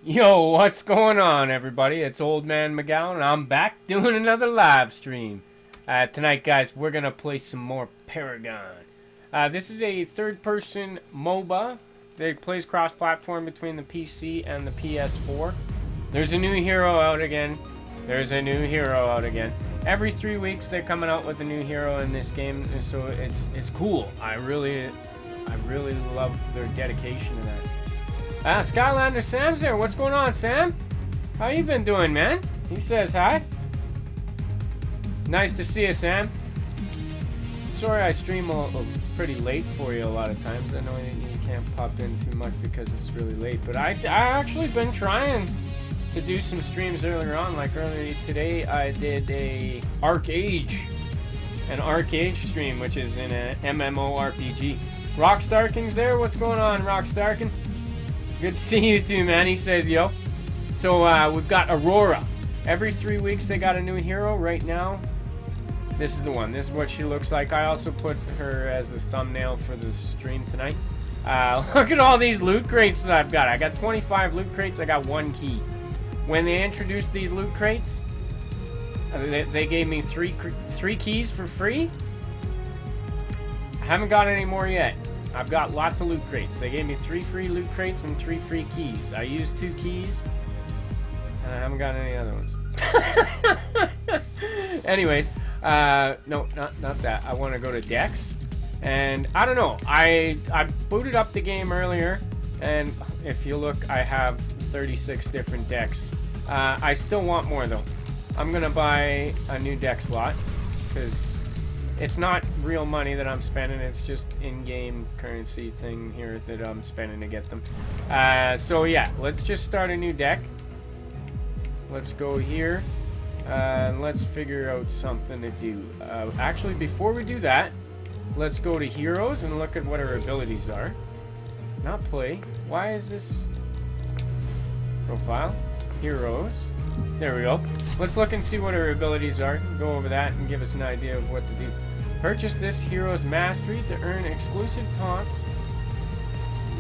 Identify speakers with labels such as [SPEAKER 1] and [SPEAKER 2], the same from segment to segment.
[SPEAKER 1] Yo, what's going on, everybody? It's Old Man McGowan, and I'm back doing another live stream. Tonight, guys, we're going to play some more Paragon. This is a third-person MOBA that plays cross-platform between the PC and the PS4. There's a new hero out again. Every 3 weeks, they're coming out with a new hero in this game, so it's cool. I really love their dedication to that. Skylander Sam's there. What's going on, Sam? How you been doing, man? He says hi. Nice to see you, Sam. Sorry I stream pretty late for you a lot of times. I know you can't pop in too much because it's really late. But I actually been trying to do some streams earlier on. Like earlier today, I did an Arc Age stream, which is in a MMORPG. Rockstarking's there. What's going on, Rockstarking? Good to see you too, man. He says, yo. So we've got Aurora. Every 3 weeks they got a new hero. Right now, this is the one. This is what she looks like. I also put her as the thumbnail for the stream tonight. Look at all these loot crates that I've got. I got 25 loot crates. I got 1 key. When they introduced these loot crates, they gave me three keys for free. I haven't got any more yet. I've got lots of loot crates. They gave me 3 free loot crates and 3 free keys. I used 2 keys, and I haven't got any other ones. Anyways, no, not that. I want to go to decks, and I don't know. I booted up the game earlier, and if you look, I have 36 different decks. I still want more though. I'm gonna buy a new deck slot because it's not real money that I'm spending. It's just in-game currency thing here that I'm spending to get them. So yeah, let's just start a new deck. Let's go here. And let's figure out something to do. Actually, before we do that, let's go to heroes and look at what her abilities are. Not play. Why is this? Profile. Heroes. There we go. Let's look and see what her abilities are. Go over that and give us an idea of what to do. Purchase this hero's mastery to earn exclusive taunts.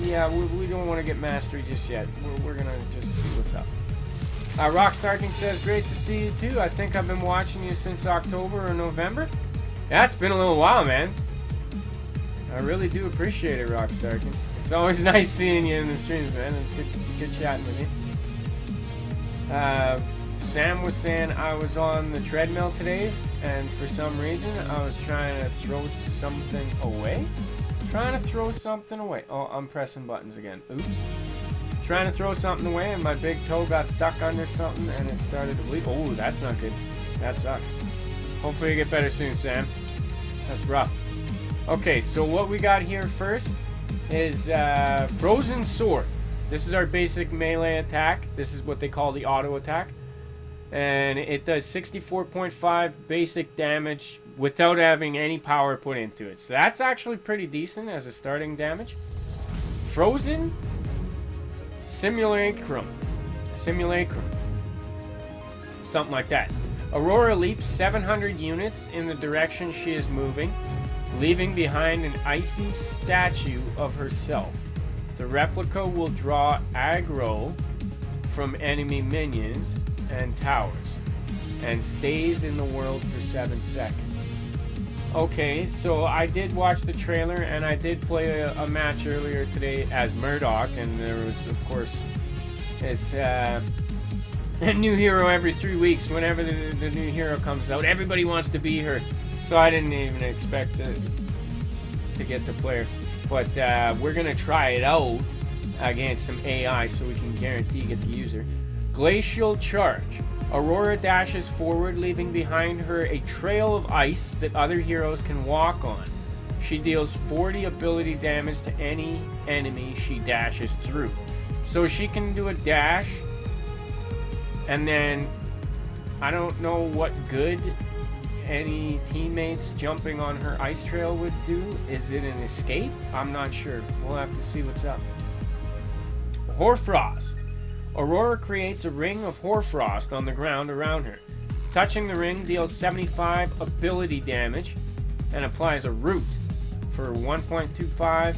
[SPEAKER 1] Yeah, we don't want to get mastery just yet. We're going to just see what's up. Rockstarking says, great to see you too. I think I've been watching you since October or November. Yeah, it's been a little while, man. I really do appreciate it, Rockstarking. It's always nice seeing you in the streams, man. It's good chatting with you. Sam was saying I was on the treadmill today, and for some reason I was trying to throw something away. Oh, I'm pressing buttons again. Oops. Trying to throw something away, and my big toe got stuck under something, and it started to bleed. Oh, that's not good. That sucks. Hopefully you get better soon, Sam. That's rough. Okay, so what we got here first is Frozen Sword. This is our basic melee attack. This is what they call the auto attack. And it does 64.5 basic damage without having any power put into it. So that's actually pretty decent as a starting damage. Frozen Simulacrum. Something like that. Aurora leaps 700 units in the direction she is moving, leaving behind an icy statue of herself. The replica will draw aggro from enemy minions and towers, and stays in the world for 7 seconds. Okay, so I did watch the trailer, and I did play a match earlier today as Murdoch, and there was, of course, it's a new hero every 3 weeks. Whenever the new hero comes out, everybody wants to be her, so I didn't even expect to get to play her. But we're going to try it out against some AI so we can guarantee get to use her. Glacial Charge. Aurora dashes forward, leaving behind her a trail of ice that other heroes can walk on. She deals 40 ability damage to any enemy she dashes through. So she can do a dash, and then I don't know what good any teammates jumping on her ice trail would do. Is it an escape? I'm not sure. We'll have to see what's up. Hoarfrost. Aurora creates a ring of hoarfrost on the ground around her. Touching the ring deals 75 ability damage and applies a root for 1.25,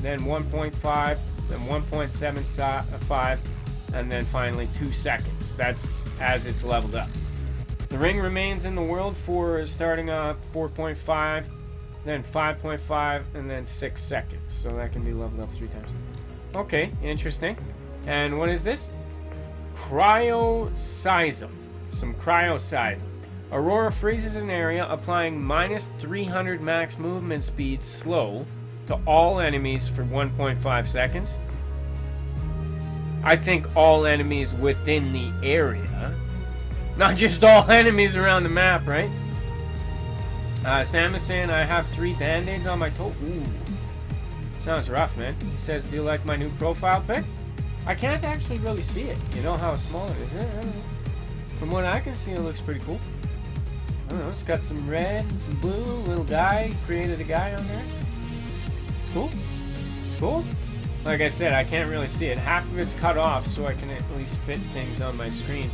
[SPEAKER 1] then 1.5, then 1.75, and then finally 2 seconds. That's as it's leveled up. The ring remains in the world for starting up 4.5, then 5.5, and then 6 seconds. So that can be leveled up 3 times. Okay, interesting. And what is this? Cryoseism. Some cryoseism. Aurora freezes an area, applying minus 300 max movement speed slow to all enemies for 1.5 seconds. I think all enemies within the area. Not just all enemies around the map, right? Sam is saying I have 3 band-aids on my toe. Ooh. Sounds rough, man. He says, do you like my new profile pic? I can't actually really see it. You know how small it is. I don't know. From what I can see, it looks pretty cool. I don't know. It's got some red and some blue. Little guy. Created a guy on there. It's cool. It's cool. Like I said, I can't really see it. Half of it's cut off, so I can at least fit things on my screen.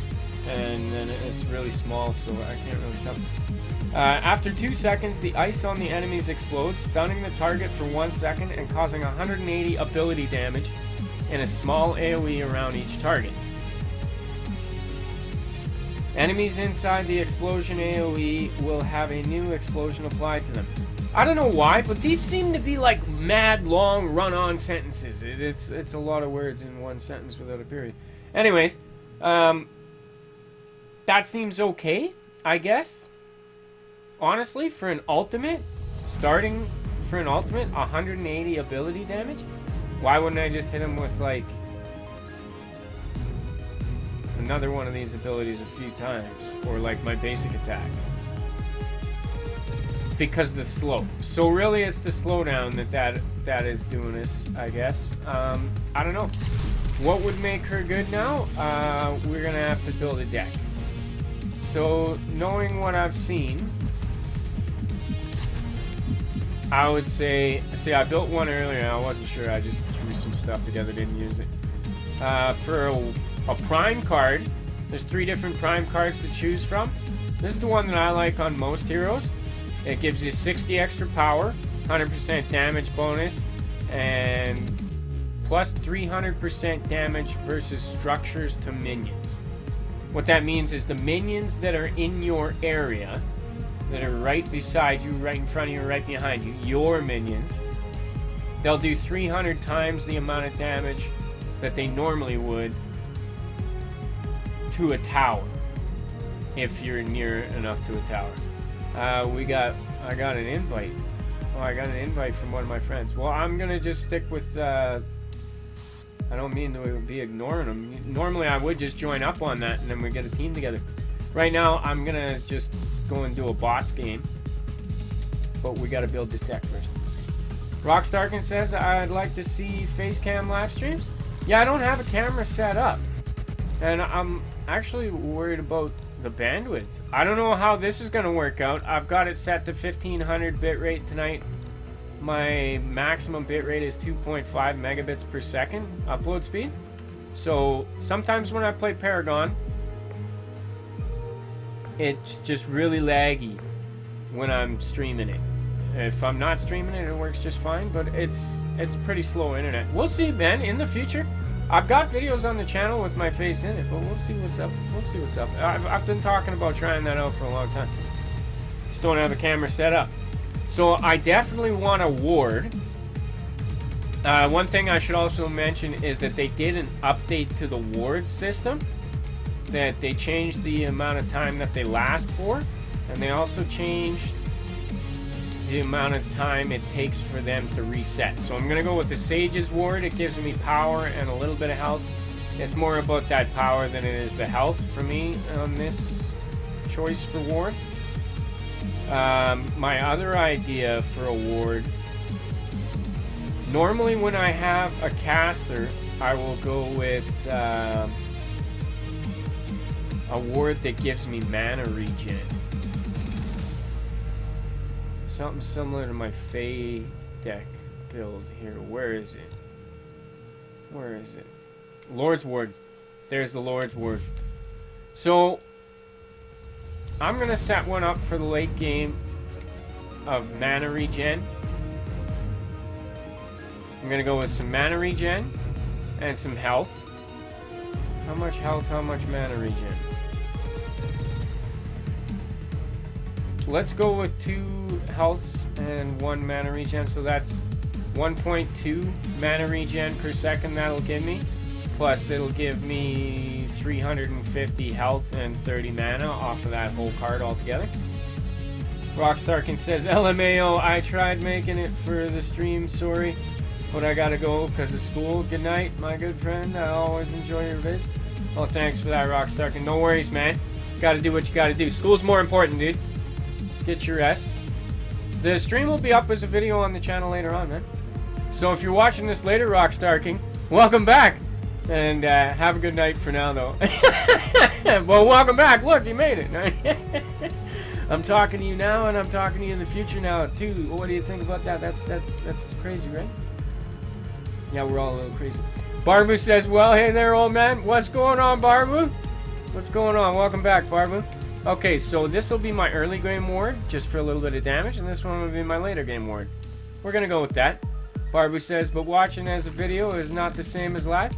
[SPEAKER 1] And then it's really small, so I can't really tell. After 2 seconds, the ice on the enemies explodes, stunning the target for 1 second and causing 180 ability damage in a small AoE around each target. Enemies inside the explosion AoE will have a new explosion applied to them. I don't know why, but these seem to be like mad long run-on sentences. It's a lot of words in one sentence without a period. Anyways, that seems okay, I guess. Honestly, for an ultimate, starting for an ultimate, 180 ability damage? Why wouldn't I just hit him with, like, another one of these abilities a few times? Or, like, my basic attack? Because the slow. So, really, it's the slowdown that is doing this, I guess. I don't know. What would make her good now? We're going to have to build a deck. So, knowing what I've seen, I would say, see, I built one earlier, and I wasn't sure, I just threw some stuff together, didn't use it. For a prime card, there's 3 different prime cards to choose from. This is the one that I like on most heroes. It gives you 60 extra power, 100% damage bonus, and plus 300% damage versus structures to minions. What that means is the minions that are in your area, that are right beside you, right in front of you, right behind you, your minions, they'll do 300 times the amount of damage that they normally would to a tower, if you're near enough to a tower. I got an invite. Oh, I got an invite from one of my friends. Well, I'm gonna just stick with, I don't mean to be ignoring them. Normally I would just join up on that and then we get a team together. Right now, I'm gonna just go and do a bots game, but we gotta build this deck first. Rockstarkin says, I'd like to see face cam live streams. Yeah, I don't have a camera set up, and I'm actually worried about the bandwidth. I don't know how this is gonna work out. I've got it set to 1500 bitrate tonight. My maximum bitrate is 2.5 megabits per second upload speed. So sometimes when I play Paragon, it's just really laggy when I'm streaming it. If I'm not streaming it, it works just fine, but it's pretty slow internet. We'll see, man, in the future. I've got videos on the channel with my face in it, but we'll see what's up. We'll see what's up. I've been talking about trying that out for a long time. Just don't have a camera set up. So I definitely want a ward. One thing I should also mention is that they did an update to the ward system. That they changed the amount of time that they last for, and they also changed the amount of time it takes for them to reset. So I'm gonna go with the Sage's ward. It gives me power and a little bit of health. It's more about that power than it is the health for me on this choice for ward. My other idea for a ward, normally when I have a caster, I will go with a ward that gives me mana regen. Something similar to my Fae deck build here. Where is it? Where is it? Lord's Ward. There's the Lord's Ward. So, I'm going to set one up for the late game of mana regen. I'm going to go with some mana regen and some health. How much health, how much mana regen? Let's go with 2 healths and 1 mana regen. So that's 1.2 mana regen per second that'll give me. Plus it'll give me 350 health and 30 mana off of that whole card altogether. Rockstarkin says, LMAO, I tried making it for the stream, sorry. But I gotta go because of school. Good night, my good friend. I always enjoy your vids. Oh, thanks for that, Rockstarkin. No worries, man. Gotta do what you gotta do. School's more important, dude. Get your rest. The stream will be up as a video on the channel later on, man. So if you're watching this later, Rockstarkin, welcome back. And have a good night for now, though. Well, welcome back. Look, you made it. I'm talking to you now, and I'm talking to you in the future now, too. What do you think about that? That's crazy, right? Yeah, we're all a little crazy. Barbu says, well, hey there, old man. What's going on, Barbu? What's going on? Welcome back, Barbu. Okay, so this will be my early game ward, just for a little bit of damage, and this one will be my later game ward. We're going to go with that. Barbu says, but watching as a video is not the same as live.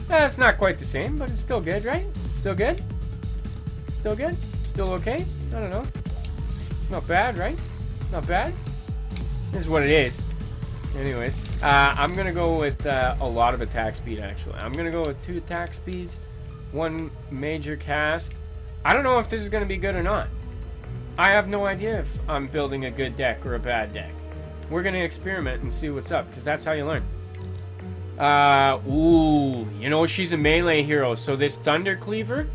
[SPEAKER 1] It's not quite the same, but it's still good, right? Still good? Still good? Still okay? I don't know. It's not bad, right? Not bad? This is what it is. Anyways, I'm going to go with a lot of attack speed, actually. I'm going to go with 2 attack speeds, 1 major cast. I don't know if this is going to be good or not. I have no idea if I'm building a good deck or a bad deck. We're going to experiment and see what's up, because that's how you learn. Ooh, you know, she's a melee hero, so this Thunder Cleaver,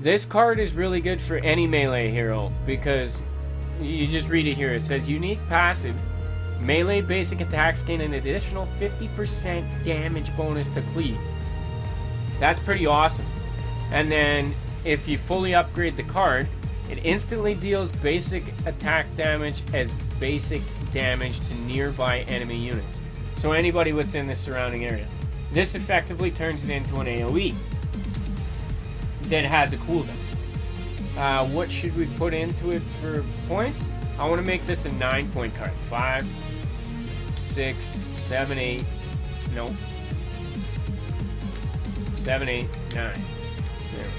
[SPEAKER 1] this card is really good for any melee hero, because you just read it here. It says, unique passive. Melee basic attacks gain an additional 50% damage bonus to cleave. That's pretty awesome. And then, if you fully upgrade the card, it instantly deals basic attack damage as basic damage to nearby enemy units. So anybody within the surrounding area. This effectively turns it into an AoE that has a cooldown. What should we put into it for points? I want to make this a 9-point card. 5, 6, 7, 8. Nope. 7, 8, 9. There we go.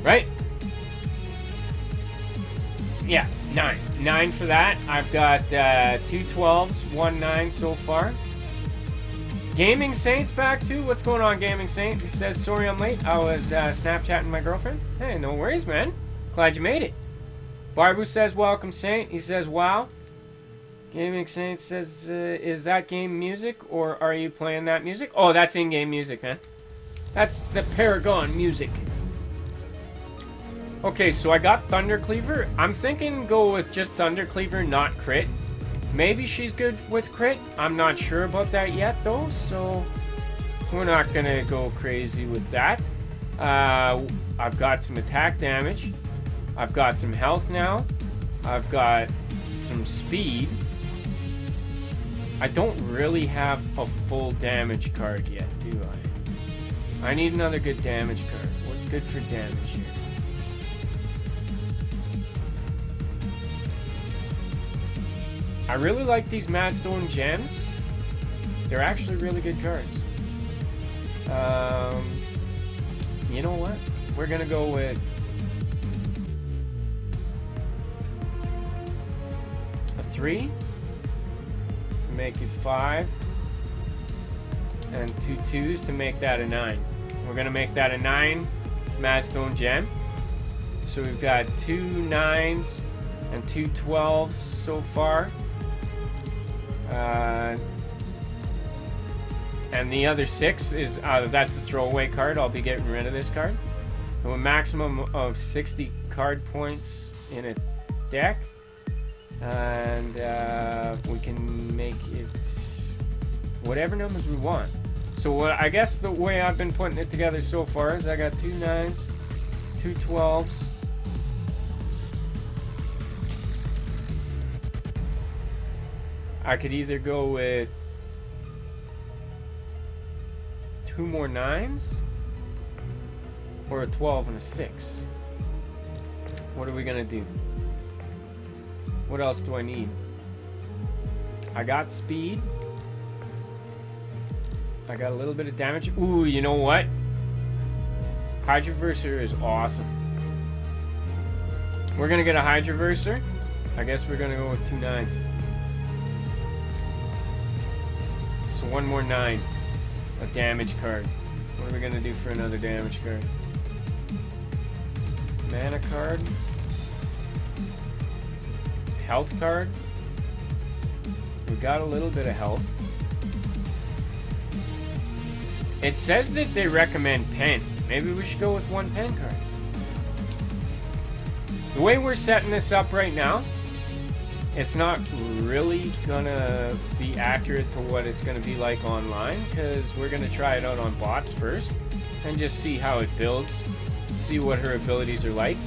[SPEAKER 1] Right? Yeah, 9. 9 for that. I've got 2 12s, 1 9 so far. Gaming Saint's back too. What's going on, Gaming Saint? He says, sorry I'm late. I was Snapchatting my girlfriend. Hey, no worries, man. Glad you made it. Barbu says, welcome, Saint. He says, wow. Gaming Saint says, is that game music or are you playing that music? Oh, that's in-game music, man. That's the Paragon music. Okay, so I got Thunder Cleaver. I'm thinking go with just Thunder Cleaver, not crit. Maybe she's good with crit. I'm not sure about that yet, though, so we're not going to go crazy with that. I've got some attack damage. I've got some health now. I've got some speed. I don't really have a full damage card yet, do I? I need another good damage card. What's good for damage here? I really like these Madstone gems. They're actually really good cards. You know what? We're gonna go with a 3 to make it 5, and 2 2s to make that a 9. We're gonna make that a 9 Madstone gem. So we've got 2 9s and 2 12s so far. And the other 6 is that's the throwaway card. I'll be getting rid of this card. So a maximum of 60 card points in a deck, and we can make it whatever numbers we want. So I guess the way I've been putting it together so far is I got 2 9s, 2 12s. I could either go with 2 more 9s or a 12 and a 6. What are we gonna do? What else do I need? I got speed. I got a little bit of damage. Ooh, you know what? Hydroverser is awesome. We're gonna get a Hydroverser. I guess we're gonna go with 2 9s. So 1 more 9. A damage card. What are we gonna do for another damage card? Mana card. Health card. We got a little bit of health. It says that they recommend pen. Maybe we should go with 1 pen card. The way we're setting this up right now, it's not really gonna be accurate to what it's gonna be like online, because we're gonna try it out on bots first and just see how it builds, see what her abilities are like.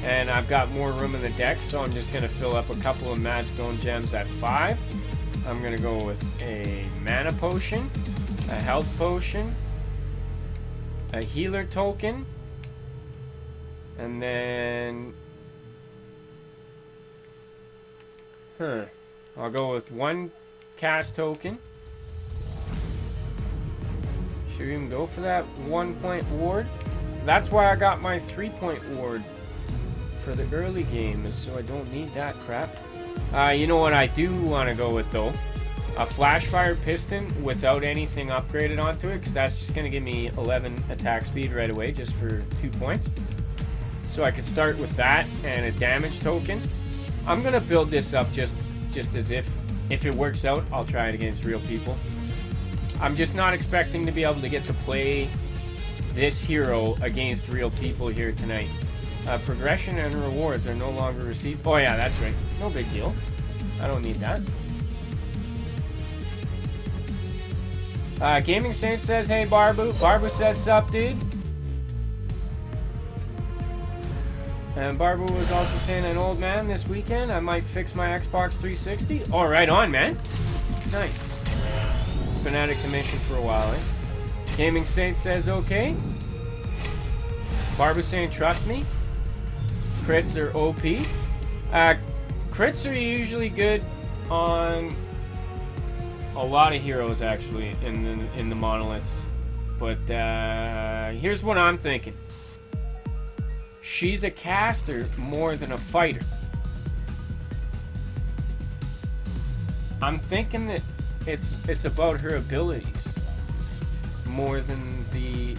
[SPEAKER 1] And I've got more room in the deck, so I'm just gonna fill up a couple of Madstone gems at 5. I'm gonna go with a mana potion, a health potion, a healer token, and then I'll go with 1 cast token. Should we even go for that 1-point ward? That's why I got my 3-point ward for the early game, is so I don't need that crap. You know what I do want to go with though? A flash fire piston without anything upgraded onto it, because that's just going to give me 11 attack speed right away just for 2 points. So I could start with that and a damage token. I'm going to build this up just as if it works out, I'll try it against real people. I'm just not expecting to be able to get to play this hero against real people here tonight. Progression and rewards are no longer received. Oh yeah, that's right. No big deal. I don't need that. Gaming Saint says, hey Barbu. Barbu says, sup dude. And Barbu was also saying, an old man this weekend, I might fix my Xbox 360. Oh, right on, man. Nice. It's been out of commission for a while, eh? Gaming Saint says, okay. Barbu saying, trust me. Crits are OP. Crits are usually good on a lot of heroes, actually, in the monoliths. But here's what I'm thinking. She's a caster more than a fighter. I'm thinking that it's about her abilities more than the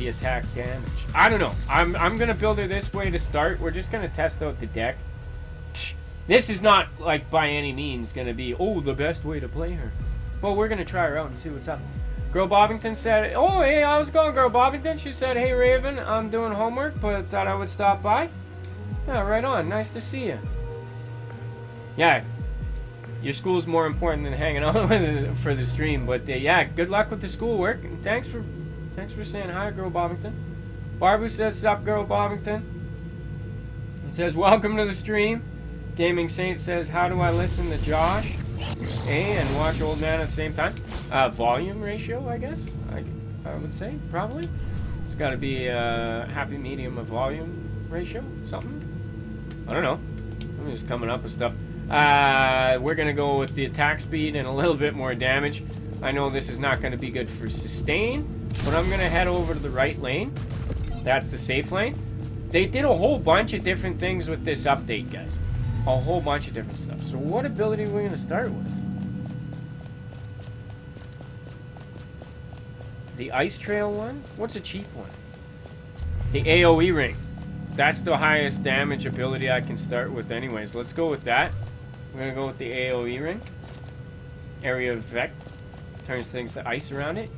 [SPEAKER 1] attack damage. I don't know. I'm gonna build her this way to start. We're just gonna test out the deck. This is not like by any means gonna be the best way to play her, but we're gonna try her out and see what's up. Girl Bobbington said, oh hey, how's it going, Girl Bobbington? She said, hey Raven, I'm doing homework but thought I would stop by. Yeah, right on. Nice to see you. Yeah, your school's more important than hanging out for the stream, but yeah, good luck with the schoolwork, and thanks for saying hi, Girl Bobbington. Barbu says, sup, Girl Bobbington. He says, welcome to the stream. Gaming Saint says, how do I listen to Josh and watch Old Man at the same time? Volume ratio, I guess. I would say, probably. It's got to be a happy medium of volume ratio, something. I don't know. I'm just coming up with stuff. We're going to go with the attack speed and a little bit more damage. I know this is not going to be good for sustain, but I'm going to head over to the right lane. That's the safe lane. They did a whole bunch of different things with this update, guys. A whole bunch of different stuff. So what ability are we going to start with? The Ice Trail one? What's a cheap one? The AoE ring. That's the highest damage ability I can start with anyways. Let's go with that. We're going to go with the AoE ring. Area of Effect. Turns things to ice around it.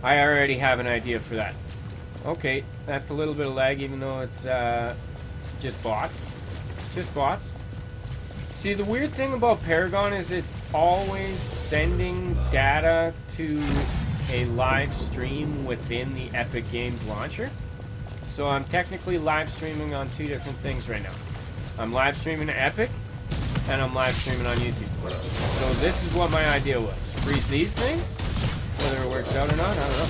[SPEAKER 1] I already have an idea for that. Okay, that's a little bit of lag even though it's just bots. Just bots. See, the weird thing about Paragon is it's always sending data to a live stream within the Epic Games launcher. So I'm technically live streaming on 2 different things right now. I'm live streaming to Epic, and I'm live streaming on YouTube. So this is what my idea was. Freeze these things. Whether it works out or not, I don't know.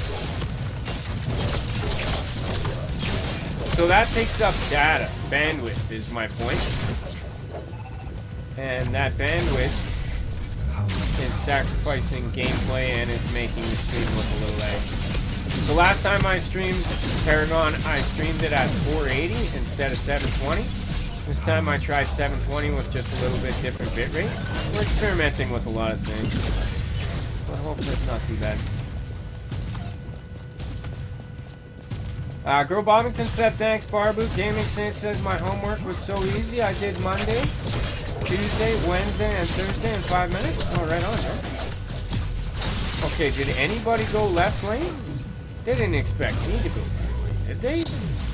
[SPEAKER 1] So that takes up data. Bandwidth is my point. And that bandwidth is sacrificing gameplay and is making the stream look a little laggy. The last time I streamed Paragon, I streamed it at 480 instead of 720. This time I tried 720 with just a little bit different bitrate. We're experimenting with a lot of things. But hopefully it's not too bad. Girl Bobbington said, thanks, Barbu. Gaming Saint says, my homework was so easy. I did Monday, Tuesday, Wednesday, and Thursday in 5 minutes. Oh, right on, man. Okay, did anybody go left lane? They didn't expect me to go left lane, did they?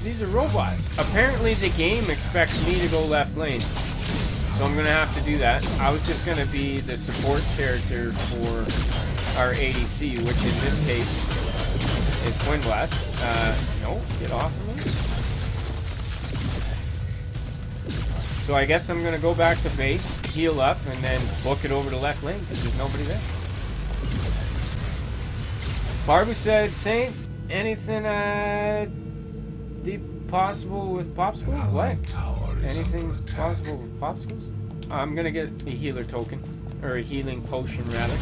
[SPEAKER 1] These are robots. Apparently the game expects me to go left lane. So I'm going to have to do that. I was just going to be the support character for our ADC, which in this case is Twin Blast. No, get off of me. So I guess I'm going to go back to base, heal up, and then book it over to left lane because there's nobody there. Barbu said, Saint, anything deep possible with popsicles? What? Anything possible with popsicles? I'm going to get a healer token, or a healing potion rather.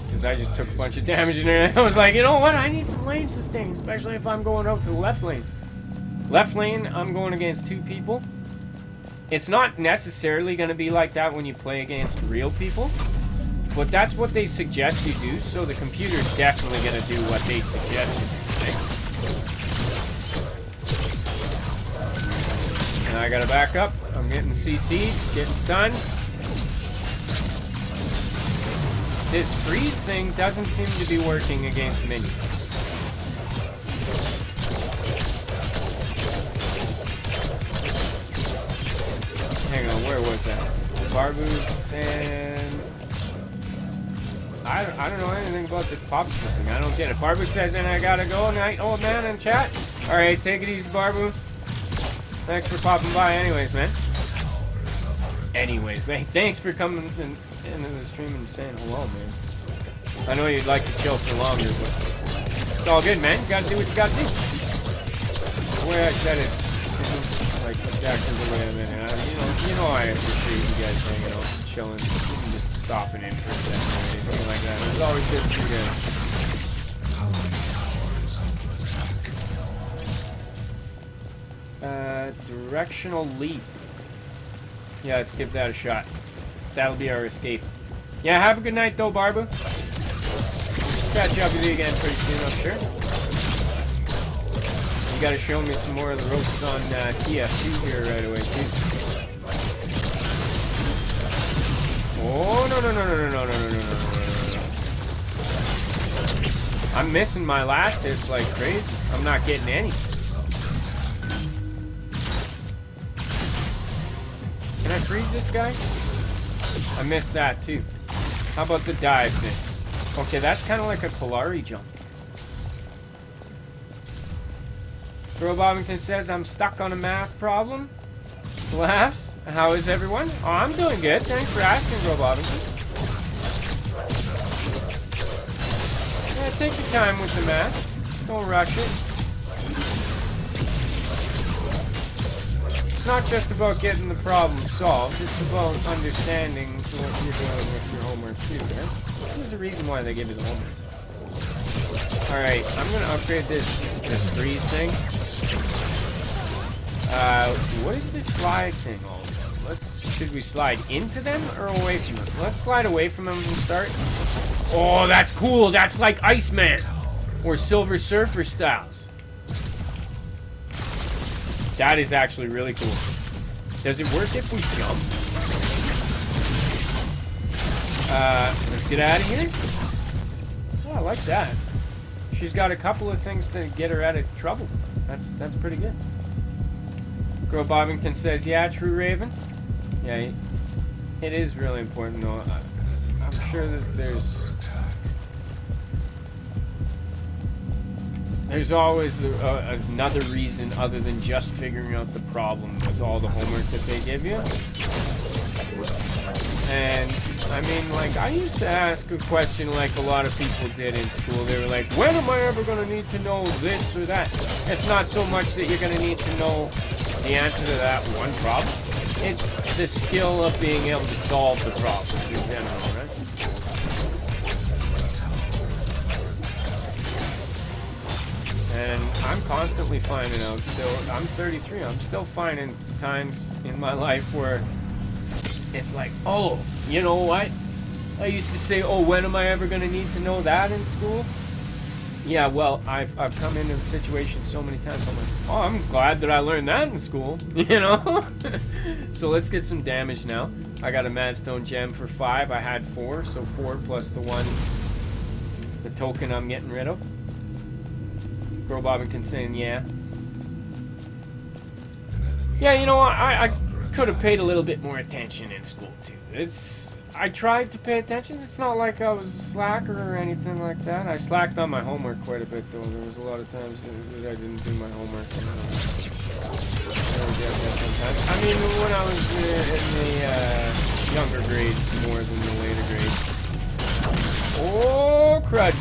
[SPEAKER 1] Because I just took a bunch of damage in there. I was like, you know what? I need some lane sustain, especially if I'm going out to the left lane. Left lane, I'm going against 2 people. It's not necessarily going to be like that when you play against real people. But that's what they suggest you do, so the computer's definitely going to do what they suggest you do. And I got to back up. I'm getting CC'd, getting stunned. This freeze thing doesn't seem to be working against minions. Hang on, where was that? Barbu's and... I don't know anything about this popsicle thing. I don't get it. Barbu says, and I gotta go. Night, old man in chat. Alright, take it easy, Barbu. Thanks for popping by anyways, man. Anyways, thanks for coming into the stream and saying hello, man. I know you'd like to chill for longer, but it's all good, man. You gotta do what you gotta do. The way I said it isn't like exactly the way I meant it. You know I appreciate you guys hanging out, chilling, even just stopping in for a second or anything like that. It's always good to see you guys. Directional leap. Yeah, let's give that a shot. That'll be our escape. Yeah, have a good night though, Barbu. Catch up with you again pretty soon, I'm sure. You gotta show me some more of the ropes on TF2 here right away, too. Oh, no. I'm missing my last hits like crazy. I'm not getting any. Can I freeze this guy? I missed that too. How about the dive thing? Okay, that's kind of like a Kalari jump. Bro Bobbington says, I'm stuck on a math problem. Laughs. How is everyone? Oh, I'm doing good. Thanks for asking, Bro Bobbington. Yeah, take your time with the math. Don't rush it. It's not just about getting the problem solved. It's about understanding what you're doing with your homework too, right? There's a reason why they give you the homework. Alright, I'm gonna upgrade this freeze thing. What is this slide thing all about? Should we slide into them or away from them? Let's slide away from them and start. Oh, that's cool. That's like Iceman or Silver Surfer styles. That is actually really cool. Does it work if we jump? Let's get out of here. Oh, I like that. She's got a couple of things to get her out of trouble. That's pretty good. Girl Bobbington says, yeah, true, Raven. Yeah, it is really important, though. I'm sure that there's always another reason other than just figuring out the problem with all the homework that they give you. And, I mean, like, I used to ask a question like a lot of people did in school. They were like, when am I ever going to need to know this or that? It's not so much that you're going to need to know the answer to that one problem. It's the skill of being able to solve the problems in general, right? And I'm constantly finding out still, I'm 33, I'm still finding times in my life where it's like, oh, you know what? I used to say, oh, when am I ever going to need to know that in school? Yeah, well, I've come into the situation so many times, I'm like, oh, I'm glad that I learned that in school, you know? So let's get some damage now. I got a Madstone gem for 5, I had 4, so 4 plus the 1, the token I'm getting rid of. Girl Bobbington saying, yeah. Yeah, you know what, I could have paid a little bit more attention in school, too. I tried to pay attention. It's not like I was a slacker or anything like that. I slacked on my homework quite a bit, though. There was a lot of times that I didn't do my homework. I mean, when I was in the younger grades more than the later grades. Oh, crud.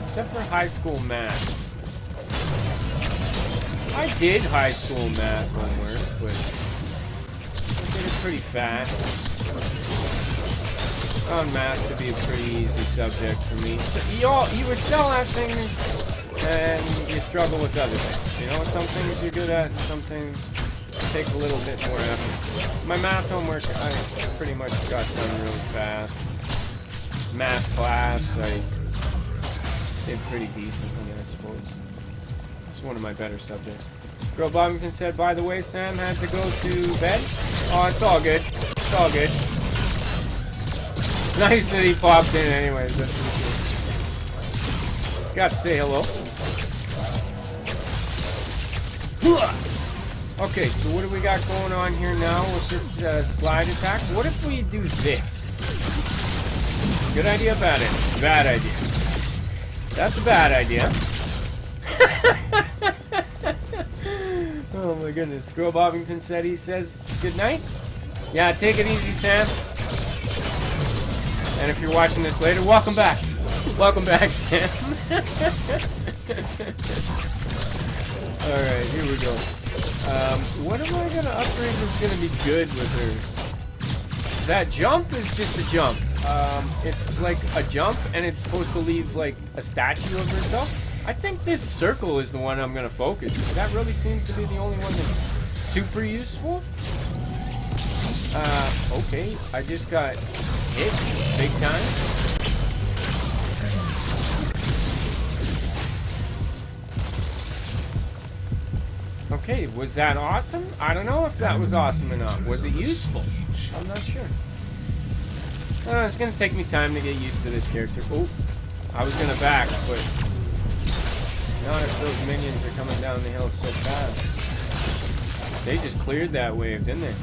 [SPEAKER 1] Except for high school math. I did high school math homework, but I did it pretty fast. I found math to be a pretty easy subject for me. So you excel at things, and you struggle with other things. You know, some things you're good at, and some things take a little bit more effort. My math homework, I pretty much got done really fast. Math class, I did pretty decently, I suppose. One of my better subjects. Girl Bobbington said, by the way, Sam had to go to bed. Oh, it's all good. It's all good. It's nice that he popped in anyways. That's pretty cool. Got to say hello. Okay, so what do we got going on here now with this slide attack? What if we do this? Good idea, bad idea? Bad idea. That's a bad idea. Oh my goodness. Girl Bobbington said he says good night. Yeah, take it easy, Sam. And if you're watching this later, welcome back. Welcome back, Sam. Alright, here we go. What am I gonna upgrade that's gonna be good with her? That jump is just a jump. It's like a jump and it's supposed to leave like a statue of herself. I think this circle is the one I'm going to focus. That really seems to be the only one that's super useful. Okay. I just got hit big time. Okay, was that awesome? I don't know if that was awesome or not. Was it useful? I'm not sure. It's going to take me time to get used to this character. Oh, I was going to back, but... not if those minions are coming down the hill so fast. They just cleared that wave, didn't they?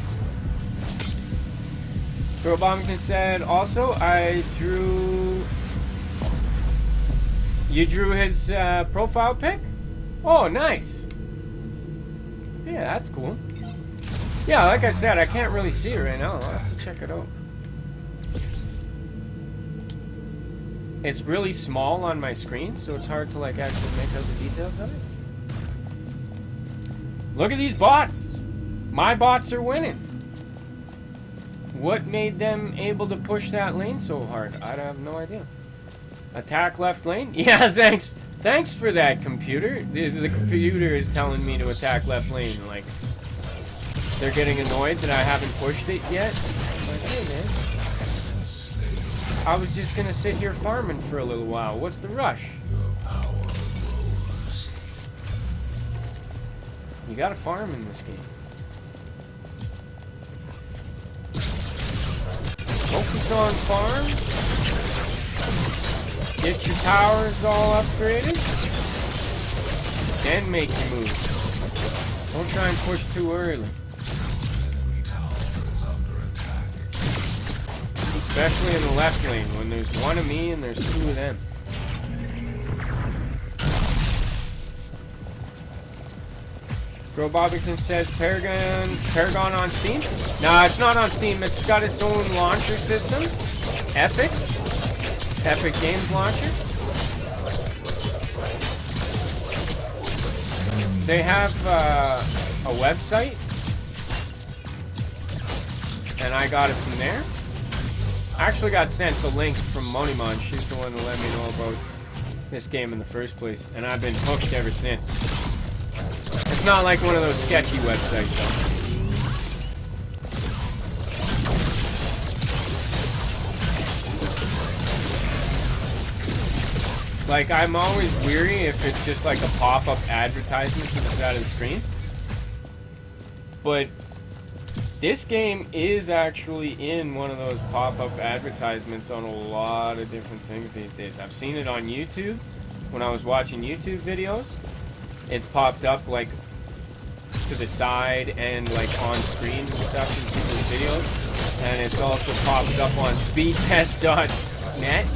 [SPEAKER 1] Girl Bombington said, also, I drew... You drew his profile pic? Oh, nice. Yeah, that's cool. Yeah, like I said, I can't really see it right now. I'll have to check it out. It's really small on my screen, so it's hard to like actually make out the details of it. Look at these bots! My bots are winning. What made them able to push that lane so hard? I have no idea. Attack left lane? Yeah, thanks. Thanks for that, computer. The computer is telling me to attack left lane. Like, they're getting annoyed that I haven't pushed it yet. I'm like, hey, man. I was just gonna sit here farming for a little while. What's the rush? You gotta farm in this game. Focus on farm. Get your towers all upgraded. Then make your moves. Don't try and push too early. Especially in the left lane, when there's one of me and there's two of them. Bro Bobbington says Paragon on Steam? Nah, it's not on Steam. It's got its own launcher system. Epic Games Launcher. They have a website, and I got it from there. I actually got sent the link from Monimon. She's the one that let me know about this game in the first place, and I've been hooked ever since. It's not like one of those sketchy websites, though. Like, I'm always weary if it's just like a pop-up advertisement to the side of the screen. But this game is actually in one of those pop-up advertisements on a lot of different things these days. I've seen it on YouTube. When I was watching YouTube videos, it's popped up like to the side and like on screen and stuff in people's videos. And it's also popped up on speedtest.net.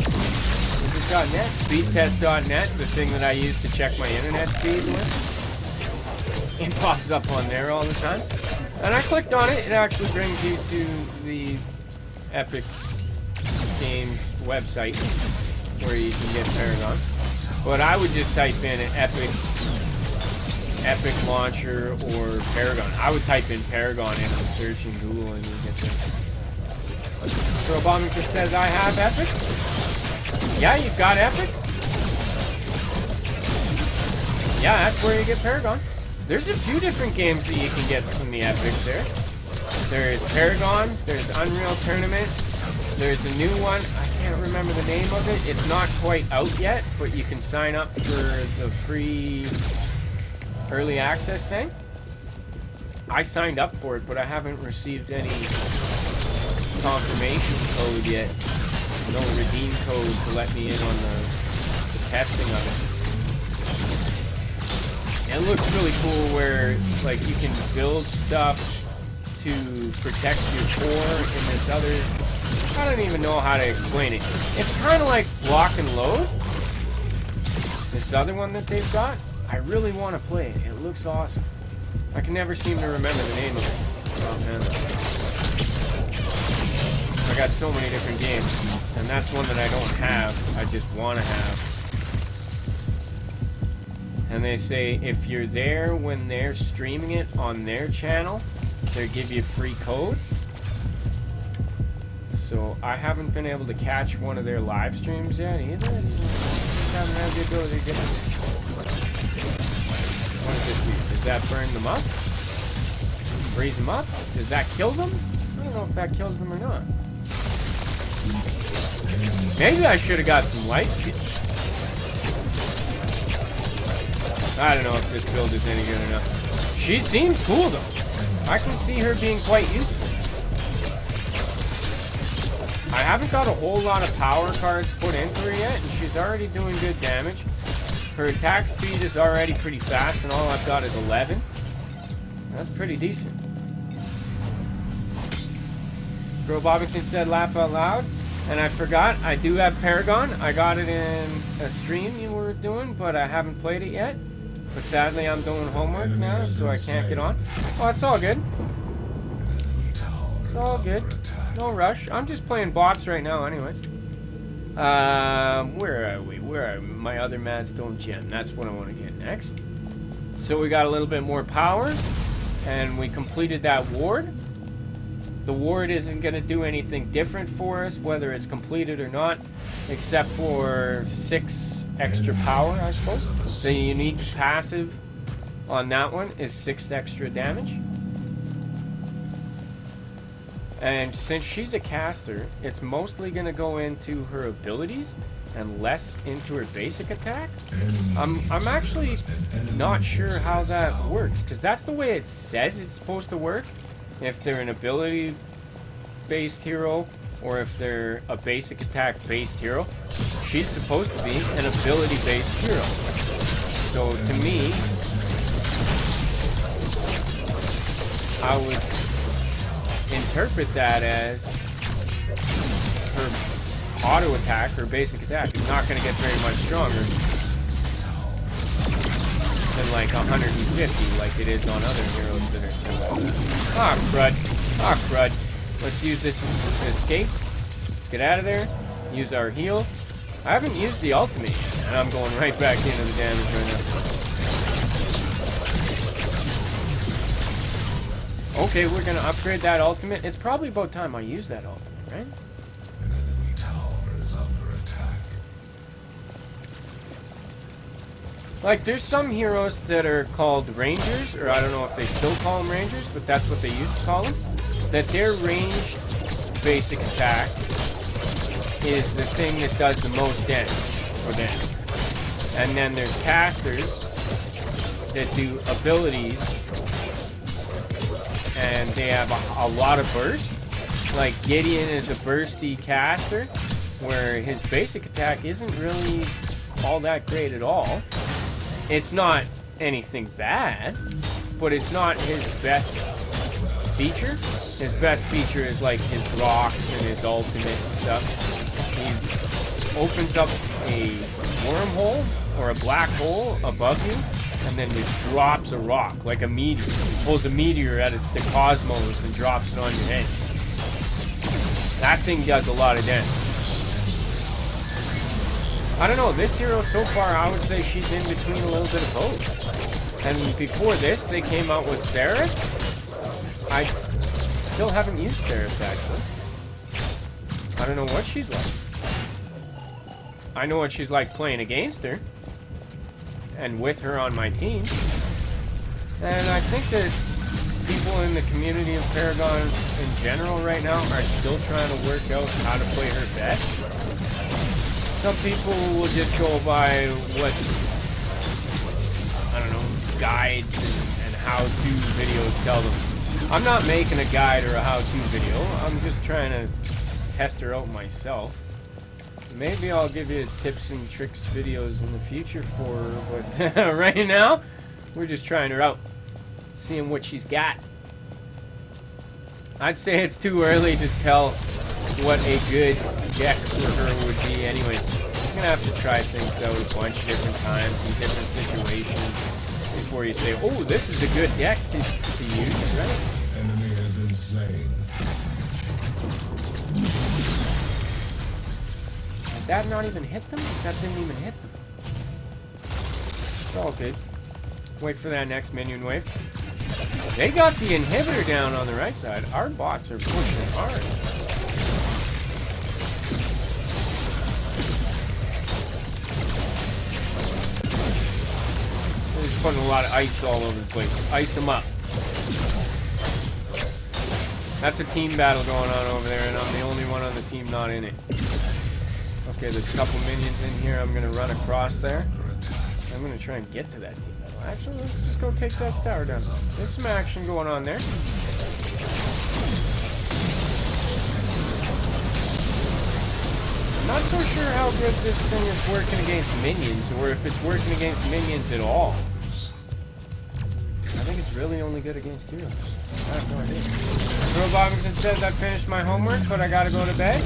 [SPEAKER 1] .net, speedtest.net, the thing that I use to check my internet speed with. It pops up on there all the time. And I clicked on it, it actually brings you to the Epic Games website where you can get Paragon. But I would just type in an Epic Launcher or Paragon. I would type in Paragon in the search in Google and you get there. So Obamacare says I have Epic. Yeah, you've got Epic. Yeah, that's where you get Paragon. There's a few different games that you can get from the Epic there. There's Paragon, there's Unreal Tournament, there's a new one, I can't remember the name of it. It's not quite out yet, but you can sign up for the free early access thing. I signed up for it, but I haven't received any confirmation code yet. No redeem code to let me in on the testing of it. It looks really cool where like you can build stuff to protect your core in this other... I don't even know how to explain it. It's kind of like Block and Load. This other one that they've got. I really want to play it. It looks awesome. I can never seem to remember the name of it. Oh man. I got so many different games. And that's one that I don't have, I just want to have. And they say if you're there when they're streaming it on their channel, they give you free codes. So I haven't been able to catch one of their live streams yet either. So I just haven't had the ability to get them. What does this do? Does that burn them up? Freeze them up? Does that kill them? I don't know if that kills them or not. Maybe I should have got some light speed. I don't know if this build is any good enough. She seems cool though. I can see her being quite useful. I haven't got a whole lot of power cards put into her yet, and she's already doing good damage. Her attack speed is already pretty fast, and all I've got is 11. That's pretty decent. Bro Bobbington said laugh out loud. And I forgot, I do have Paragon. I got it in a stream you were doing, but I haven't played it yet. But sadly, I'm doing homework now, so I can't get on. Oh, it's all good. It's all good. No rush. I'm just playing bots right now anyways. Where are we? Where are my other Madstone gem? That's what I want to get next. So we got a little bit more power, and we completed that ward. The ward isn't going to do anything different for us, whether it's completed or not, except for 6 extra power, I suppose. The unique passive on that one is 6 extra damage. And since she's a caster, it's mostly going to go into her abilities and less into her basic attack. I'm actually not sure how that works, because that's the way it says it's supposed to work. If they're an ability-based hero, or if they're a basic attack-based hero, she's supposed to be an ability-based hero. So to me, I would interpret that as her auto attack, her basic attack, is not going to get very much stronger than like 150 like it is on other heroes that are similar to that. Ah, crud. Ah, crud. Let's use this as an escape. Let's get out of there. Use our heal. I haven't used the ultimate yet, and I'm going right back into the damage right now. Okay, we're gonna upgrade that ultimate. It's probably about time I use that ultimate, right?
[SPEAKER 2] An enemy tower is under attack.
[SPEAKER 1] Like, there's some heroes that are called Rangers, or I don't know if they still call them Rangers, but that's what they used to call them. That their ranged basic attack is the thing that does the most damage for them. And then there's casters that do abilities, and they have a lot of burst. Like, Gideon is a bursty caster, where his basic attack isn't really all that great at all. It's not anything bad, but it's not his best feature. His best feature is like his rocks and his ultimate and stuff. He opens up a wormhole or a black hole above you and then just drops a rock like a meteor. He pulls a meteor out of the cosmos and drops it on your head. That thing does a lot of damage. I don't know, this hero so far, I would say she's in between a little bit of both. And before this, they came out with Seraph. I still haven't used Seraph, actually. I don't know what she's like. I know what she's like playing against her. And with her on my team. And I think that people in the community of Paragon in general right now are still trying to work out how to play her best. Some people will just go by what, I don't know, guides and how-to videos tell them. I'm not making a guide or a how-to video. I'm just trying to test her out myself. Maybe I'll give you tips and tricks videos in the future for her, but right now, we're just trying her out. Seeing what she's got. I'd say it's too early to tell what a good deck for her would be anyways. You're gonna have to try things out a bunch of different times in different situations before you say, oh, this is a good deck to use, right?
[SPEAKER 2] Enemy has been slain.
[SPEAKER 1] Did that not even hit them? That didn't even hit them. It's all good. Wait for that next minion wave. They got the inhibitor down on the right side. Our bots are pushing hard. They're just putting a lot of ice all over the place. Ice them up. That's a team battle going on over there, and I'm the only one on the team not in it. Okay, there's a couple minions in here. I'm going to run across there. I'm going to try and get to that team battle. Actually, let's just go take that tower down. There's some action going on there. I'm not so sure how good this thing is working against minions, or if it's working against minions at all. I think it's really only good against heroes. I have no idea. Girl Bobbington says I finished my homework, but I gotta go to bed.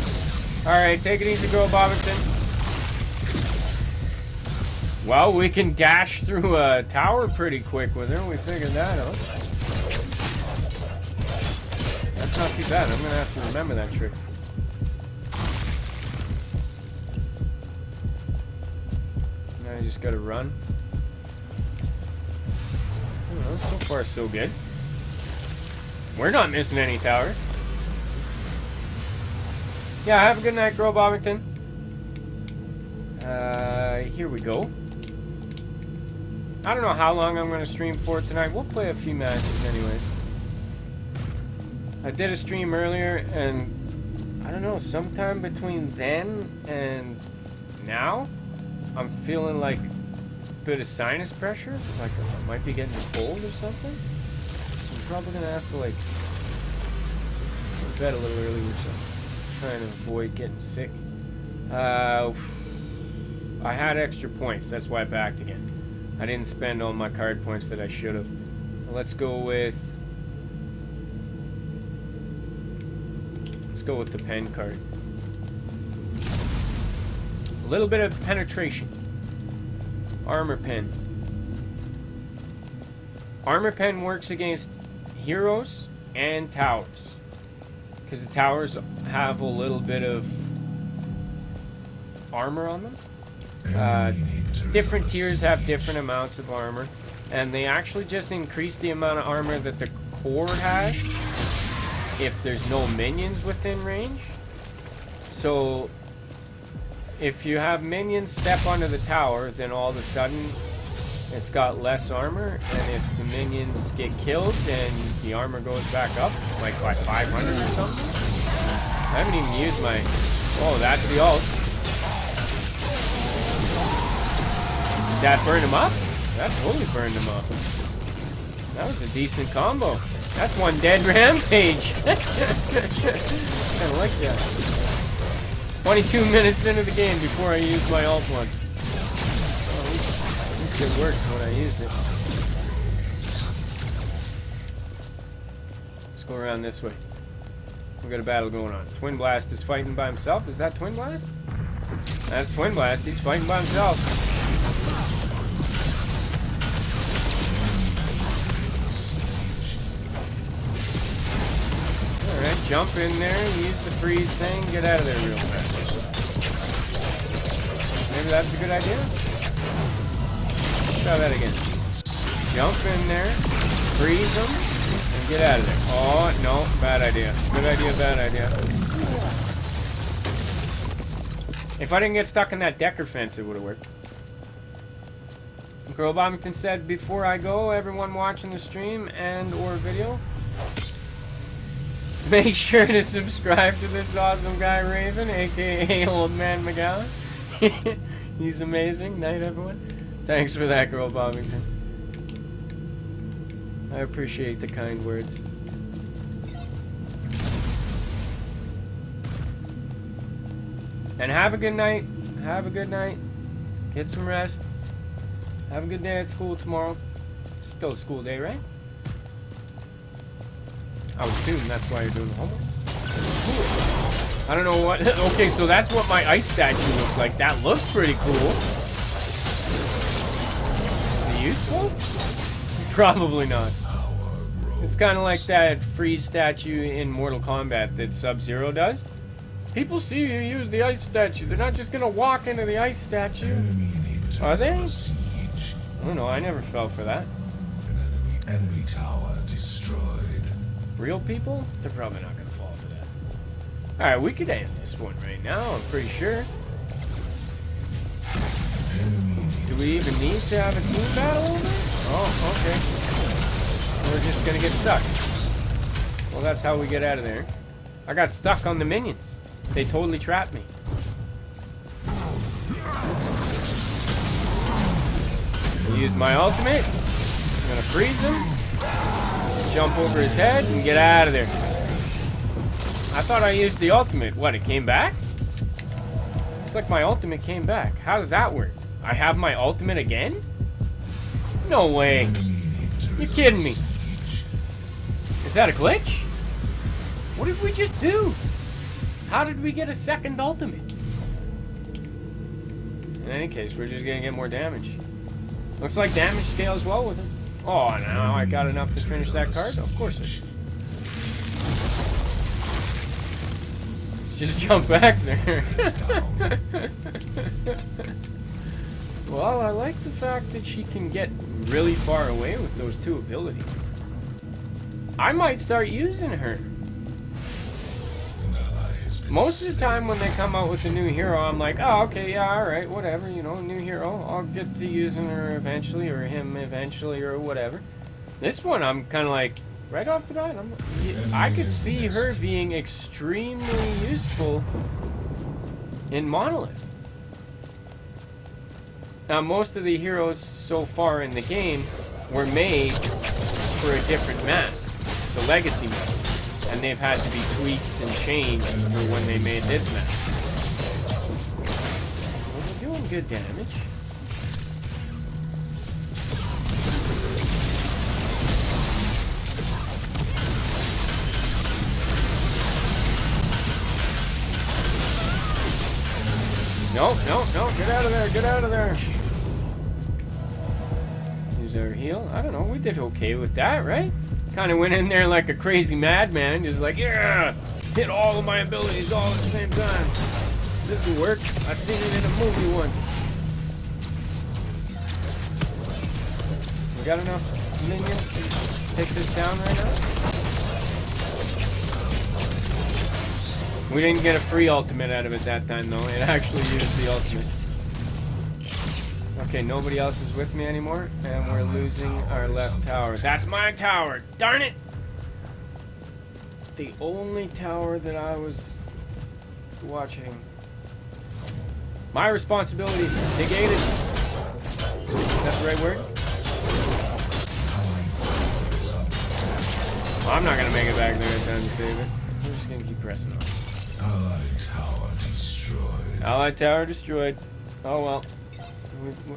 [SPEAKER 1] Alright, take it easy, Girl Bobbington. Well, we can dash through a tower pretty quick with her. We figured that out. That's not too bad. I'm gonna have to remember that trick. Now you just gotta run. I don't know, so far so good. We're not missing any towers. Yeah, have a good night, Girl Bobbington. Here we go. I don't know how long I'm going to stream for tonight. We'll play a few matches anyways. I did a stream earlier, and I don't know, sometime between then and now, I'm feeling like a bit of sinus pressure. Like I might be getting a cold or something. So I'm probably going to have to, like, go to bed a little early or something. Trying to avoid getting sick. I had extra points. That's why I backed again. I didn't spend all my card points that I should have. Let's go with the pen card. A little bit of penetration. Armor pen. Armor pen works against heroes and towers. Because the towers have a little bit of armor on them. Different tiers have different amounts of armor, and they actually just increase the amount of armor that the PS4 has if there's no minions within range. So if you have minions step onto the tower, then all of a sudden it's got less armor, and if the minions get killed, then the armor goes back up, like by 500 or something. I haven't even used my... Oh, that's the ult. Did that burn him up? That totally burned him up. That was a decent combo. That's one dead rampage. Kind of like that. 22 minutes into the game before I used my ult once. Well, at least it worked when I used it. Let's go around this way. We got a battle going on. Twin Blast is fighting by himself. Is that Twin Blast? That's Twin Blast. He's fighting by himself. Alright, jump in there, use the freeze thing, get out of there real fast. Maybe that's a good idea? Try that again. Jump in there, freeze them, and get out of there. Oh, no, bad idea. Good idea, bad idea. If I didn't get stuck in that Decker fence, it would have worked. Girl Bombington said, before I go, everyone watching the stream and or video, make sure to subscribe to this awesome guy, Raven, aka oldmanmcgowan. He's amazing. Night, everyone. Thanks for that, Girl Bombington. I appreciate the kind words. And have a good night. Have a good night. Get some rest. Have a good day at school tomorrow. It's still a school day, right? I would assume that's why you're doing the homework. I don't know what... Okay, so that's what my ice statue looks like. That looks pretty cool. Is it useful? Probably not. It's kind of like that freeze statue in Mortal Kombat that Sub-Zero does. People see you use the ice statue. They're not just going to walk into the ice statue. Are they? I don't know. I never fell for that.
[SPEAKER 2] Enemy tower destroyed.
[SPEAKER 1] Real people? They're probably not going to fall for that. Alright, we could end this one right now, I'm pretty sure. Do we even need to have a team battle over? Oh, okay. We're just going to get stuck. Well, that's how we get out of there. I got stuck on the minions. They totally trapped me. Use my ultimate. I'm going to freeze him. Jump over his head and get out of there. I thought I used the ultimate. What, it came back? Looks like my ultimate came back. How does that work? I have my ultimate again? No way. You're kidding me. Is that a glitch? What did we just do? How did we get a second ultimate? In any case, we're just gonna get more damage. Looks like damage scales well with him. Oh, now I got enough to finish that card? Of course I should. Just jump back there. Well, I like the fact that she can get really far away with those two abilities. I might start using her. Most of the time when they come out with a new hero, I'm like, oh, okay, yeah, alright, whatever, you know, new hero. I'll get to using her eventually, or him eventually, or whatever. This one, I'm kind of like, right off the bat, I could see her being extremely useful in Monolith. Now, most of the heroes so far in the game were made for a different map, the Legacy map. And they've had to be tweaked and changed for when they made this map. Well, we're doing good damage. No, no, no, get out of there, get out of there. Use our heal. I don't know, we did okay with that, right? Kind of went in there like a crazy madman, just like, yeah, hit all of my abilities all at the same time. This will work. I've seen it in a movie once. We got enough minions to take this down right now? We didn't get a free ultimate out of it that time, though. It actually used the ultimate. Okay, nobody else is with me anymore, and we're losing our left tower. That's my tower! Darn it! The only tower that I was watching. My responsibility. Negated. Is that the right word? Well, I'm not gonna make it back there in time to save it. We're just gonna keep pressing on.
[SPEAKER 2] Allied tower destroyed.
[SPEAKER 1] Allied tower destroyed. Oh well.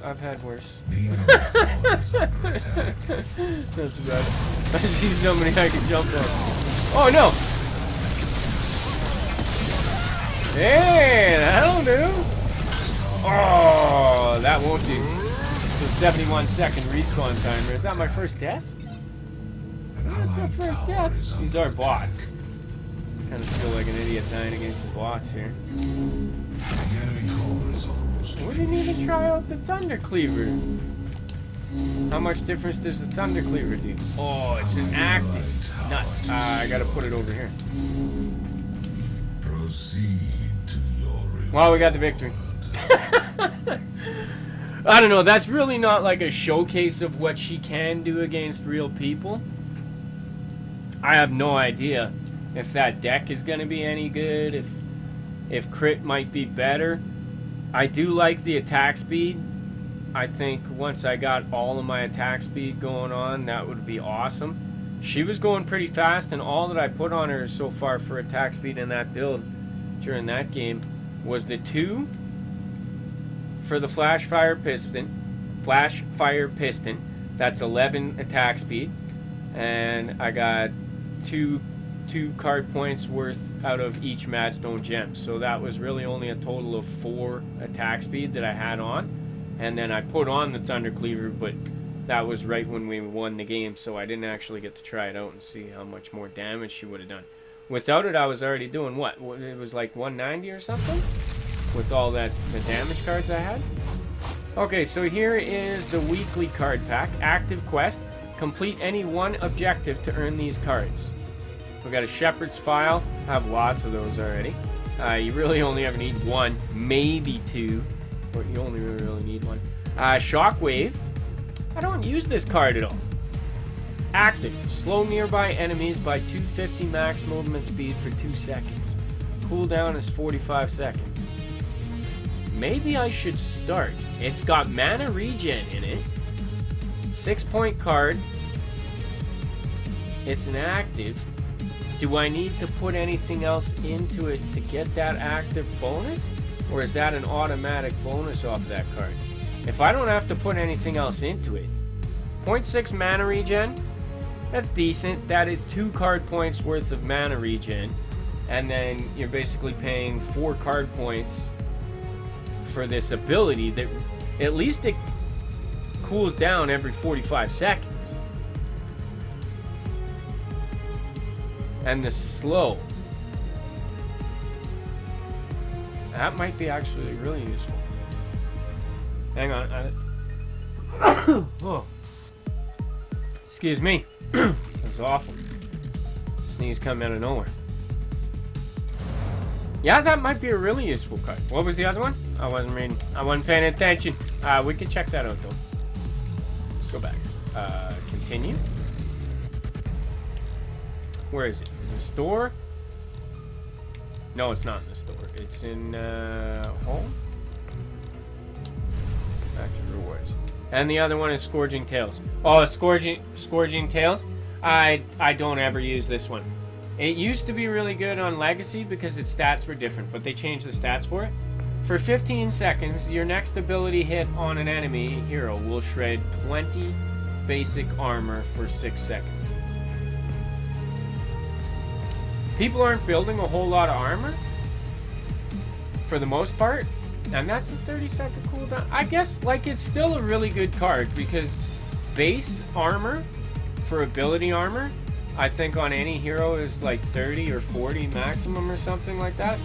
[SPEAKER 1] I've had worse.
[SPEAKER 2] The enemy fort is under attack.
[SPEAKER 1] That's bad. I see somebody I can jump on. Oh no! Hey, that'll do. Oh, that won't do. So 71-second respawn timer. Is that my first death? That's my first death. These are bots. Kind of feel like an idiot dying against the bots here.
[SPEAKER 2] The enemy core is almost
[SPEAKER 1] We didn't even try out the Thunder Cleaver. How much difference does the Thunder Cleaver do? Oh, it's an active. Nuts. I gotta put it over here.
[SPEAKER 2] proceed to your reward.
[SPEAKER 1] Well, we got the victory. I don't know. That's really not like a showcase of what she can do against real people. I have no idea if that deck is going to be any good, if crit might be better. I do like the attack speed. I think once I got all of my attack speed going on, that would be awesome. She was going pretty fast, and all that I put on her so far for attack speed in that build during that game was the 2 for the flash fire piston. That's 11 attack speed, and I got two card points worth out of each Madstone gem. So that was really only a total of 4 attack speed that I had on. And then I put on the Thunder Cleaver, but that was right when we won the game, so I didn't actually get to try it out and see how much more damage she would have done. Without it, I was already doing what? It was like 190 or something? With all the damage cards I had? Okay, so here is the weekly card pack. Active quest. Complete any one objective to earn these cards. We got a Shepherd's File. I have lots of those already. You really only ever need 1, maybe 2. But you only really need 1. Shockwave. I don't use this card at all. Active. Slow nearby enemies by 250 max movement speed for 2 seconds. Cooldown is 45 seconds. Maybe I should start. It's got mana regen in it. 6-point card. It's an active. Do I need to put anything else into it to get that active bonus? Or is that an automatic bonus off that card? If I don't have to put anything else into it. 0.6 mana regen. That's decent. That is 2 card points worth of mana regen. And then you're basically paying 4 card points for this ability that at least it cools down every 45 seconds. And the slow. That might be actually really useful. Hang on. Oh. Excuse me. That's awful. Sneeze come out of nowhere. Yeah, that might be a really useful card. What was the other one? I wasn't reading. I wasn't paying attention. We can check that out though. Let's go back. Continue. Where is it? In the store? No, it's not in the store. It's in home. Back to rewards. And the other one is Scourging Tails. Oh, Scourging Tails. I don't ever use this one. It used to be really good on Legacy because its stats were different, but they changed the stats for it. For 15 seconds, your next ability hit on an enemy hero will shred 20 basic armor for 6 seconds. People aren't building a whole lot of armor for the most part, and that's a 30-second cooldown. I guess like it's still a really good card because base armor for ability armor, I think on any hero is like 30 or 40 maximum or something like that.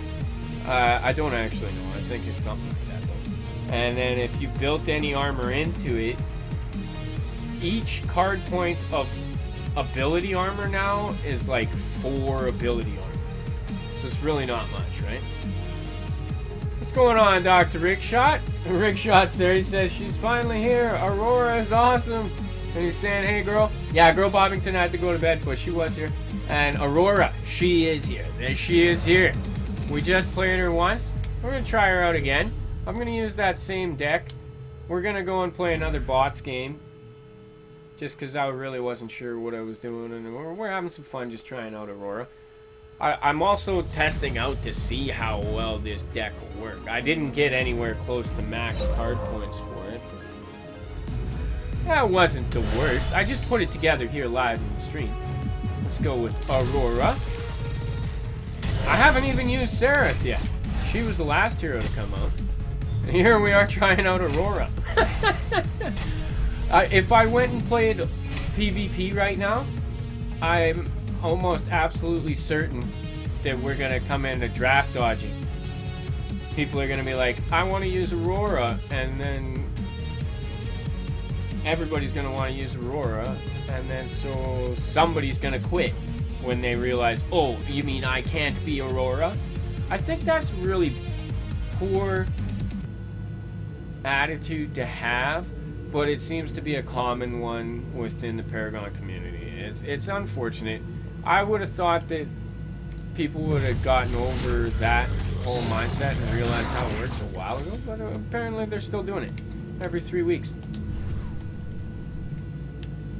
[SPEAKER 1] I don't actually know. I think it's something like that though. And then if you built any armor into it, each card point of ability armor now is like 4 ability armor. So it's really not much, right? What's going on, Dr. Rickshot? Rickshot's there. He says, she's finally here. Aurora is awesome. And he's saying, hey, girl. Yeah, girl Bobbington had to go to bed, but she was here. And Aurora, she is here. She is here. We just played her once. We're going to try her out again. I'm going to use that same deck. We're going to go and play another bots game. Just because I really wasn't sure what I was doing. And we're having some fun just trying out Aurora. I'm also testing out to see how well this deck will work. I didn't get anywhere close to max card points for it. That wasn't the worst. I just put it together here live in the stream. Let's go with Aurora. I haven't even used Seraph yet. She was the last hero to come out. And here we are trying out Aurora. If I went and played PvP right now, I'm almost absolutely certain that we're going to come into draft dodging. People are going to be like, I want to use Aurora, and then everybody's going to want to use Aurora, and then so somebody's going to quit when they realize, oh, you mean I can't be Aurora? I think that's really poor attitude to have, but it seems to be a common one within the Paragon community. It's unfortunate. I would have thought that people would have gotten over that whole mindset and realized how it works a while ago, but apparently they're still doing it every 3 weeks.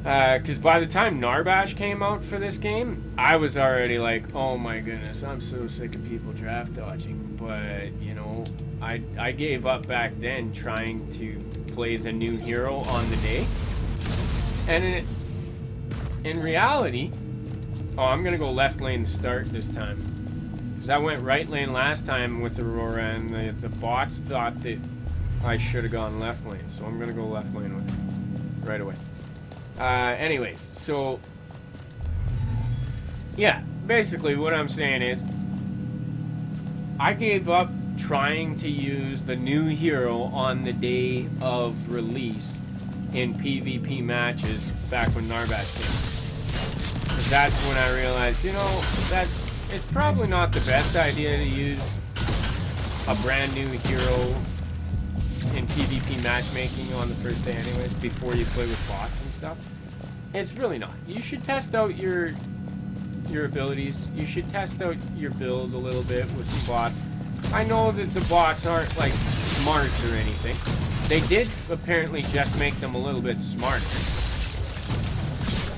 [SPEAKER 1] Because by the time Narbash came out for this game, I was already like, oh my goodness, I'm so sick of people draft dodging. But, you know, I gave up back then trying to play the new hero on the day. And in reality, oh, I'm going to go left lane to start this time. Because I went right lane last time with Aurora, and the bots thought that I should have gone left lane. So I'm going to go left lane with it right away. Anyways, so yeah, basically what I'm saying is I gave up trying to use the new hero on the day of release in PvP matches back when Narbash came. Because that's when I realized, you know, it's probably not the best idea to use a brand new hero in PvP matchmaking on the first day anyways, before you play with bots and stuff. It's really not. You should test out your abilities. You should test out your build a little bit with some bots. I know that the bots aren't like smart or anything. They did apparently just make them a little bit smarter.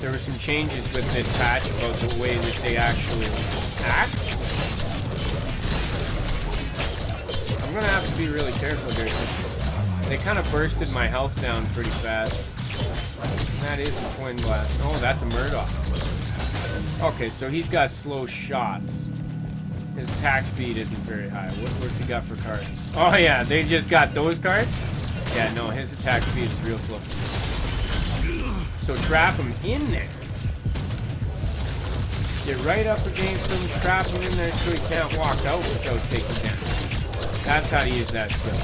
[SPEAKER 1] There were some changes with this patch about the way that they actually act. I'm gonna have to be really careful here because they kind of bursted my health down pretty fast. That is a Twin Blast. Oh, that's a Murdoch. Okay, so he's got slow shots. His attack speed isn't very high. What's he got for cards? Oh yeah, they just got those cards? Yeah, no, his attack speed is real slow. So trap him in there. Get right up against him, trap him in there so he can't walk out without taking damage. That's how to use that skill.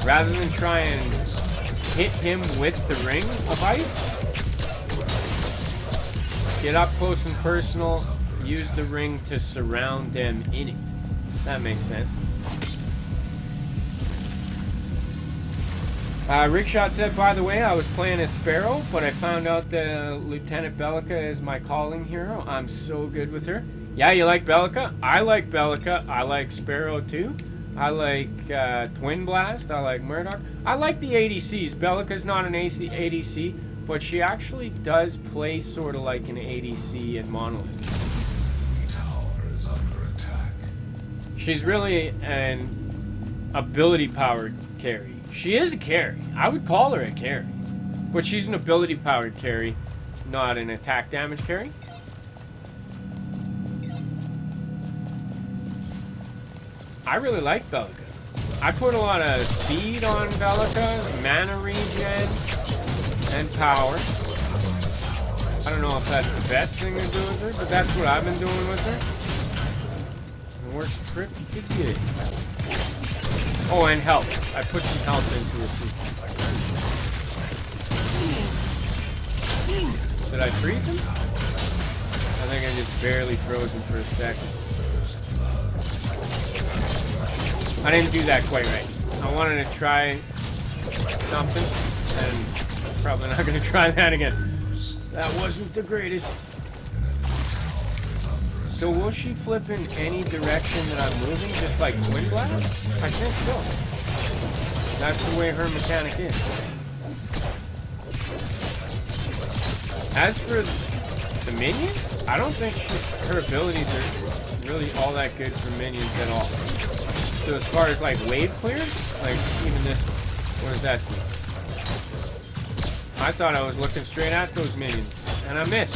[SPEAKER 1] Rather than try and hit him with the ring of ice, get up close and personal, use the ring to surround them in it. That makes sense. Rickshot said, by the way, I was playing as Sparrow, but I found out that Lieutenant Bellica is my calling hero. I'm so good with her. Yeah, you like Bellica? I like Bellica. I like Sparrow too. I like Twin Blast. I like Murdoch. I like the ADCs. Bellica's not an ADC, but she actually does play sort of like an ADC at Monolith.
[SPEAKER 2] Tower is under attack.
[SPEAKER 1] She's really an ability-powered carry. She is a carry. I would call her a carry. But she's an ability-powered carry, not an attack damage carry. I really like Bellica. I put a lot of speed on Bellica, mana regen, and power. I don't know if that's the best thing to do with her, but that's what I've been doing with her. It works pretty good. Oh, and health. I put some health into it too. Did I freeze him? I think I just barely froze him for a second. I didn't do that quite right. I wanted to try something, and probably not going to try that again. That wasn't the greatest. So will she flip in any direction that I'm moving, just like Wind Blast? I think so. That's the way her mechanic is. As for the minions, I don't think her abilities are really all that good for minions at all. So as far as like wave clearance, like even this one, what does that do? I thought I was looking straight at those minions, and I missed.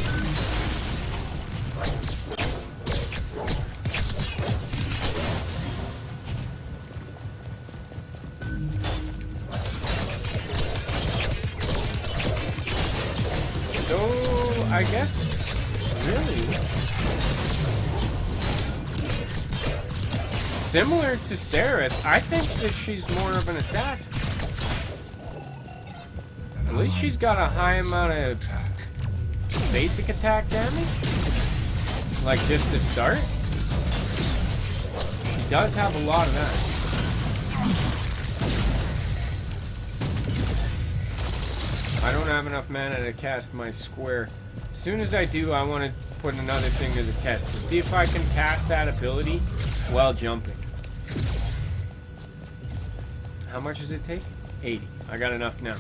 [SPEAKER 1] So I guess really similar to Sereth, I think that she's more of an assassin. At least she's got a high amount of basic attack damage. Like just to start. She does have a lot of that. I don't have enough mana to cast my square. As soon as I do, I want to put another thing to the test to see if I can cast that ability while jumping. How much does it take? 80. I got enough now.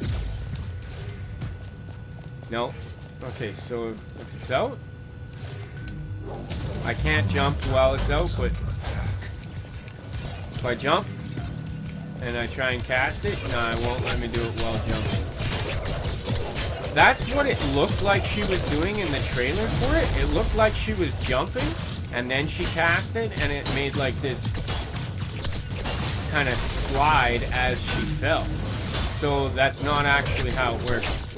[SPEAKER 1] No. Okay, so if it's out, I can't jump while it's out, but if I jump and I try and cast it, no, it won't let me do it while jumping. That's what it looked like she was doing in the trailer for it. It looked like she was jumping, and then she cast it, and it made like this kind of slide as she fell. So that's not actually how it works.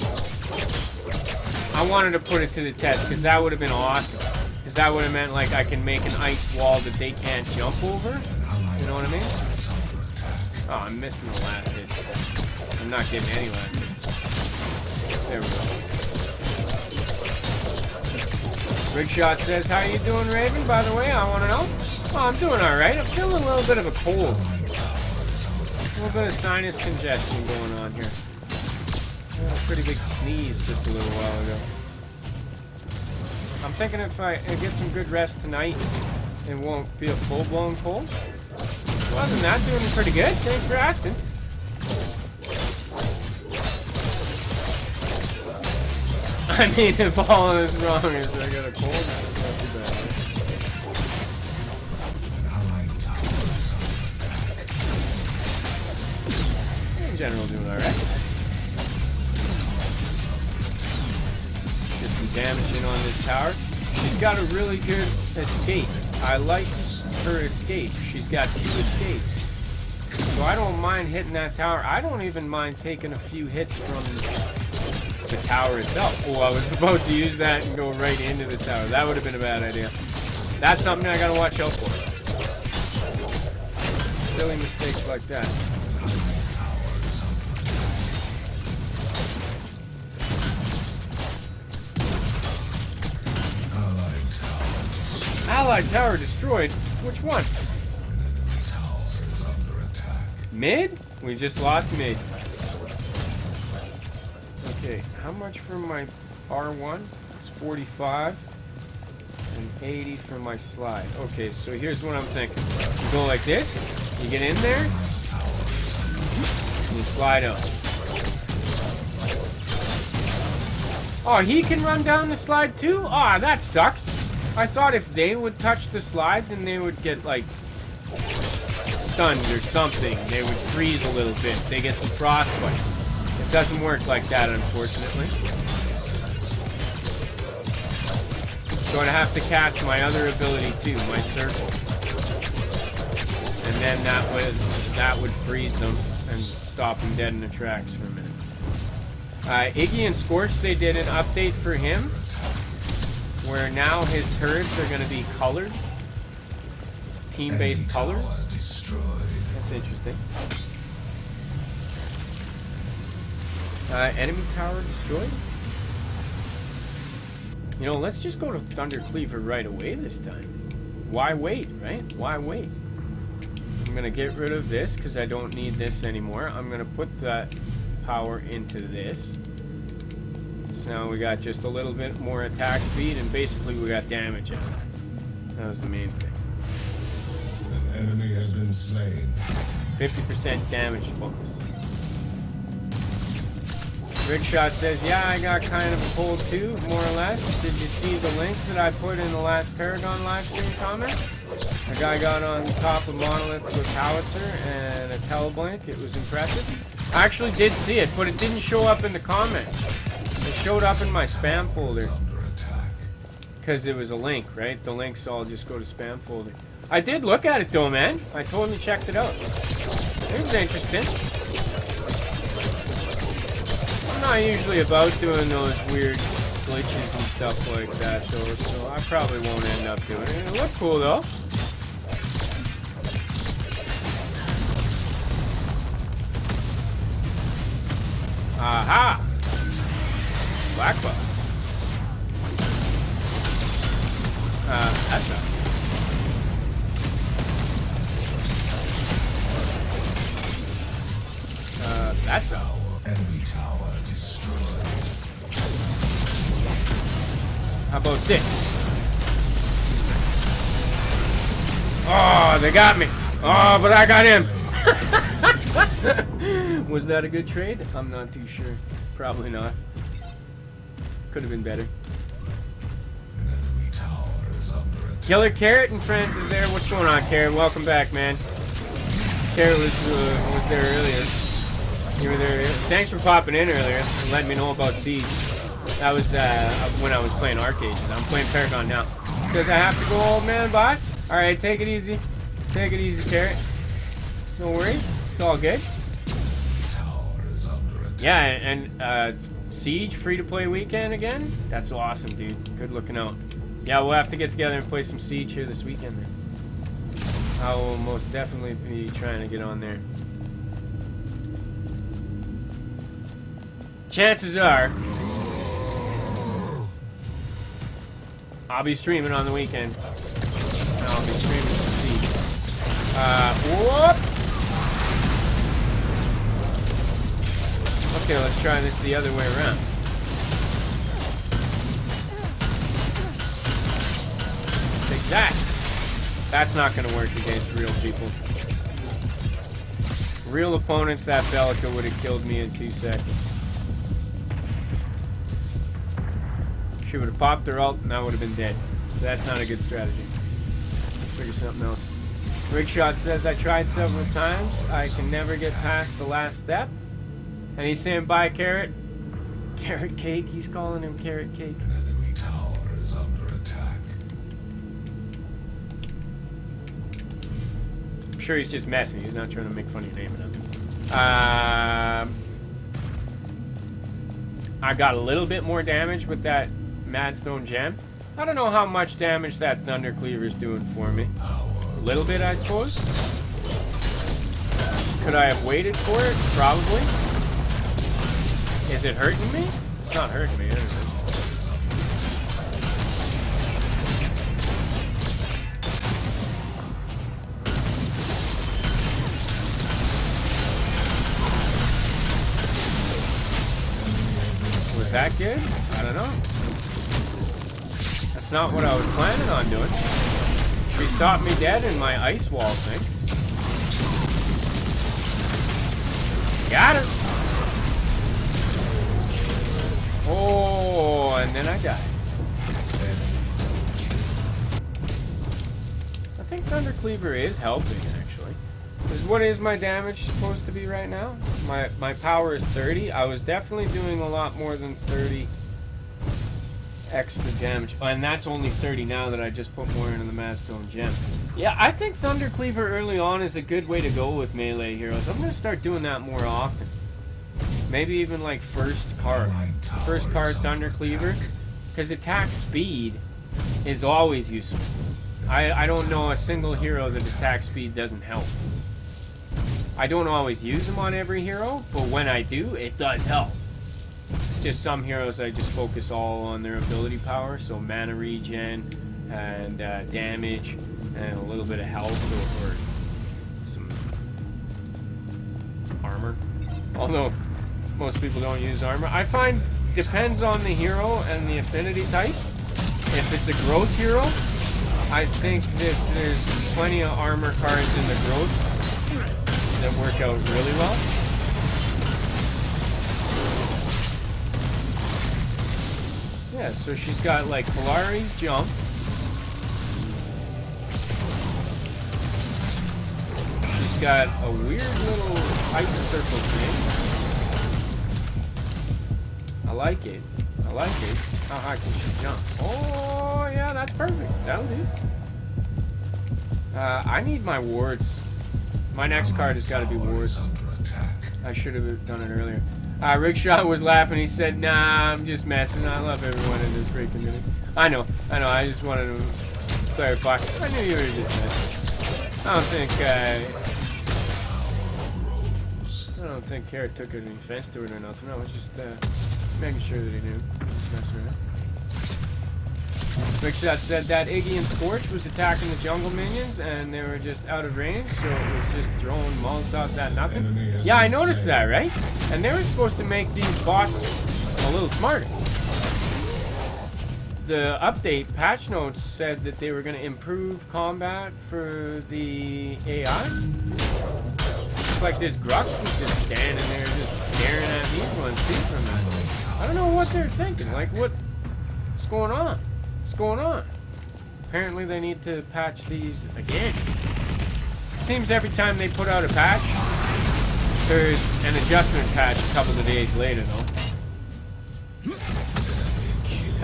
[SPEAKER 1] I wanted to put it to the test because that would have been awesome. Because that would have meant like I can make an ice wall that they can't jump over. You know what I mean? Oh, I'm missing the last hits. I'm not getting any last hits. There we go. Rigshot says, how you doing, Raven? By the way, I want to know. Oh, I'm doing alright. I'm feeling a little bit of a cold. A little bit of sinus congestion going on here. I had a pretty big sneeze just a little while ago. I'm thinking if I get some good rest tonight, it won't be a full-blown cold. Other than that, doing pretty good. Thanks for asking. I mean, if all is wrong is I got a cold, that's not too bad. In general, doing alright. Get some damage in on this tower. She's got a really good escape. I like her escape. She's got 2 escapes. So I don't mind hitting that tower. I don't even mind taking a few hits from the tower itself. Oh, I was about to use that and go right into the tower. That would have been a bad idea. That's something I gotta watch out for. Silly mistakes like that. Allied tower destroyed? Which one? Mid? We just lost mid. Okay, how much for my R1? It's 45. And 80 for my slide. Okay, so here's what I'm thinking. You go like this, you get in there, and you slide out. Oh, he can run down the slide too? Ah, that sucks. I thought if they would touch the slide, then they would get, like, stunned or something. They would freeze a little bit. They get some frostbite. It doesn't work like that, unfortunately. So I'd have to cast my other ability too, my circle. And then that would freeze them and stop them dead in the tracks for a minute. Iggy and Scorch, they did an update for him where now his turrets are going to be colored. Team-based colors. That's interesting. Enemy tower destroyed? You know, let's just go to Thunder Cleaver right away this time. Why wait, right? Why wait? I'm gonna get rid of this because I don't need this anymore. I'm gonna put that power into this. So now we got just a little bit more attack speed, and basically we got damage out of that. That was the main thing.
[SPEAKER 2] An enemy has been slain.
[SPEAKER 1] 50% damage bonus. Rickshot says, yeah, I got kind of a cold too, more or less. Did you see the link that I put in the last Paragon livestream comment? A guy got on top of Monolith with Howitzer and a teleblink. It was impressive. I actually did see it, but it didn't show up in the comments. It showed up in my spam folder. Because it was a link, right? The links all just go to spam folder. I did look at it though, man. I totally checked it out. It was interesting. I'm not usually about doing those weird glitches and stuff like that though, so I probably won't end up doing it. It looked cool though. Aha! Black belt. That's not. That's a
[SPEAKER 2] Enemy tower destroyed.
[SPEAKER 1] How about this? Oh, they got me. Oh, but I got him. Was that a good trade? I'm not too sure. Probably not. Could have been better.
[SPEAKER 2] An enemy tower is under attack.
[SPEAKER 1] Killer Carrot and Friends is there. What's going on, Carrot? Welcome back, man. Carrot was there earlier. You were there. Thanks for popping in earlier and letting me know about Siege. That was when I was playing Arcade. I'm playing Paragon now. Says I have to go, old man. Bye. All right, take it easy. Take it easy, Carrot. No worries. It's all good.
[SPEAKER 2] Tower is under attack.
[SPEAKER 1] Yeah, and Siege free-to-play weekend again? That's awesome, dude. Good looking out. Yeah, we'll have to get together and play some Siege here this weekend, then. I will most definitely be trying to get on there. Chances are I'll be streaming on the weekend. I'll be streaming some Siege. Whoop! Okay, let's try this the other way around. Take that. That's not going to work against real people. Real opponents, that Bellica would have killed me in 2 seconds. She would have popped her ult and I would have been dead. So that's not a good strategy. Let's figure something else. Rickshot says, I tried several times. I can never get past the last step. And he's saying, bye, Carrot. Carrot Cake? He's calling him Carrot Cake.
[SPEAKER 2] An enemy tower is under attack.
[SPEAKER 1] I'm sure he's just messing. He's not trying to make fun of your name or nothing. I got a little bit more damage with that Madstone Gem. I don't know how much damage that Thunder Cleaver's doing for me. A little bit, I suppose. Could I have waited for it? Probably. Is it hurting me? It's not hurting me, is it? Was that good? I don't know. That's not what I was planning on doing. She stopped me dead in my ice wall thing. Got her! Oh, and then I died. I think Thunder Cleaver is helping, actually. Because what is my damage supposed to be right now? My power is 30. I was definitely doing a lot more than 30 extra damage. Oh, and that's only 30 now that I just put more into the Madstone Gem. Yeah, I think Thunder Cleaver early on is a good way to go with melee heroes. I'm going to start doing that more often. Maybe even like first card Thunder Cleaver, because attack speed is always useful. I don't know a single hero that attack speed doesn't help. I don't always use them on every hero, but when I do, it does help. just some heroes I just focus all on their ability power, so mana regen and damage and a little bit of health or some armor. Although most people don't use armor. I find depends on the hero and the affinity type. If it's a growth hero, I think that there's plenty of armor cards in the growth that work out really well. Yeah, so she's got like Polari's jump. She's got a weird little ice circle thing. I like it. I like it. How high can she jump? Oh, yeah, that's perfect. That'll do. I need my wards. My next card has got to be wards. I should have done it earlier. Rickshaw was laughing. He said, nah, I'm just messing. I love everyone in this great community. I know. I just wanted to clarify. I knew you were just messing. I don't think Carrot took any offense to it or nothing. I was just making sure that he knew. Messing around. Rickshot said that Iggy and Scorch was attacking the jungle minions and they were just out of range, so it was just throwing Molotovs at nothing. Yeah, I noticed that, right? And they were supposed to make these bots a little smarter. The update patch notes said that they were going to improve combat for the AI. It's like this Grux was just standing there just staring at these ones too for a minute. I don't know what they're thinking. Like, what's going on? What's going on? Apparently they need to patch these again. Seems every time they put out a patch, there's an adjustment patch a couple of days later, though.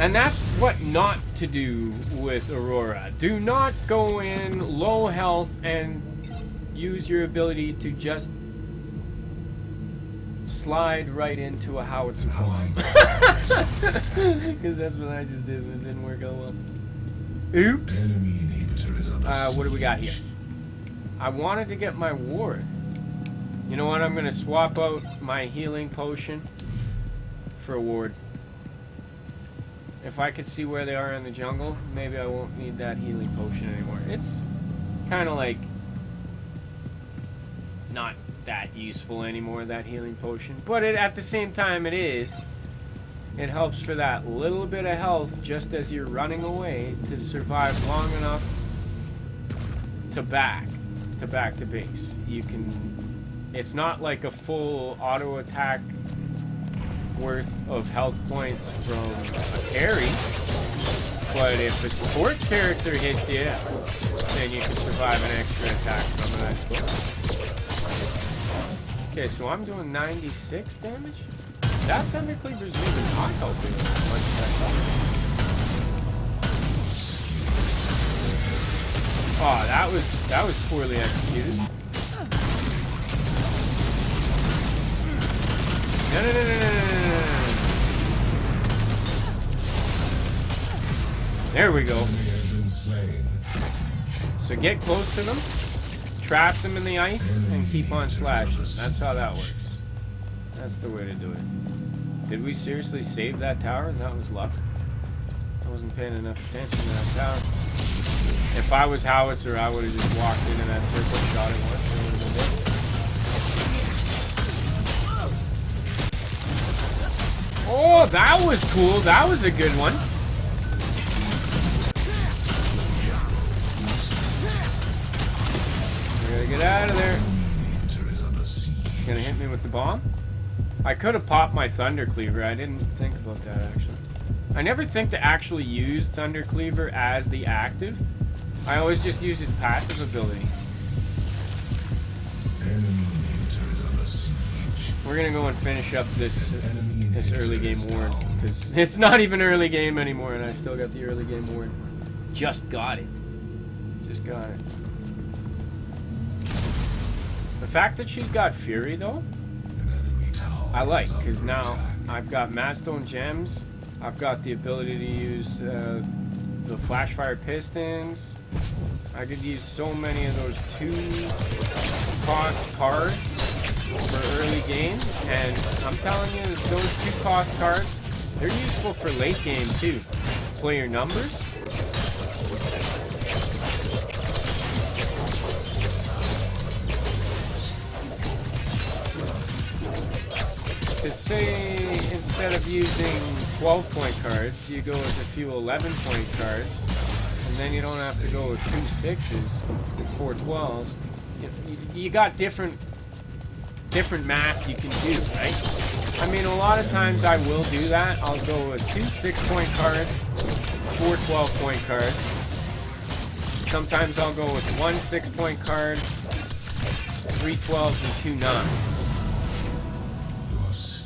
[SPEAKER 1] And that's what not to do with Aurora. Do not go in low health and use your ability to just slide right into a howitzer bomb. Because that's what I just did and it didn't work out well. Oops. What do we got here? I wanted to get my ward. You know what? I'm going to swap out my healing potion for a ward. If I could see where they are in the jungle, maybe I won't need that healing potion anymore. It's kind of like not that useful anymore, that healing potion. But at the same time, it is. It helps for that little bit of health just as you're running away to survive long enough to back to base. You can. It's not like a full auto attack worth of health points from a carry, but if a support character hits you, then you can survive an extra attack from it, I suppose. Okay, so I'm doing 96 damage. That Thunder Cleaver's even not helping as much as I thought. Oh, that was poorly executed. No. There we go. So get close to them, trap them in the ice, and keep on slashing. That's how that works. That's the way to do it. Did we seriously save that tower? That was luck. I wasn't paying enough attention to that tower. If I was Howitzer, I would have just walked into that circle, shot it once, and it would have been dead. Oh, that was cool. That was a good one. We gotta get out of there. He's gonna hit me with the bomb. I could have popped my Thunder Cleaver. I didn't think about that, actually. I never think to actually use Thunder Cleaver as the active. I always just use its passive ability. We're gonna go and finish up this early game ward, because it's not even early game anymore, and I still got the early game ward. Just got it. Just got it. The fact that she's got Fury, though, I like, because now I've got Madstone Gems. I've got the ability to use the Flashfire Pistons. I could use so many of those 2-cost cards for early game, and I'm telling you, those 2 cost cards, they're useful for late game too. Play your numbers. Because say, instead of using 12-point cards, you go with a few 11-point cards, and then you don't have to go with 2 6s and 4 12s. You got different math you can do, right? I mean, a lot of times I will do that. I'll go with 2 6-point cards, 4 12-point cards. Sometimes I'll go with 1 6-point card, 3 12s, and 2 9s.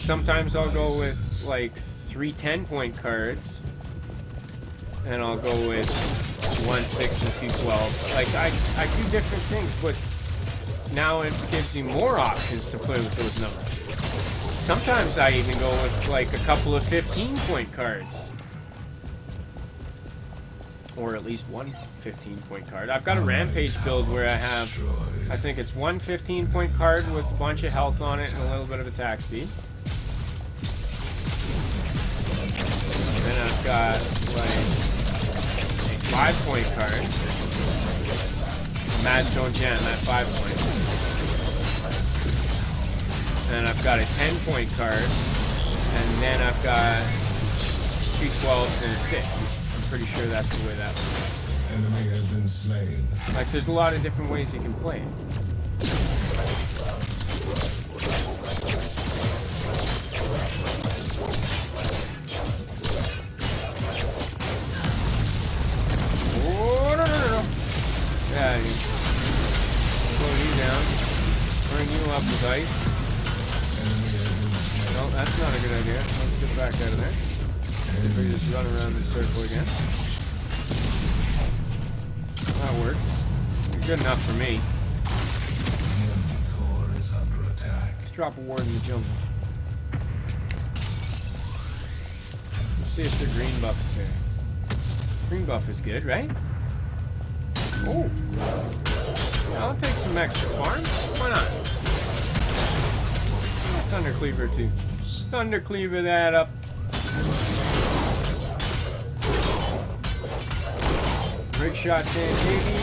[SPEAKER 1] Sometimes I'll go with like 3 10-point cards, and I'll go with 1 6 and 2 12. Like I do different things, but now it gives you more options to play with those numbers. Sometimes I even go with like a couple of 15-point cards, or at least 1 15-point card. I've got a Rampage build where I have, I think it's 1 15-point card with a bunch of health on it and a little bit of attack speed. Then I've got like a 5-point card, Madstone Gem at 5 points. Then I've got a 10-point card, and then I've got 2 12s and a 6. I'm pretty sure that's the way that works.
[SPEAKER 2] Enemy has been slain.
[SPEAKER 1] Like, there's a lot of different ways you can play it. Yeah, slow you down. Bring you up with ice. No, that's not a good idea. Let's get back out of there. See if we just run around this circle again. That works. Good enough for me. Let's drop a ward in the jungle. Let's see if the green buff is here. Green buff is good, right? Oh, yeah, I'll take some extra farm. Why not? Thunder Cleaver too. Thunder Cleaver that up. Big shot saying Iggy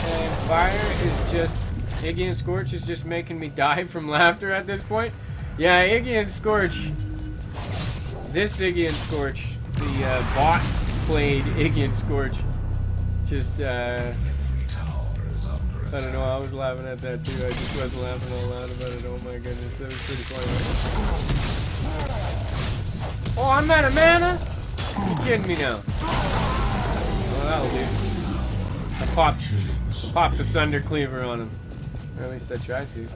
[SPEAKER 1] and Fire is just, Iggy and Scorch is just making me die from laughter at this point. Yeah, Iggy and Scorch. This Iggy and Scorch, the bot played Iggy and Scorch. Just I don't know, I was laughing at that too. I just was laughing all loud about it. Oh my goodness, that was pretty funny. Oh, I'm out of mana? You kidding me now? Well, that'll do. I popped the Thunder Cleaver on him. Or at least I tried to. Did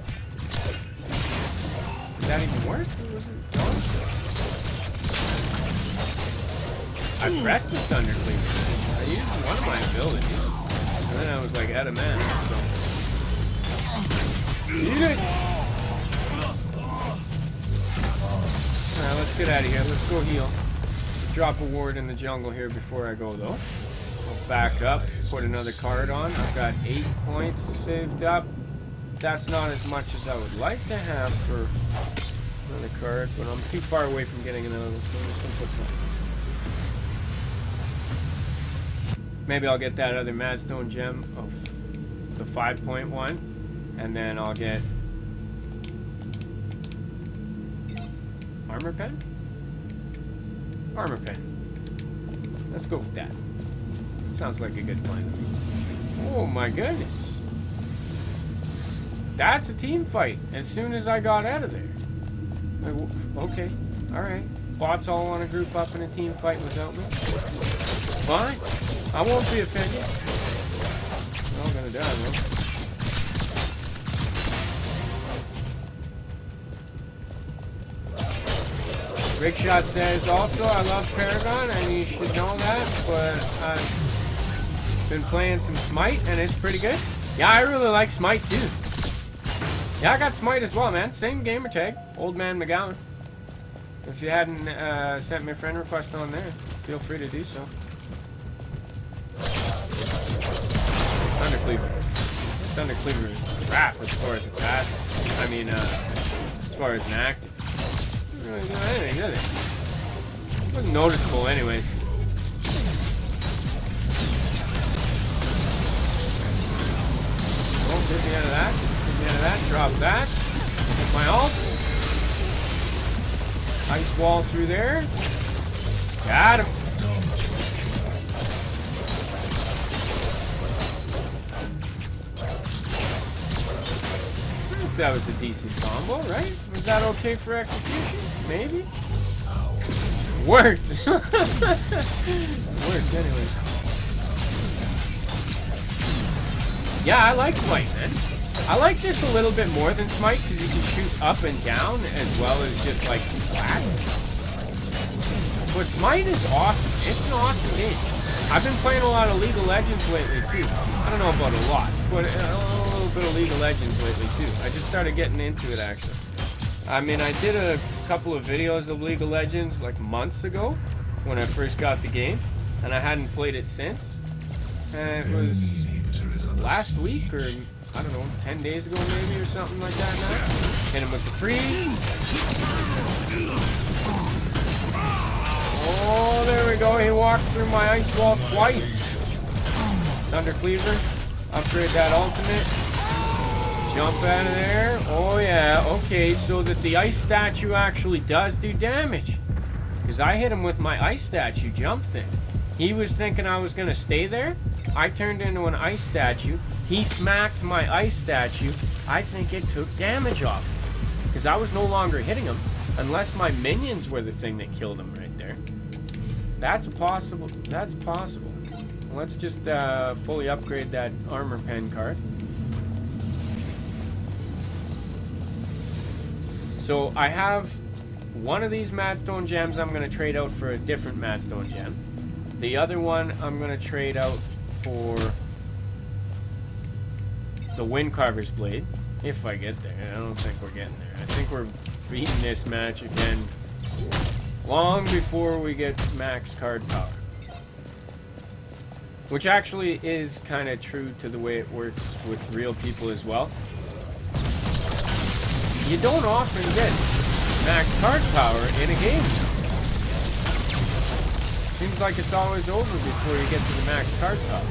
[SPEAKER 1] that even work? Or was it gone? I pressed the Thunder Cleaver. I used one of my abilities. And then I was like out of mana, so. Eat it! Alright, let's get out of here. Let's go heal. Drop a ward in the jungle here before I go, though. I'll back up, put another card on. I've got 8 points saved up. That's not as much as I would like to have for another card, but I'm too far away from getting another one, so I'm just gonna put some. Maybe I'll get that other Madstone Gem of the 5-point one, and then I'll get Armor Pen? Armor Pen. Let's go with that. Sounds like a good plan to me. Oh my goodness. That's a team fight as soon as I got out of there. Okay, alright. Bots all want to group up in a team fight without me? Fine. I won't be offended. I'm all gonna die, though. Big Shot says, also, I love Paragon, and you should know that, but I've been playing some Smite, and it's pretty good. Yeah, I really like Smite, too. Yeah, I got Smite as well, man. Same gamer tag, oldmanmcgowan. If you hadn't sent me a friend request on there, feel free to do so. Thunder Cleaver. Thunder Cleaver is crap as far as a pass. I mean, as far as an active. Didn't really do anything, did it? Wasn't noticeable anyways. Oh, get me out of that. Get me out of that. Drop that. Hit my ult. Ice wall through there. Got him. That was a decent combo, right? Was that okay for execution? Maybe? Worked! Worked anyway. Yeah, I like Smite, man. I like this a little bit more than Smite because you can shoot up and down as well as just like flat. But Smite is awesome. It's an awesome game. I've been playing a lot of League of Legends lately too. I don't know about a lot, but a little bit of League of Legends lately too. I just started getting into it actually. I mean, I did a couple of videos of League of Legends like months ago when I first got the game, and I hadn't played it since. And it was last week, or I don't know, 10 days ago maybe, or something like that now. Hit him with the freeze. Oh, there we go. He walked through my ice wall twice. Thunder Cleaver. Upgrade that ultimate. Jump out of there. Oh, yeah. Okay, so that the ice statue actually does do damage. Because I hit him with my ice statue jump thing. He was thinking I was going to stay there. I turned into an ice statue. He smacked my ice statue. I think it took damage off. Because I was no longer hitting him. Unless my minions were the thing that killed him right there. That's possible. That's possible. Let's just fully upgrade that armor pen card. So I have one of these Madstone gems I'm going to trade out for a different Madstone gem. The other one I'm going to trade out for the Windcarver's Blade. If I get there. I don't think we're getting there. I think we're beating this match again long before we get max card power. Which actually is kind of true to the way it works with real people as well. You don't often get max card power in a game. Seems like it's always over before you get to the max card power.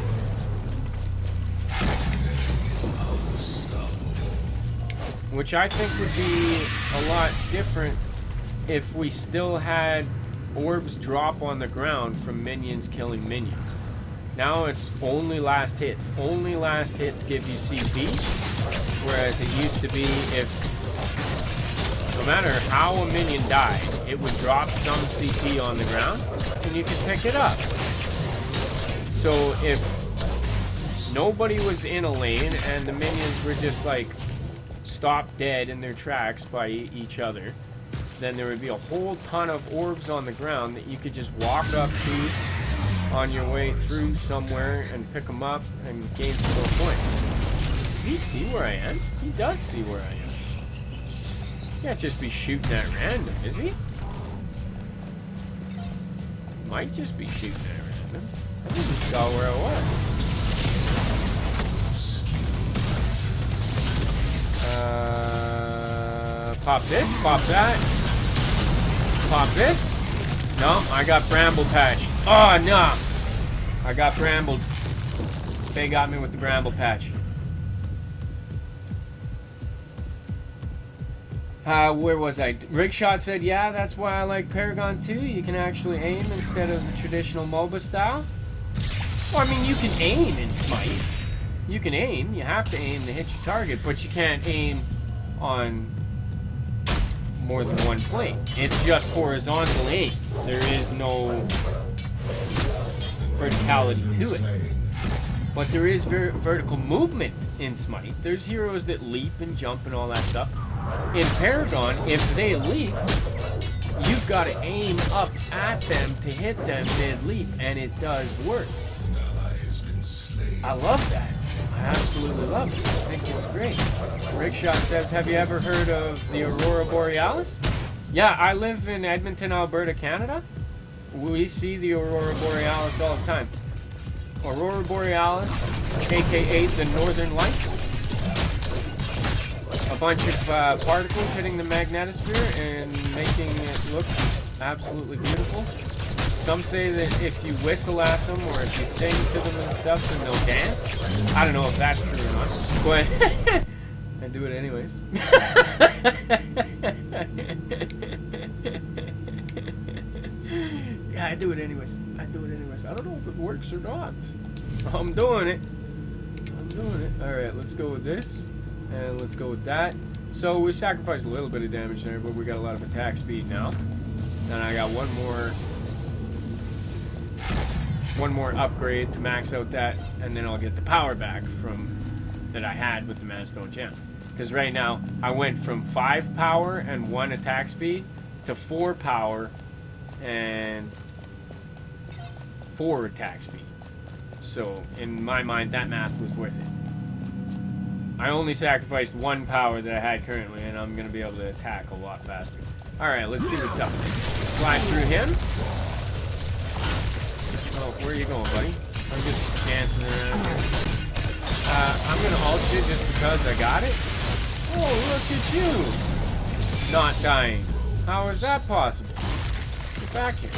[SPEAKER 1] Which I think would be a lot different if we still had orbs drop on the ground from minions killing minions. Now it's only last hits. Only last hits give you CP, whereas it used to be if, no matter how a minion died, it would drop some CP on the ground, and you could pick it up. So if nobody was in a lane, and the minions were just like, stopped dead in their tracks by each other, then there would be a whole ton of orbs on the ground that you could just walk up to on your way through somewhere and pick them up and gain some more points. Does he see where I am? He does see where I am. He can't just be shooting at random, is he? Might just be shooting at random. I think he saw where I was. Pop this, pop that. Pop this. No, I got Bramble Patch. Oh, no. I got brambled. They got me with the Bramble Patch. Where was I? Rigshot said, yeah, that's why I like Paragon 2. You can actually aim instead of the traditional MOBA style. Well, I mean, you can aim in Smite. You can aim. You have to aim to hit your target, but you can't aim on more than one plane. It's just horizontal aim. There is no verticality to it. But there is vertical movement in Smite. There's heroes that leap and jump and all that stuff. In Paragon, if they leap, you've got to aim up at them to hit them mid-leap, and it does work. I love that. I absolutely love it. I think it's great. Rickshot says, have you ever heard of the Aurora Borealis? Yeah, I live in Edmonton, Alberta, Canada. We see the Aurora Borealis all the time. Aurora Borealis, aka the Northern Lights. A bunch of particles hitting the magnetosphere and making it look absolutely beautiful. Some say that if you whistle at them or if you sing to them and stuff, then they'll dance. I don't know if that's true or not, but I do it anyways. Yeah, I do it anyways. I don't know if it works or not. I'm doing it. Alright, let's go with this. And let's go with that. So we sacrificed a little bit of damage there, but we got a lot of attack speed now. And I got one more upgrade to max out that, and then I'll get the power back from that I had with the Manstone Gem. Because right now I went from 5 power and 1 attack speed to 4 power and 4 attack speed. So in my mind, that math was worth it. I only sacrificed 1 power that I had currently, and I'm going to be able to attack a lot faster. Alright, let's see what's up. Slide through him. Oh, where are you going, buddy? I'm just dancing around here. I'm going to ult you just because I got it. Oh, look at you! Not dying. How is that possible? Get back here.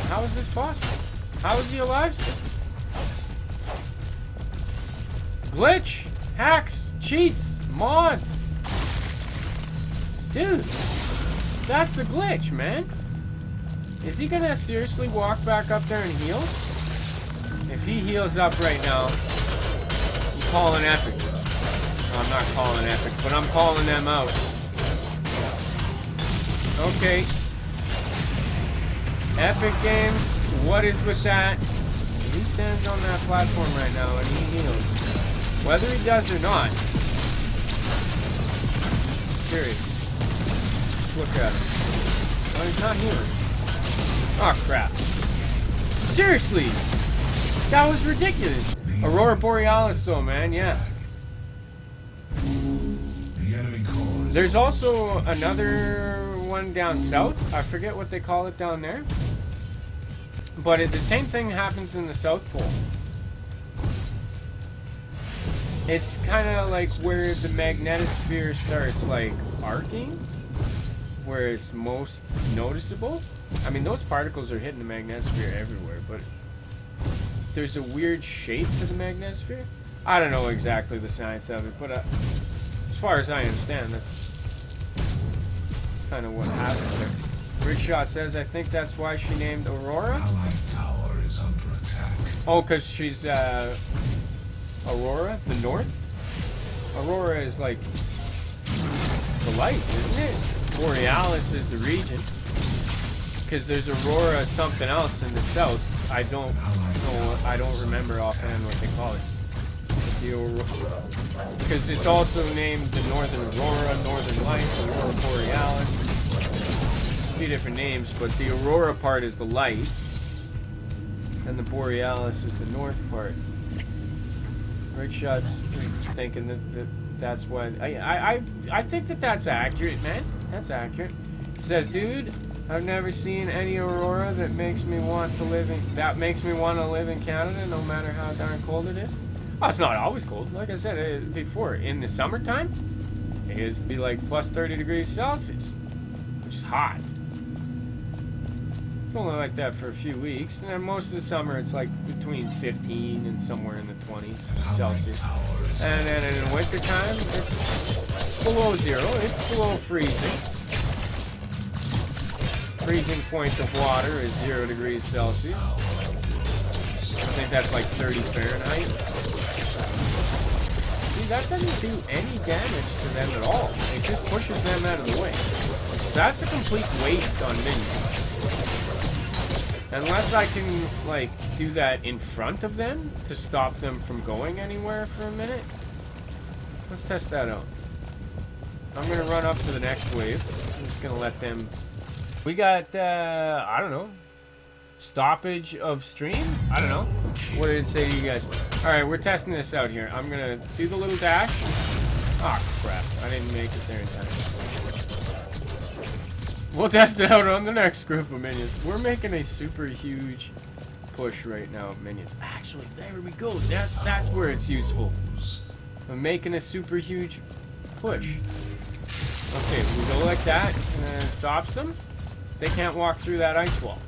[SPEAKER 1] How is this possible? How is he alive still? Glitch! Hacks! Cheats! Mods! Dude! That's a glitch, man! Is he gonna seriously walk back up there and heal? If he heals up right now, I'm calling epic. No, I'm not calling epic, but I'm calling them out. Okay. Epic Games, what is with that? He stands on that platform right now and he heals. Whether he does or not. Serious. Just look at him. Oh, he's not healing. Oh, crap. Seriously! That was ridiculous. Aurora Borealis, though, man, yeah. There's also another one down south. I forget what they call it down there. But the same thing happens in the South Pole. It's kind of like where the magnetosphere starts, like, arcing. Where it's most noticeable. I mean, those particles are hitting the magnetosphere everywhere, but there's a weird shape to the magnetosphere. I don't know exactly the science of it, but as far as I understand, that's kind of what happens there. Rickshot says, I think that's why she named Aurora.
[SPEAKER 2] Allied tower is under attack.
[SPEAKER 1] Oh, because she's Aurora, the north? Aurora is like the lights, isn't it? Borealis is the region. Because there's Aurora something else in the south. I don't remember offhand what they call it. Because it's also named the Northern Aurora, Northern Lights, Aurora Borealis. A few different names, but the Aurora part is the lights, and the Borealis is the north part. Rickshot's thinking that's why. I think that's accurate, man. That's accurate. It says, dude, I've never seen any Aurora that makes me want to live in Canada, no matter how darn cold it is. Oh, it's not always cold. Like I said before, in the summertime, it gets to be like plus 30 degrees Celsius, which is hot. It's only like that for a few weeks, and then most of the summer it's like between 15 and somewhere in the 20s Celsius. And then in the winter time, it's below 0. It's below freezing. Freezing point of water is 0 degrees Celsius. I think that's like 30 Fahrenheit. See, that doesn't do any damage to them at all. It just pushes them out of the way. So that's a complete waste on minions. Unless I can, like, do that in front of them to stop them from going anywhere for a minute. Let's test that out. I'm going to run up to the next wave. I'm just going to let them... We got, I don't know, stoppage of stream? I don't know. What did it say to you guys? Alright, we're testing this out here. I'm going to do the little dash. Ah, crap. I didn't make it there in time. We'll test it out on the next group of minions. We're making a super huge push right now of minions. Actually, there we go. That's where it's useful. I'm making a super huge push. Okay, we go like that, and then it stops them. They can't walk through that ice wall.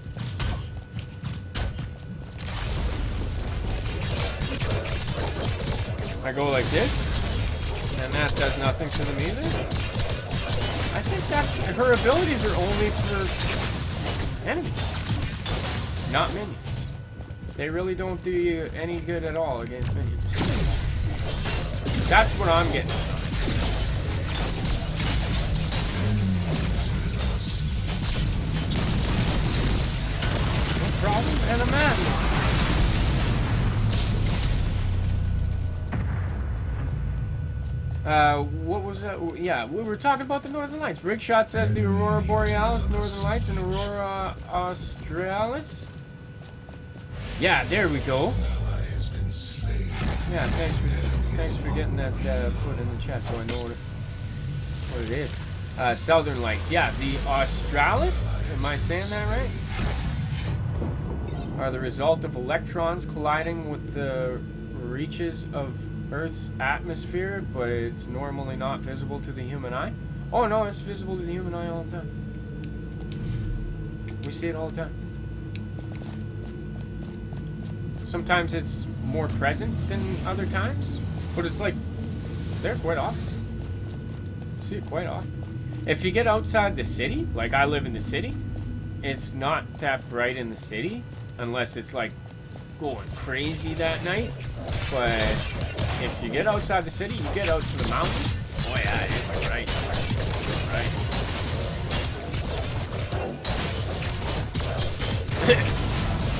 [SPEAKER 1] I go like this, and that does nothing to them either. I think that's her abilities are only for enemies, not minions. They really don't do you any good at all against minions. That's what I'm getting. No problem, and a man. What was that? Yeah, we were talking about the Northern Lights. Rickshot says the Aurora Borealis, Northern Lights, and Aurora Australis. Yeah, there we go. Yeah, thanks for getting that put in the chat so I know what it is. Southern Lights. Yeah, the Australis. Am I saying that right? Are the result of electrons colliding with the reaches of Earth's atmosphere, but it's normally not visible to the human eye. Oh no, it's visible to the human eye all the time. We see it all the time. Sometimes it's more present than other times, but it's like, it's there quite often. You see it quite often. If you get outside the city, like I live in the city, it's not that bright in the city, unless it's like going crazy that night. But if you get outside the city, you get out to the mountains. Oh yeah, it's bright. Right.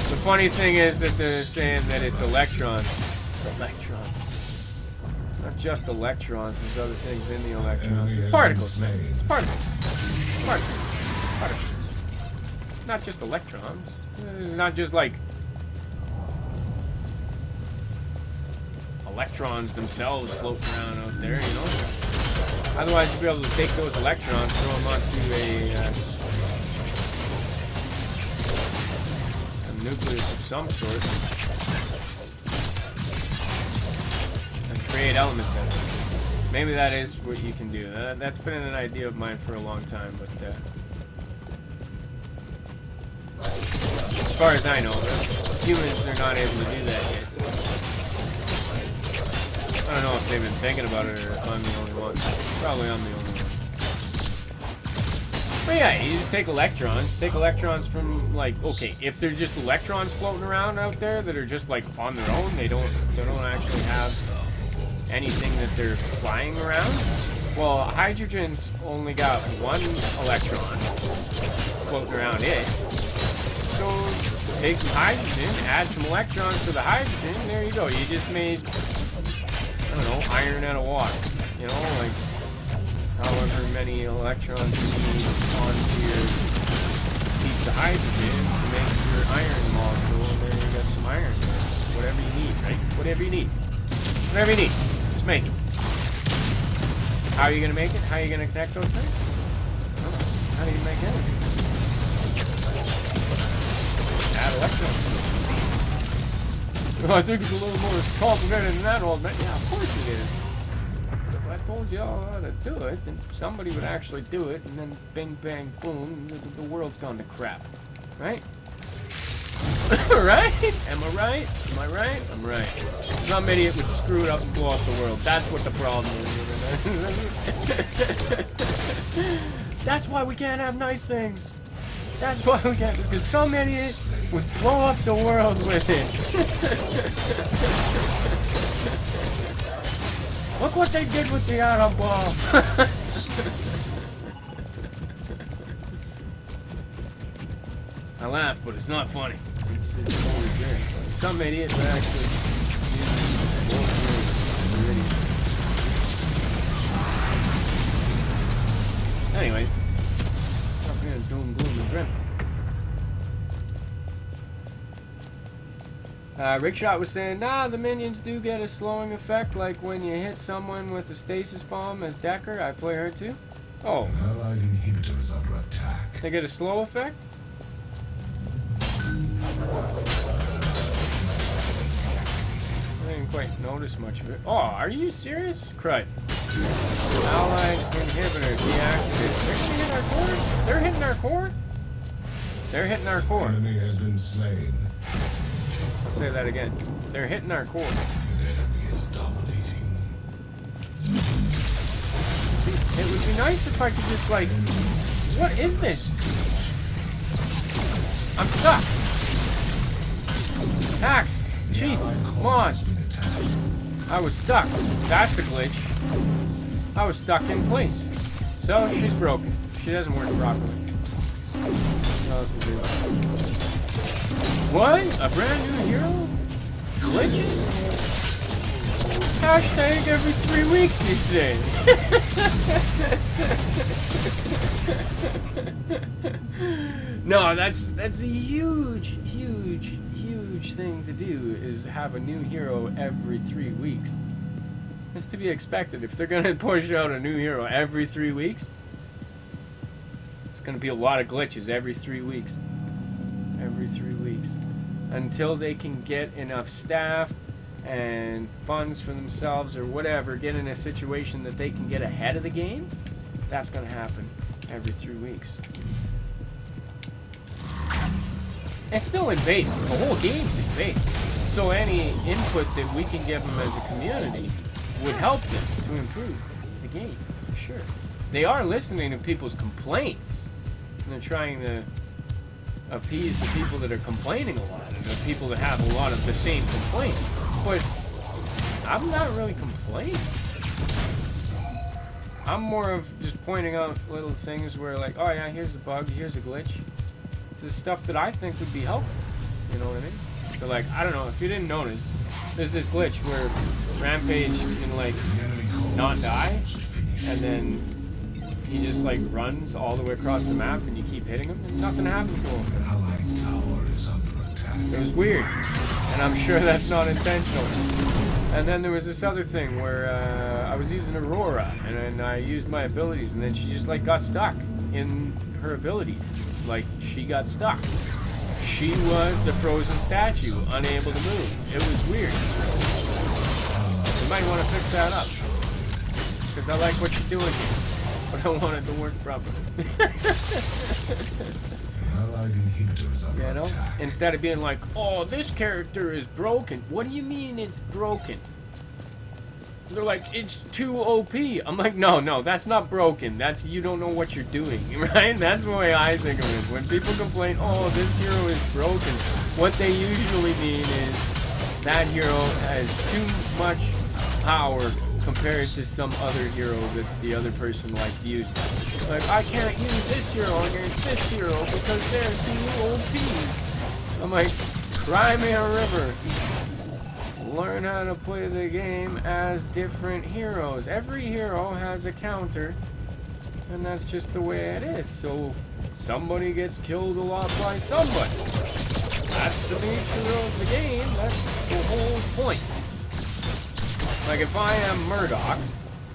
[SPEAKER 1] The funny thing is that they're saying that it's electrons. It's electrons. It's not just electrons. There's other things in the electrons. It's particles, man. It's particles. Particles. Particles. Not just electrons. It's not just like electrons themselves floating around out there, you know. Otherwise, you'd be able to take those electrons, throw them onto a nucleus of some sort, and create elements out of it. Maybe that is what you can do. That's been an idea of mine for a long time, but as far as I know, humans are not able to do that yet. I don't know if they've been thinking about it or if I'm the only one. Probably I'm the only one. But yeah, you just take electrons. Take electrons from, like, okay, if they're just electrons floating around out there that are just like on their own, they don't actually have anything that they're flying around. Well, hydrogen's only got one electron floating around it. So take some hydrogen, add some electrons to the hydrogen, there you go. You just made, I don't know, iron out of water. You know, like however many electrons you need onto your piece of hydrogen to make your iron molecule, and then you got some iron. Whatever you need, right? Whatever you need. Whatever you need. Just make it. How are you going to make it? How are you going to connect those things? Well, how do you make energy? Add electrons. Well, I think it's a little more complicated than that, old man. Yeah, of course it is. If I told you all how to do it, then somebody would actually do it, and then bing, bang, boom, the world's gone to crap. Right? Right? Am I right? Am I right? I'm right. Some idiot would screw it up and blow up the world. That's what the problem is. That's why we can't have nice things. That's why we can't, because some idiot would blow up the world with it. Look what they did with the atom bomb. I laugh, but it's not funny. It's totally serious. Some idiot would actually blow up the world. Anyways. Doom, gloom, and grim. Rickshot was saying, nah, the minions do get a slowing effect, like when you hit someone with a stasis bomb as Decker. I play her too. Oh.
[SPEAKER 2] An allied inhibitor is under attack.
[SPEAKER 1] They get a slow effect? didn't quite notice much of it. Oh, are you serious? Crud. Allied inhibitor deactivated. They're hitting our core? They're hitting our core. They're hitting our core.
[SPEAKER 2] Enemy has been slain.
[SPEAKER 1] I'll say that again. They're hitting our core.
[SPEAKER 2] An enemy is dominating.
[SPEAKER 1] See, it would be nice if I could just like... What is this? I'm stuck. Hacks. Cheats. Come on. I was stuck. That's a glitch. I was stuck in place. So, she's broken. She doesn't work properly. What else is it? What? A brand new hero? Glitches? Hashtag every 3 weeks, you say. No, that's a huge thing to do, is have a new hero every 3 weeks. It's to be expected. If they're gonna push out a new hero every 3 weeks, it's gonna be a lot of glitches every 3 weeks. Every 3 weeks. Until they can get enough staff and funds for themselves or whatever, get in a situation that they can get ahead of the game, that's gonna happen every 3 weeks. It's still in beta. The whole game's in beta. So any input that we can give them as a community would help them to improve the game, for sure. They are listening to people's complaints, and they're trying to appease the people that are complaining a lot, and the people that have a lot of the same complaints. But I'm not really complaining. I'm more of just pointing out little things where, like, oh yeah, here's a bug, here's a glitch. The stuff that I think would be helpful. You know what I mean? So, like, I don't know, if you didn't notice, there's this glitch where Rampage can, like, not die, and then he just, like, runs all the way across the map, and you keep hitting him, and nothing happens to him.
[SPEAKER 2] An allied tower is under attack.
[SPEAKER 1] It was weird, and I'm sure that's not intentional. And then there was this other thing where I was using Aurora, and then I used my abilities, and then she just, like, got stuck in her abilities. Like, she got stuck. She was the frozen statue, unable to move. It was weird. You might want to fix that up. Because I like what you're doing here. But I want it to work properly.
[SPEAKER 2] Allied inhibitor is under attack.
[SPEAKER 1] Instead of being like, oh, this character is broken. What do you mean it's broken? They're like, it's too OP. I'm like, no, that's not broken. That's, you don't know what you're doing, right? That's the way I think of it. When people complain, oh, this hero is broken, what they usually mean is that hero has too much power compared to some other hero that the other person liked using. Like, I can't use this hero against this hero because they're too OP. I'm like, cry me a river. Learn how to play the game as different heroes. Every hero has a counter, and that's just the way it is. So somebody gets killed a lot by somebody. That's the nature of the game. That's the whole point. Like, if I am Murdoch,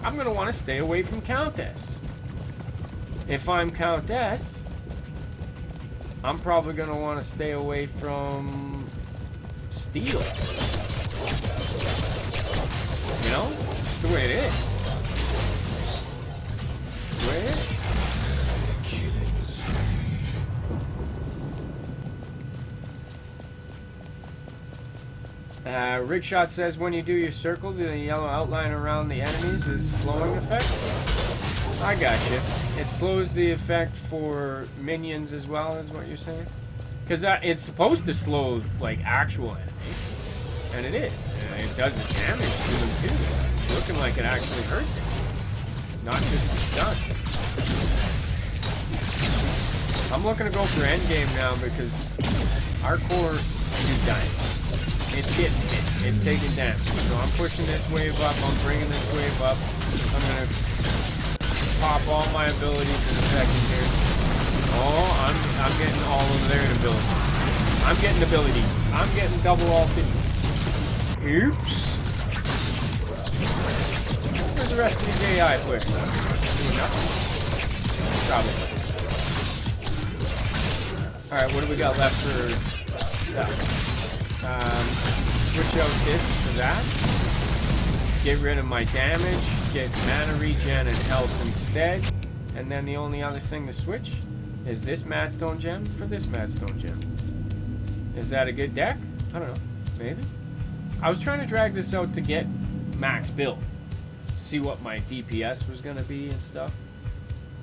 [SPEAKER 1] I'm going to want to stay away from Countess. If I'm Countess, I'm probably going to want to stay away from Steel. You know? Just the way it is. The way it is. Rigshot says when you do your circle, the yellow outline around the enemies is slowing effect. I got you. It slows the effect for minions as well, is what you're saying? Because it's supposed to slow, like, actual enemies. And it is. It does the damage to them too. It's looking like it actually hurts them. Not just the stun. I'm looking to go for endgame now because our core is dying. It's getting hit. It's taking damage. So I'm pushing this wave up. I'm bringing this wave up. I'm going to pop all my abilities in a second here. Oh, I'm getting all of their abilities. I'm getting abilities. I'm getting double ulted. Oops. Where's the rest of these AI players? Doing nothing? Probably. Alright, what do we got left for stuff? switch out this to that. Get rid of my damage. Get mana regen and health instead. And then the only other thing to switch is this Madstone gem for this Madstone gem. Is that a good deck? I don't know. Maybe. I was trying to drag this out to get max build. See what my DPS was going to be and stuff.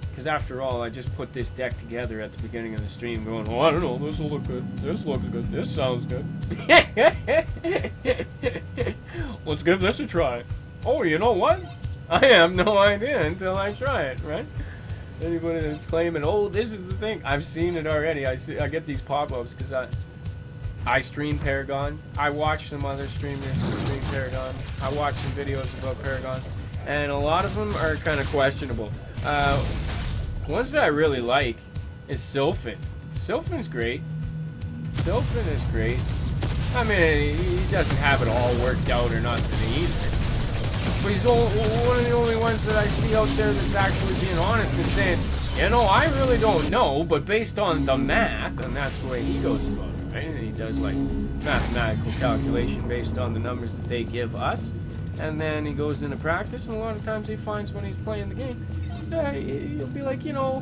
[SPEAKER 1] Because after all, I just put this deck together at the beginning of the stream going, oh, I don't know, this will look good. This looks good. This sounds good. Let's give this a try. Oh, you know what? I have no idea until I try it, right? Anybody that's claiming, oh, this is the thing. I've seen it already. I get these pop-ups because I stream Paragon. I watch some other streamers who stream Paragon. I watch some videos about Paragon. And a lot of them are kind of questionable. Ones that I really like is Sylphin. Sylphin's great. Sylphin is great. I mean, he doesn't have it all worked out or nothing either. But he's one of the only ones that I see out there that's actually being honest and saying, you know, I really don't know, but based on the math, and that's the way he goes about it, right? And he does, like, mathematical calculation based on the numbers that they give us. And then he goes into practice, and a lot of times he finds when he's playing the game, he'll be like, you know,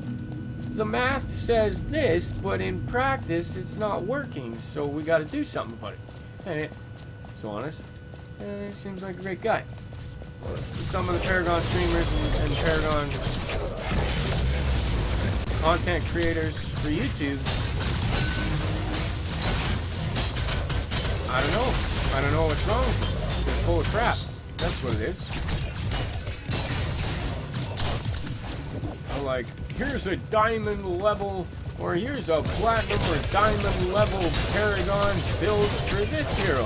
[SPEAKER 1] the math says this, but in practice it's not working, so we got to do something about it. And it's honest, and he seems like a great guy. Well, some of the Paragon streamers and Paragon content creators for YouTube, I don't know what's wrong with them. They're full of crap. That's what it is. Like, here's a diamond level, or here's a platinum or diamond level Paragon build for this hero.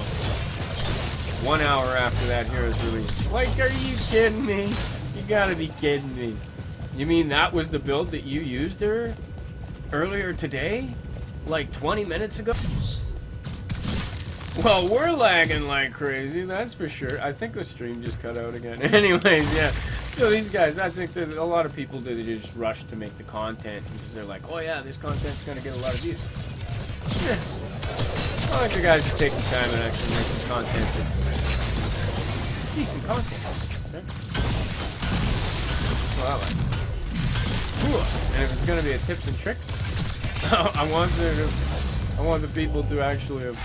[SPEAKER 1] 1 hour after that hero's released. Like, are you kidding me? You gotta be kidding me. You mean that was the build that you used earlier today? Like 20 minutes ago? Well, we're lagging like crazy, that's for sure. I think the stream just cut out again. Anyways, yeah. So these guys, I think that a lot of people do, they just rush to make the content because they're like, oh yeah, this content's gonna get a lot of views. Yeah. I like the guys who take the time and actually make some content that's decent content. Okay? That's what I like. Cool. And if it's gonna be a tips and tricks, I want the people to actually have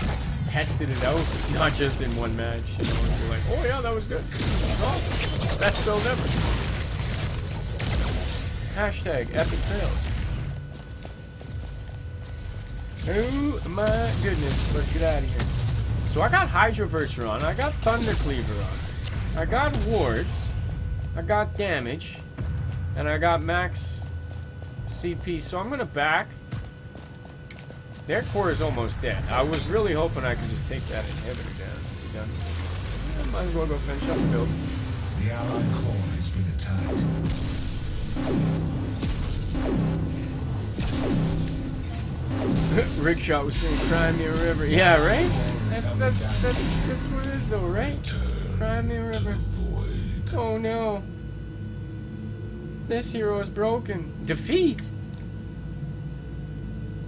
[SPEAKER 1] tested it out, not just in one match. You know, and be like, oh yeah, that was good. Awesome. Best build ever. Hashtag epic fails. Oh my goodness, let's get out of here. So I got Hydroverser on, I got Thunder Cleaver on, I got wards, I got damage, and I got max CP. So I'm gonna back. Their core is almost dead. I was really hoping I could just take that inhibitor down. Be done. I might as well go finish up the build.
[SPEAKER 2] The allied core has been attacked.
[SPEAKER 1] Rickshot was saying Crimea River. Yeah, right? That's what it is though, right? Crimea River. Oh no. This hero is broken. Defeat?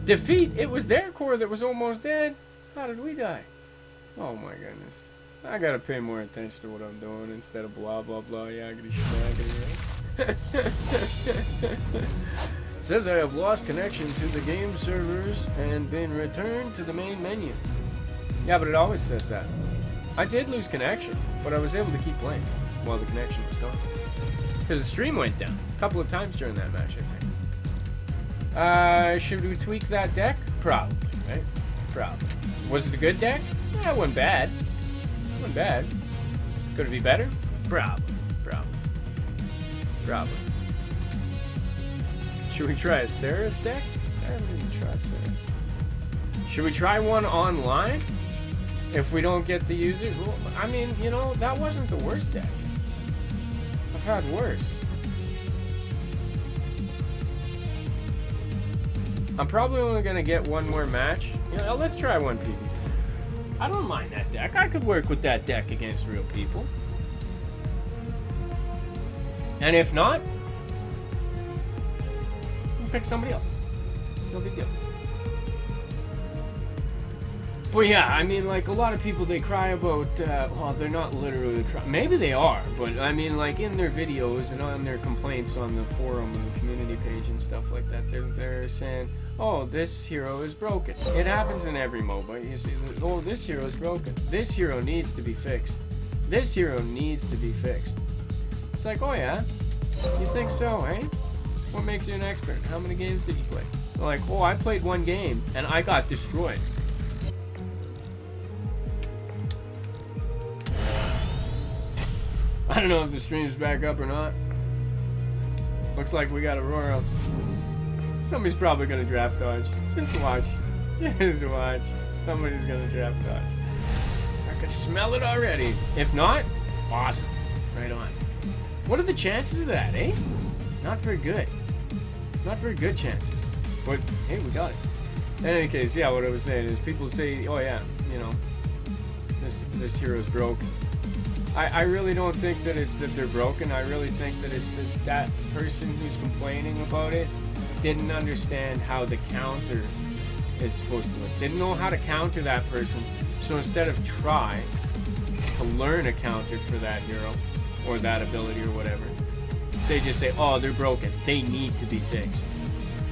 [SPEAKER 1] Defeat? It was their core that was almost dead. How did we die? Oh my goodness. I gotta pay more attention to what I'm doing instead of blah blah blah yaggity schmaggity, right? Says I have lost connection to the game servers and been returned to the main menu. Yeah, but it always says that. I did lose connection, but I was able to keep playing while the connection was gone. Because the stream went down a couple of times during that match, I think. Should we tweak that deck? Probably, right? Probably. Was it a good deck? Yeah, it wasn't bad. It wasn't bad. Could it be better? Probably. Should we try a Seraph deck? I haven't even tried Seraph. Should we try one online? If we don't get to use it? Well, I mean, you know, that wasn't the worst deck. I've had worse. I'm probably only going to get one more match. You know, let's try one PvP. I don't mind that deck. I could work with that deck against real people. And if not, we'll pick somebody else. No big deal. But yeah, I mean, like, a lot of people, they cry about, well, they're not literally crying. Maybe they are, but I mean, like, in their videos and on their complaints on the forum and the community page and stuff like that, they're saying, oh, this hero is broken. It happens in every MOBA. You see, oh, this hero is broken. This hero needs to be fixed. This hero needs to be fixed. It's like, oh yeah, you think so, eh? What makes you an expert? How many games did you play? They're like, oh, I played one game and I got destroyed. I don't know if the stream's back up or not. Looks like we got Aurora. Somebody's probably gonna draft dodge. Just watch. Just watch. Somebody's gonna draft dodge. I can smell it already. If not, awesome. Right on. What are the chances of that, eh? Not very good. Not very good chances. But hey, we got it. In any case, yeah, what I was saying is people say, oh yeah, you know, this hero's broken. I really don't think that it's that they're broken. I really think that it's that person who's complaining about it didn't understand how the counter is supposed to look. Didn't know how to counter that person. So instead of try to learn a counter for that hero or that ability or whatever, they just say, oh, they're broken. They need to be fixed.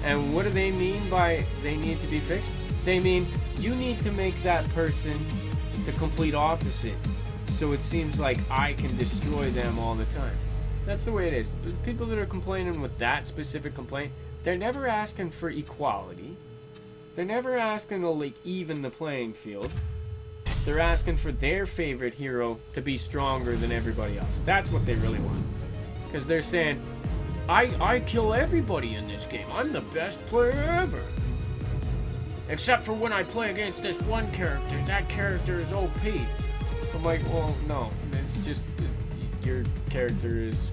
[SPEAKER 1] And what do they mean by they need to be fixed? They mean you need to make that person the complete opposite. So it seems like I can destroy them all the time. That's the way it is. The people that are complaining with that specific complaint, they're never asking for equality. They're never asking to like even the playing field. They're asking for their favorite hero to be stronger than everybody else. That's what they really want. Because they're saying, I kill everybody in this game. I'm the best player ever. Except for when I play against this one character. That character is OP. I'm like, well, no, it's just your character is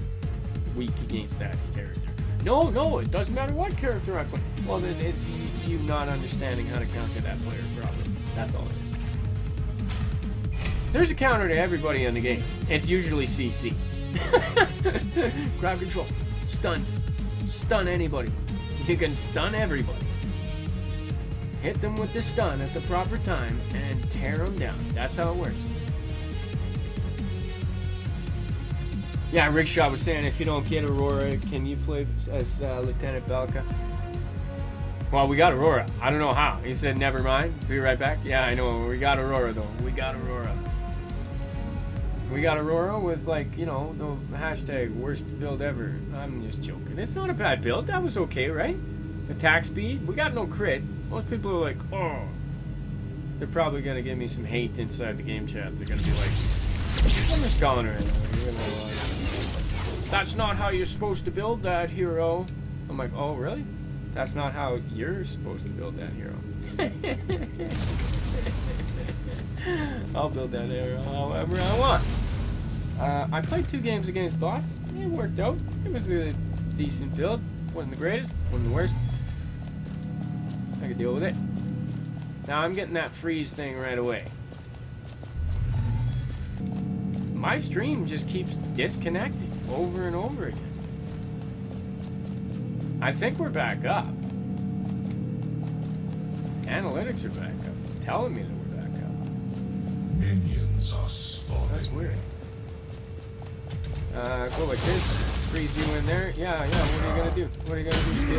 [SPEAKER 1] weak against that character. No, it doesn't matter what character I play. Well, then it's you not understanding how to counter that player properly. That's all it is. There's a counter to everybody in the game. It's usually CC. Grab control. Stuns. Stun anybody. You can stun everybody. Hit them with the stun at the proper time and tear them down. That's how it works. Yeah, Rickshaw was saying if you don't get Aurora, can you play as Lieutenant Belka? Well, we got Aurora. I don't know how. He said, never mind. Be right back. Yeah, I know. We got Aurora, though. We got Aurora. We got Aurora with, like, you know, the hashtag worst build ever. I'm just joking. It's not a bad build. That was okay, right? Attack speed. We got no crit. Most people are like, oh. They're probably going to give me some hate inside the game chat. They're going to be like, I'm just calling her in. That's not how you're supposed to build that hero. I'm like, oh, really? That's not how you're supposed to build that hero. I'll build that hero however I want. I played 2 games against bots. It worked out. It was a decent build. Wasn't the greatest. Wasn't the worst. I could deal with it. Now I'm getting that freeze thing right away. My stream just keeps disconnecting over and over again. I think we're back up. Analytics are back up. It's telling me that we're back up.
[SPEAKER 2] Minions are spawning.
[SPEAKER 1] That's weird. Go like this. Freeze you in there. Yeah, what are you gonna do? What are you gonna do, Steel?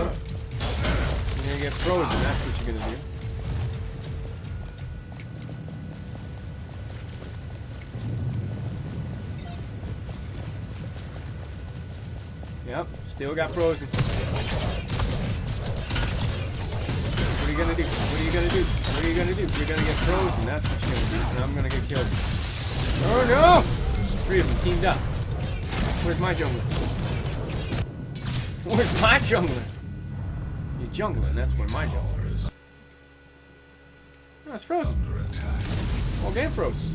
[SPEAKER 1] You're gonna get frozen, that's what you're gonna do. Yep, still got frozen. What are you gonna do? What are you gonna do? What are you gonna do? You're gonna get frozen, that's what you're gonna do, and I'm gonna get killed. Oh no! 3 of them teamed up. Where's my jungler? Where's my jungler? He's jungling, that's where my jungler is. No, it's frozen. Whole game froze.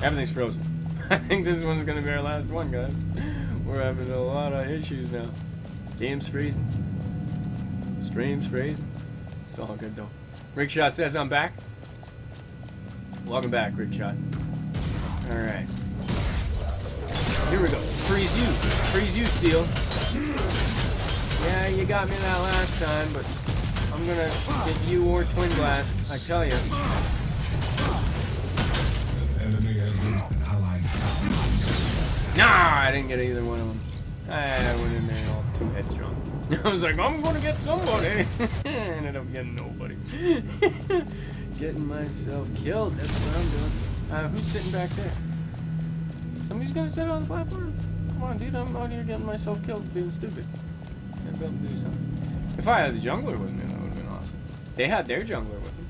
[SPEAKER 1] Everything's frozen. I think this one's gonna be our last one, guys. We're having a lot of issues now. Game's freezing. Stream's freezing. It's all good though. Rickshot says I'm back. Welcome back, Rickshot. Alright. Here we go. Freeze you. Freeze you, Steel. Yeah, you got me that last time, but I'm gonna get you or Twin Blast. I tell you. Nah, I didn't get either one of them. I went in there all too headstrong. I was like, I'm gonna get somebody. Ended up getting nobody. Getting myself killed. That's what I'm doing. Who's sitting back there? Somebody's gonna sit on the platform? Come on, dude. I'm out here getting myself killed being stupid. I'd be able to do something. If I had the jungler with me, that would have been awesome. They had their jungler with them.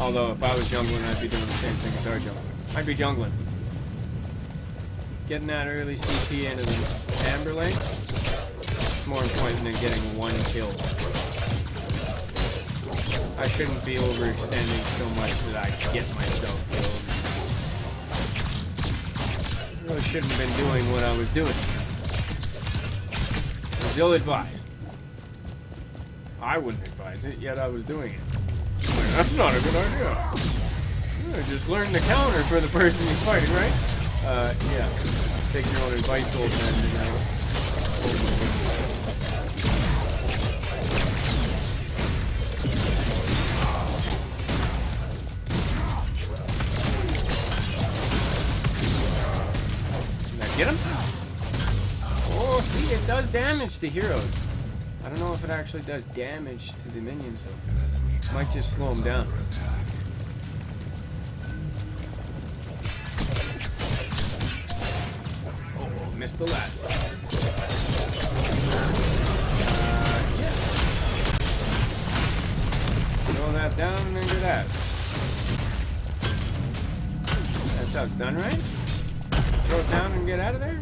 [SPEAKER 1] Although, if I was jungling, I'd be doing the same thing as our jungler. I'd be jungling. Getting that early CP into the amber lane, it's more important than getting one kill. I shouldn't be overextending so much that I get myself killed. I really shouldn't have been doing what I was doing. I was ill-advised. I wouldn't advise it, yet I was doing it. Like, that's not a good idea. Yeah, just learn the counter for the person you're fighting, right? Yeah. Take your own advice, old man. Did I get him? Oh, see, it does damage to heroes. I don't know if it actually does damage to the minions, though. Might just slow them down. Oh, missed the last one. Yeah. Throw that down and then get that. That's how it's done, right? Throw it down and get out of there?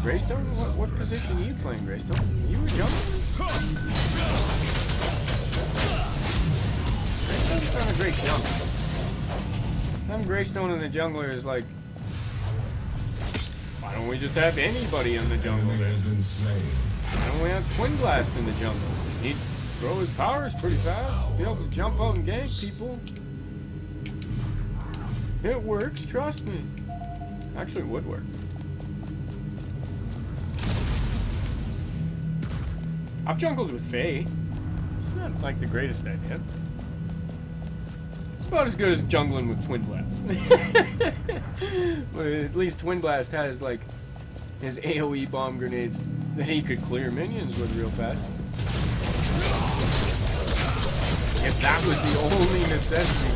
[SPEAKER 1] Greystone? What position are you playing, Greystone? You were jumping? Greystone's done a great jump. Having Greystone in the jungler is like, why don't we just have anybody in the jungle then? Why don't we have Twin Blast in the jungle? He'd throw his powers pretty fast, be able to jump out and gank people. It works, trust me. Actually, it would work. I've jungled with Faye. It's not like the greatest idea. It's about as good as jungling with Twin Blast. But at least Twin Blast has like his AoE bomb grenades that he could clear minions with real fast. If that was the only necessity,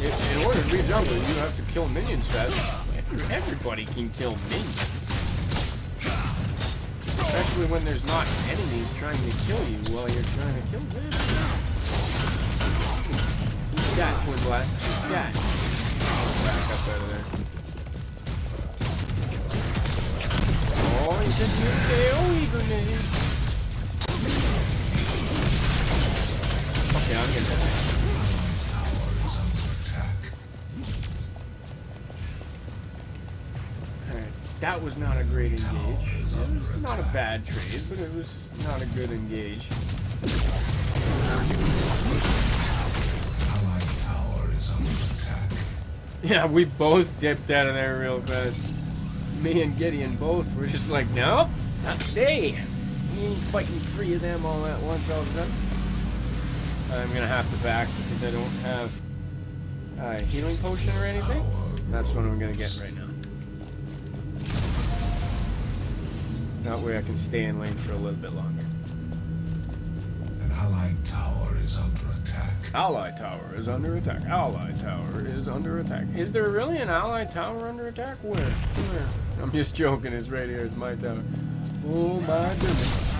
[SPEAKER 1] in order to be a jungler, you have to kill minions fast. Everybody can kill minions. Especially when there's not enemies trying to kill you while you're trying to kill them. Who's that, Twin Blast? Who's that? Back up out of there. Oh, he's just using AoE grenades. Okay, I'll get that. That was not a great engage. It was not a bad trade, but it was not a good engage. Yeah, we both dipped out of there real fast. Me and Gideon both were just like, no, not today. We ain't fighting 3 of them all at once all of a sudden. I'm gonna have to back because I don't have a healing potion or anything. That's what I'm gonna get right now. That way I can stay in lane for a little bit longer.
[SPEAKER 2] An allied tower is under attack.
[SPEAKER 1] Allied tower is under attack. Allied tower is under attack. Is there really an allied tower under attack? Where? Where? I'm just joking. It's right here. It's my tower. Oh my goodness.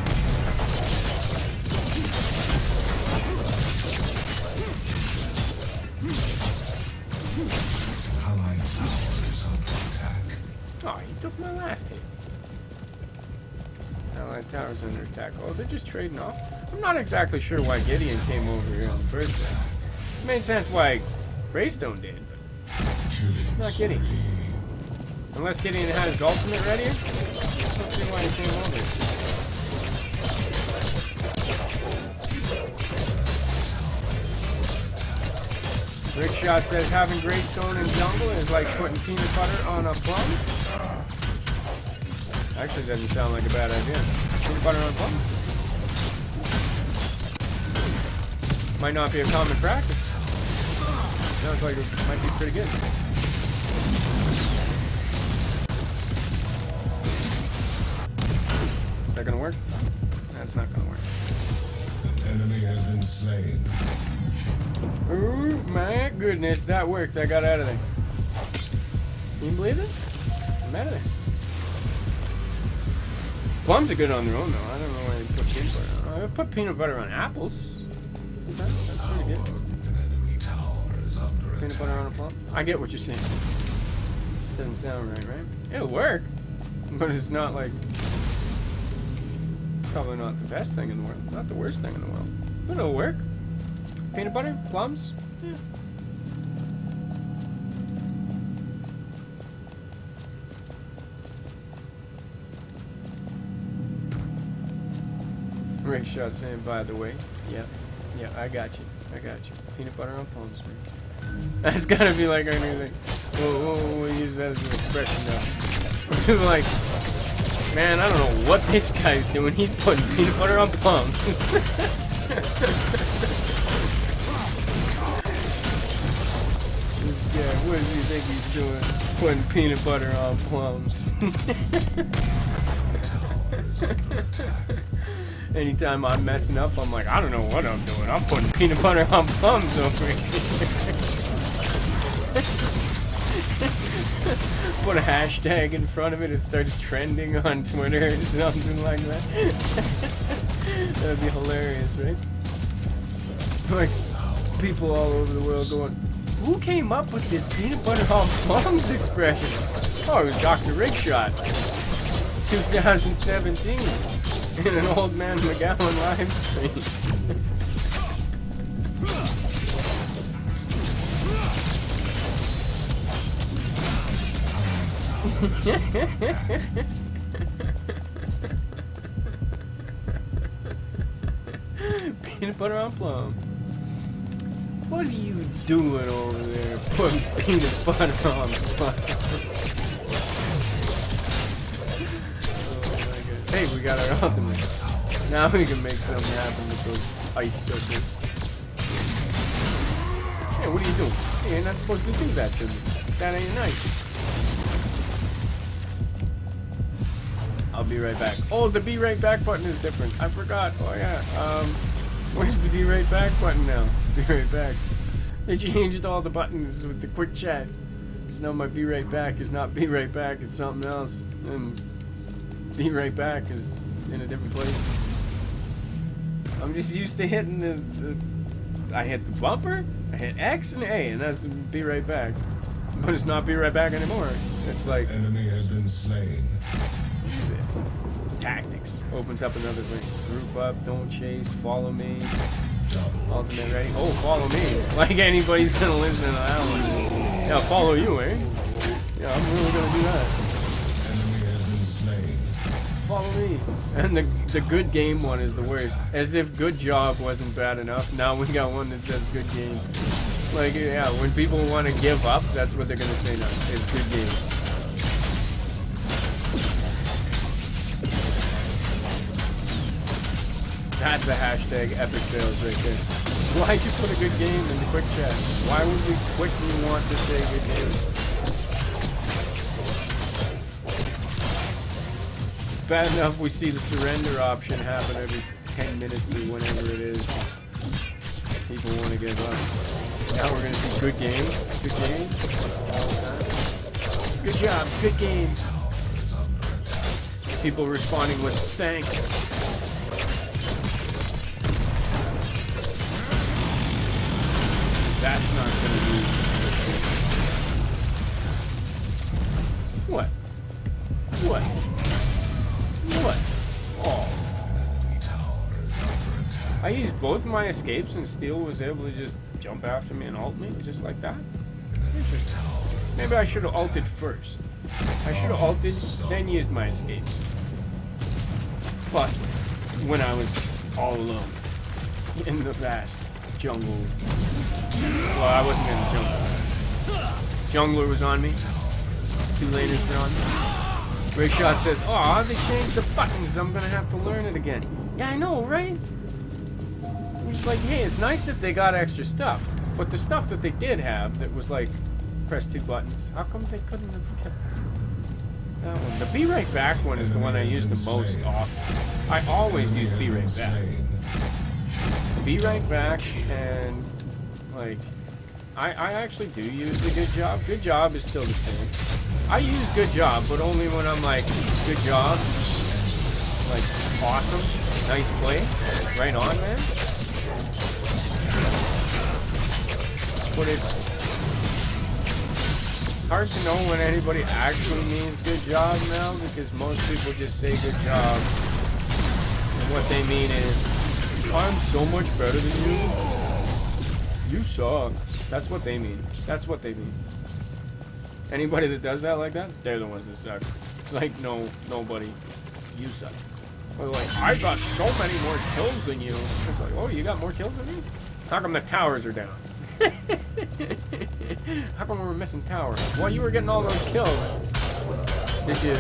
[SPEAKER 2] An allied tower is under attack.
[SPEAKER 1] Oh, he took my last hit. Allied tower's under attack. Oh, they're just trading off. I'm not exactly sure why Gideon came over here in the first place. It made sense why Greystone did, but not Gideon. Unless Gideon had his ultimate ready. Let's see why he came over. Rick Shot says having Greystone in jungle is like putting peanut butter on a plum. Actually, doesn't sound like a bad idea. Peanut butter on plum. Might not be a common practice. Sounds like it might be pretty good. Is that gonna work? That's not gonna work.
[SPEAKER 2] An enemy has been slain.
[SPEAKER 1] Oh my goodness, that worked. I got out of there. Can you believe it? I'm out of there. Plums are good on their own, though. I don't know why they put peanut butter on. I put peanut butter on apples. That's pretty good.
[SPEAKER 2] An enemy tower is under
[SPEAKER 1] Peanut
[SPEAKER 2] attack.
[SPEAKER 1] butter on a plum? I get what you're saying. This doesn't sound right, right? It'll work, but it's not like... Probably not the best thing in the world. Not the worst thing in the world. But it'll work. Peanut butter? Plums? Yeah. Rick Shot saying, by the way. Yeah. Yeah, I got you. I got you. Peanut butter on plums, man. That's gotta be like anything. We'll use that as an expression now. Like, man, I don't know what this guy's doing. He's putting peanut butter on plums. This guy, what does he think he's doing? Putting peanut butter on plums. Anytime I'm messing up, I'm like, I don't know what I'm doing. I'm putting peanut butter on plums over here. Put a hashtag in front of it, it starts trending on Twitter or something like that. That'd be hilarious, right? Like, people all over the world going, who came up with this peanut butter on plums expression? Oh, it was Dr. Rickshot. 2017. In an oldmanmcgowan live stream. Peanut butter on plum. What are you doing over there putting peanut butter on plum? Hey, we got our ultimate. Now we can make something happen with those ice circles. Hey, what are you doing? Hey, you're not supposed to do that to me. That ain't nice. I'll be right back. Oh, the be right back button is different. I forgot. Oh yeah. Where's the be right back button now? Be right back. They changed all the buttons with the quick chat. So now my be right back is not be right back. It's something else. And be right back is in a different place. I'm just used to hitting the I hit the bumper, I hit X and A, and that's be right back. But it's not be right back anymore. It's like
[SPEAKER 2] Enemy has been slain.
[SPEAKER 1] it's tactics. Opens up another thing. Group up, don't chase, follow me.
[SPEAKER 2] Double.
[SPEAKER 1] Ultimate ready. Oh, follow me. Like anybody's gonna listen to that one. Yeah, follow you, eh? Yeah, I'm really gonna do that. Follow me. And the good game one is the worst. As if good job wasn't bad enough. Now we got one that says good game. Like, yeah, when people want to give up, that's what they're going to say now. It's good game. That's the hashtag epic fails right there. Why'd you put a good game in the quick chat? Why would we quickly want to say good game? Bad enough we see the surrender option happen every 10 minutes or whenever it is. People want to give up. Now we're going to see good game. Good game. All the time. Good job. Good game. People responding with thanks. That's not going to be... What? What? What? Oh. I used both my escapes and Steel was able to just jump after me and ult me just like that? Interesting. Maybe I should have ulted first. I should have ulted, then used my escapes. Plus, when I was all alone in the vast jungle. Well, I wasn't in the jungle. Jungler was on me. Two laners were on me. Ray Shot says, "Aw, they changed the buttons. I'm gonna have to learn it again." Yeah, I know, right? I'm just like, hey, it's nice that they got extra stuff. But the stuff that they did have that was like press 2 buttons, how come they couldn't have kept that one? The Be Right Back one is the one I use the most often. I always use Be Right Back. Be Right Back, and like I actually do use the Good Job. Good Job is still the same. I use Good Job, but only when I'm like, good job, like awesome, nice play, right on, man. But it's hard to know when anybody actually means good job now, because most people just say good job, and what they mean is, I'm so much better than you. You suck. That's what they mean. That's what they mean. Anybody that does that like that, they're the ones that suck. It's like, no, nobody. You suck. Or like, I got so many more kills than you. It's like, oh, you got more kills than me? How come the towers are down? How come we're missing towers? Well, you were getting all those kills. Did you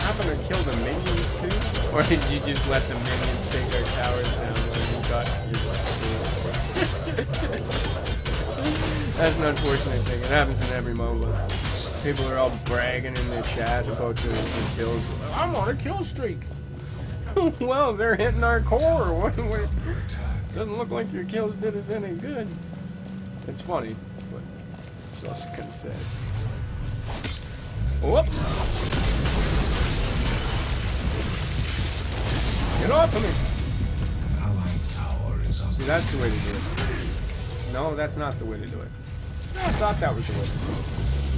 [SPEAKER 1] happen to kill the minions too? Or did you just let the minions take their towers down when you got your That's an unfortunate thing. It happens in every MOBA. People are all bragging in their chat about the kills. I'm on a kill streak. Well, they're hitting our core. What? Doesn't look like your kills did us any good. It's funny, but it's also kind of sad. Whoop! Get off of me! See, that's the way to do it. No, that's not the way to do it. No, I thought that was the way to do it.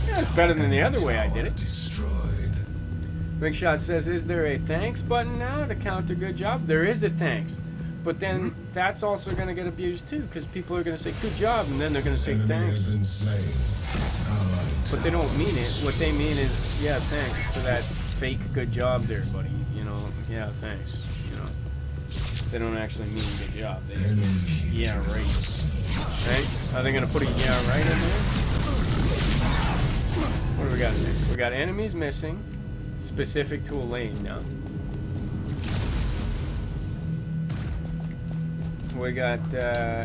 [SPEAKER 1] Yeah, it's better than the other way I did it. Big Shot says, is there a thanks button now to counter good job? There is a thanks. But then that's also going to get abused too, because people are going to say good job, and then they're going to say thanks. But they don't mean it. What they mean is, yeah, thanks for that fake good job there, buddy. You know, yeah, thanks. You know, they don't actually mean good job. They just mean, yeah, right. Right? Are they going to put a yeah, right in there? What do we got in there? We got enemies missing, specific to a lane now. We got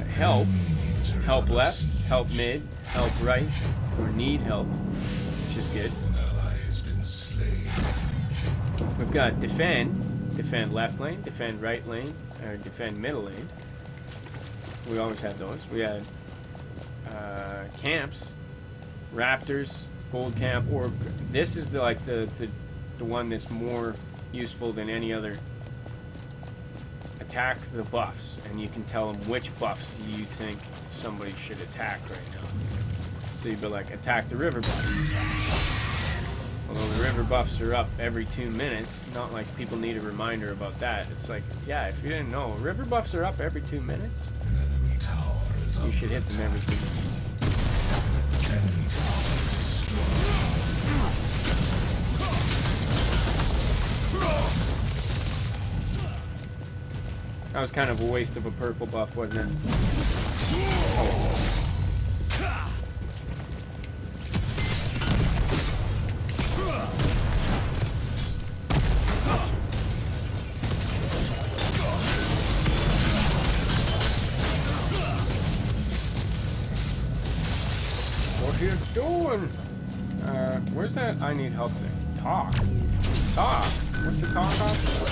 [SPEAKER 1] help, help left, help mid, help right, or need help, which is good. We've got defend left lane, defend right lane, or defend middle lane. We always had those. We had camps, raptors, gold camp, or this is the one that's more useful than any other. Attack the buffs, and you can tell them which buffs you think somebody should attack right now. So you'd be like, attack the river buffs. Although the river buffs are up every 2 minutes, not like people need a reminder about that. It's like, yeah, if you didn't know, river buffs are up every 2 minutes. You should hit them every 2 minutes. That was kind of a waste of a purple buff, wasn't it? Oh. What are you doing? Where's that I need help thing? Talk. Talk. What's the talk option?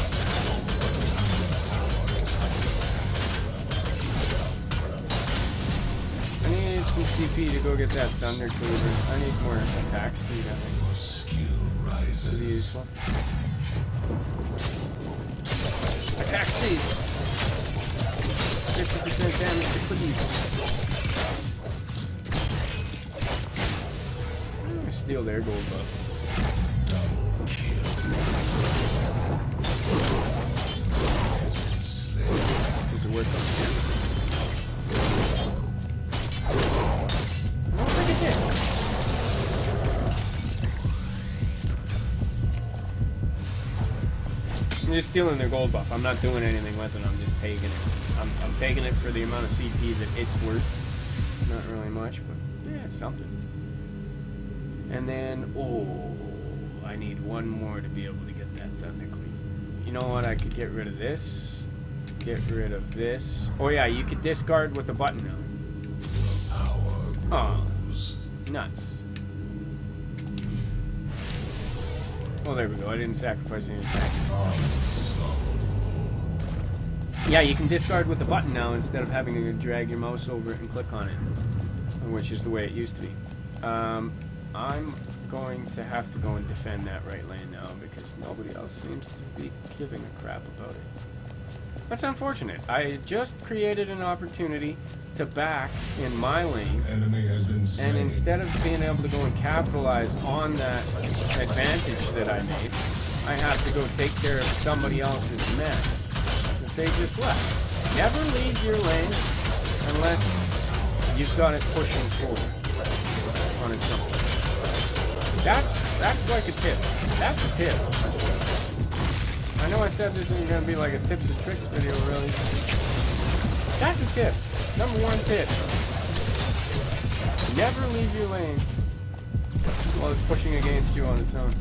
[SPEAKER 1] Some CP to go get that thunder cleaver. I need more attack speed, I think. Pretty useful. Attack speed! 50% damage to cleave. Steal their gold buff. Double kill. Is it worth it? I'm just stealing their gold buff. I'm not doing anything with it. I'm just taking it. I'm taking it for the amount of CP that it's worth. Not really much, but yeah, it's something. And then, oh, I need one more to be able to get that thunder cleave. You know what? I could get rid of this. Get rid of this. Oh yeah, you could discard with a button now. Oh, nuts. Well, there we go. I didn't sacrifice anything. Yeah, you can discard with a button now instead of having to drag your mouse over it and click on it, which is the way it used to be. I'm going to have to go and defend that right lane now because nobody else seems to be giving a crap about it. That's unfortunate. I just created an opportunity to back in my lane,
[SPEAKER 2] Enemy has been slain.
[SPEAKER 1] and instead of being able to go and capitalize on that advantage that I made, I have to go take care of somebody else's mess that they just left. Never leave your lane unless you've got it pushing forward on its own. That's like a tip. That's a tip. I know I said this isn't going to be like a tips and tricks video, really. That's a tip. Number one tip. Never leave your lane while it's pushing against you on its own.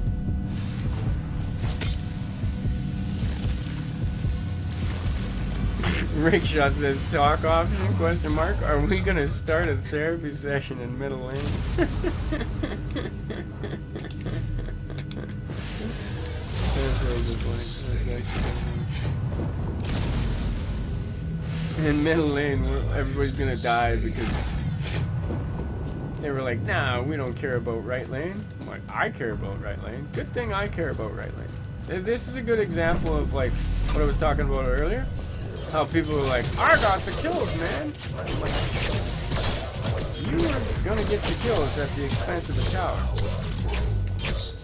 [SPEAKER 1] Rickshot says, talk option, question mark. Are we going to start a therapy session in middle lane? In middle lane, everybody's going to die because they were like, nah, we don't care about right lane. I'm like, I care about right lane. Good thing I care about right lane. This is a good example of like what I was talking about earlier. How people are like, I got the kills, man. Like, you are gonna get the kills at the expense of the tower.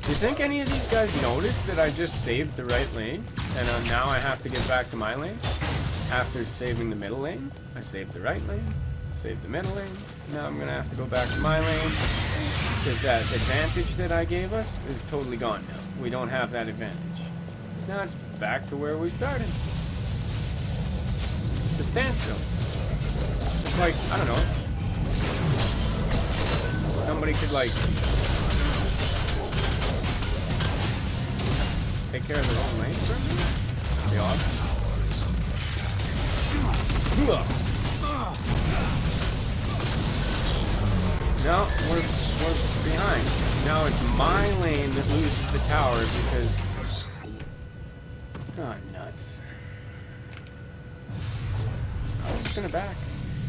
[SPEAKER 1] Do you think any of these guys noticed that I just saved the right lane? And now I have to get back to my lane? After saving the middle lane, I saved the right lane, saved the middle lane. Now I'm gonna have to go back to my lane. Because that advantage that I gave us is totally gone now. We don't have that advantage. Now it's back to where we started. It's a standstill. It's like, I don't know. Somebody could like take care of their own lane for me. That'd be awesome. No, we're behind. Now it's my lane that loses the tower because... Oh, nuts. I'm just gonna back.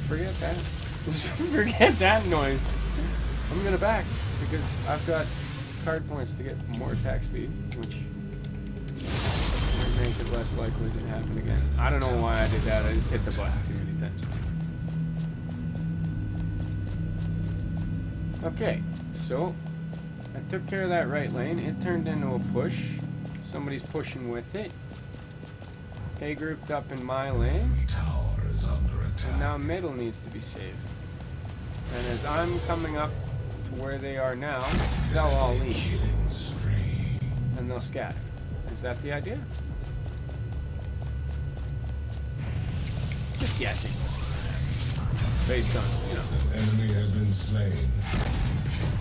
[SPEAKER 1] Forget that. Forget that noise. I'm gonna back because I've got card points to get more attack speed, which would make it less likely to happen again. I don't know why I did that. I just hit the button too many times. Okay, so I took care of that right lane. It turned into a push. Somebody's pushing with it. They grouped up in my lane. And now middle needs to be saved. And as I'm coming up to where they are now, they'll all leave. And they'll scatter. Is that the idea? Just guessing. Based on, you know,
[SPEAKER 2] An enemy has been slain.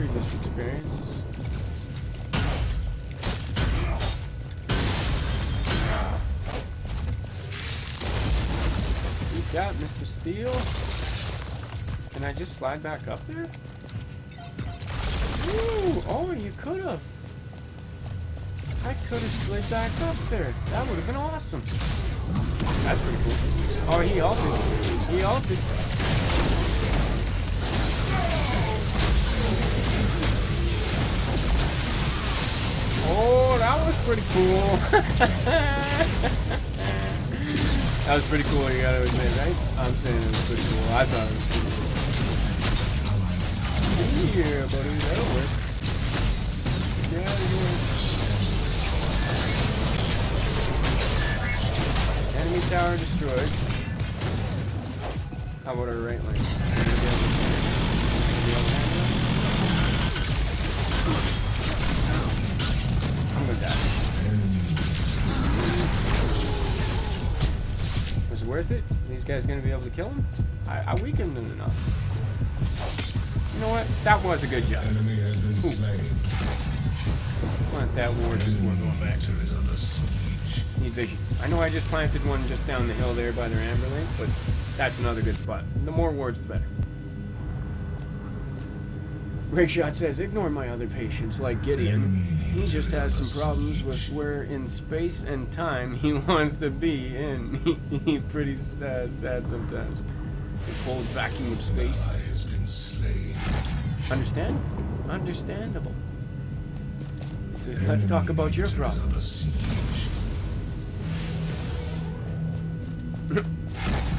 [SPEAKER 1] previous experiences. You got Mr. Steel. Can I just slide back up there? Ooh, oh, you could have. I could have slid back up there. That would have been awesome. That's pretty cool. Oh, he ulted. He ulted. Oh, that was pretty cool. That was pretty cool, you gotta admit, right? I'm saying it was pretty cool. I thought it was pretty cool. Yeah, buddy, that'll work. Get out of here. Enemy tower destroyed. How about our right lane? I'm gonna die. Was it worth it? Are these guys gonna be able to kill him? I weakened them enough. You know what? That was a good job.
[SPEAKER 2] Enemy has been slain.
[SPEAKER 1] Plant that ward before going back. Need vision. I know I just planted one just down the hill there by their amber lane, but that's another good spot. The more wards, the better. Rickshot says, ignore my other patients like Gideon. He just has some problems with where in space and time he wants to be in. He pretty sad sometimes. The cold vacuum of space.
[SPEAKER 2] Has been slain.
[SPEAKER 1] Understandable. He says, let's talk about your problem.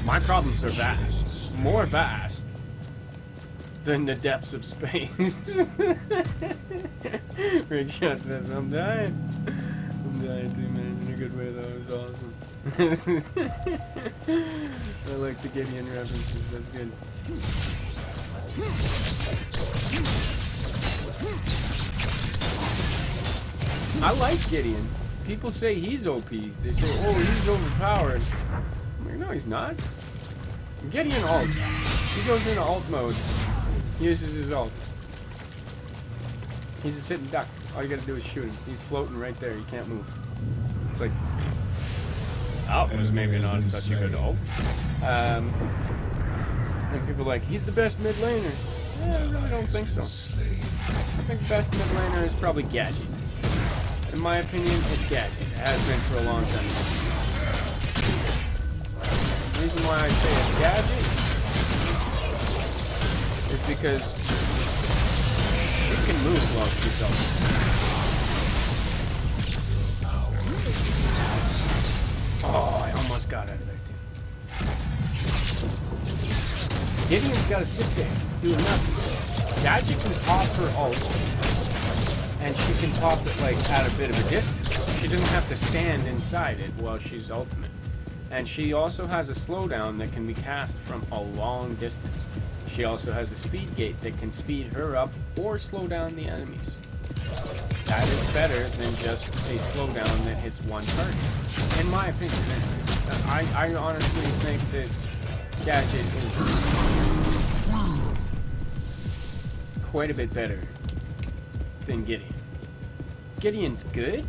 [SPEAKER 1] My problems are vast. More vast than the depths of space. Rickshot says, I'm dying. I'm dying too, man. In a good way, though. It was awesome. I like the Gideon references. That's good. I like Gideon. People say he's OP. They say, oh, he's overpowered. I'm like, no, he's not. Gideon ult. He goes into ult mode. He uses his ult. He's a sitting duck. All you gotta do is shoot him. He's floating right there. He can't move. It's like, oh, it was maybe not such a good ult. And people are like, he's the best mid laner. Yeah, I really don't think so. I think the best mid laner is probably Gadget. In my opinion, it's Gadget. It has been for a long time. The reason why I say it's Gadget is because it can move well to yourself. Oh, I almost got out of there too. Gideon's got to sit there, doing nothing. Gadget can pop her ult, and she can pop it like at a bit of a distance. She doesn't have to stand inside it while she's ultimate. And she also has a slowdown that can be cast from a long distance. She also has a speed gate that can speed her up or slow down the enemies. That is better than just a slowdown that hits one target. In my opinion, I honestly think that Gadget is quite a bit better than Gideon. Gideon's good,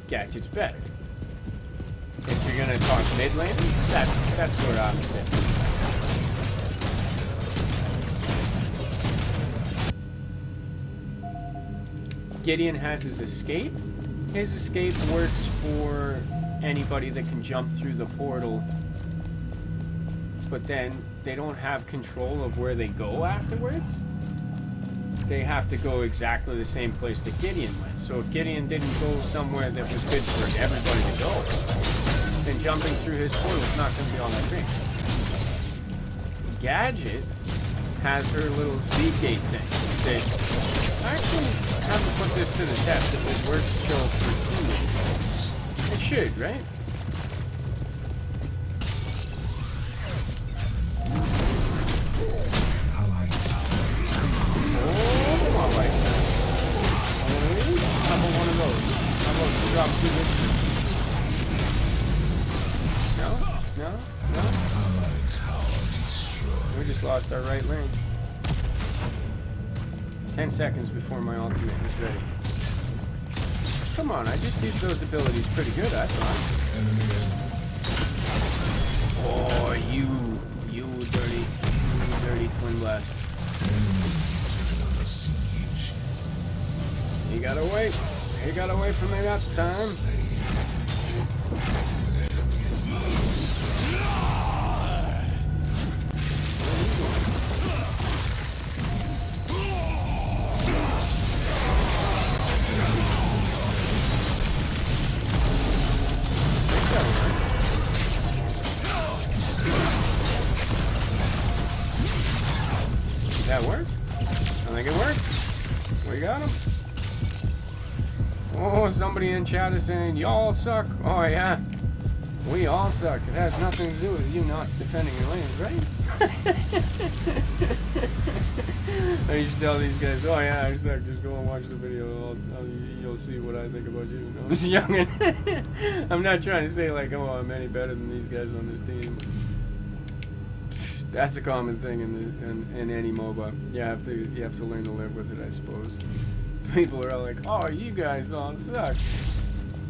[SPEAKER 1] Gadget's better. If you're gonna talk mid laners, that's where I'm sitting. Gideon has his escape. His escape works for anybody that can jump through the portal, but then they don't have control of where they go afterwards. They have to go exactly the same place that Gideon went. So if Gideon didn't go somewhere that was good for everybody to go, then jumping through his portal is not going to be all that great. Gadget has her little speed gate thing that I actually haven't put this to the test if it works still for teammates. It should, right? Drop two hits. No? We just lost our right lane. 10 seconds before my ultimate is ready. Come on, I just used those abilities pretty good, I thought. Oh, you dirty twin blast. You gotta wait. He got away from me that time. Did that work? I think it worked. We got him. Oh, somebody in chat is saying, y'all suck. Oh, yeah. We all suck. It has nothing to do with you not defending your lanes, right? I used to tell these guys, oh, yeah, I suck. Just go and watch the video. You'll see what I think about you. No, I'm just youngin'. I'm not trying to say, like, oh, I'm any better than these guys on this team. That's a common thing in any MOBA. You have to learn to live with it, I suppose. People are all like, oh, you guys all suck.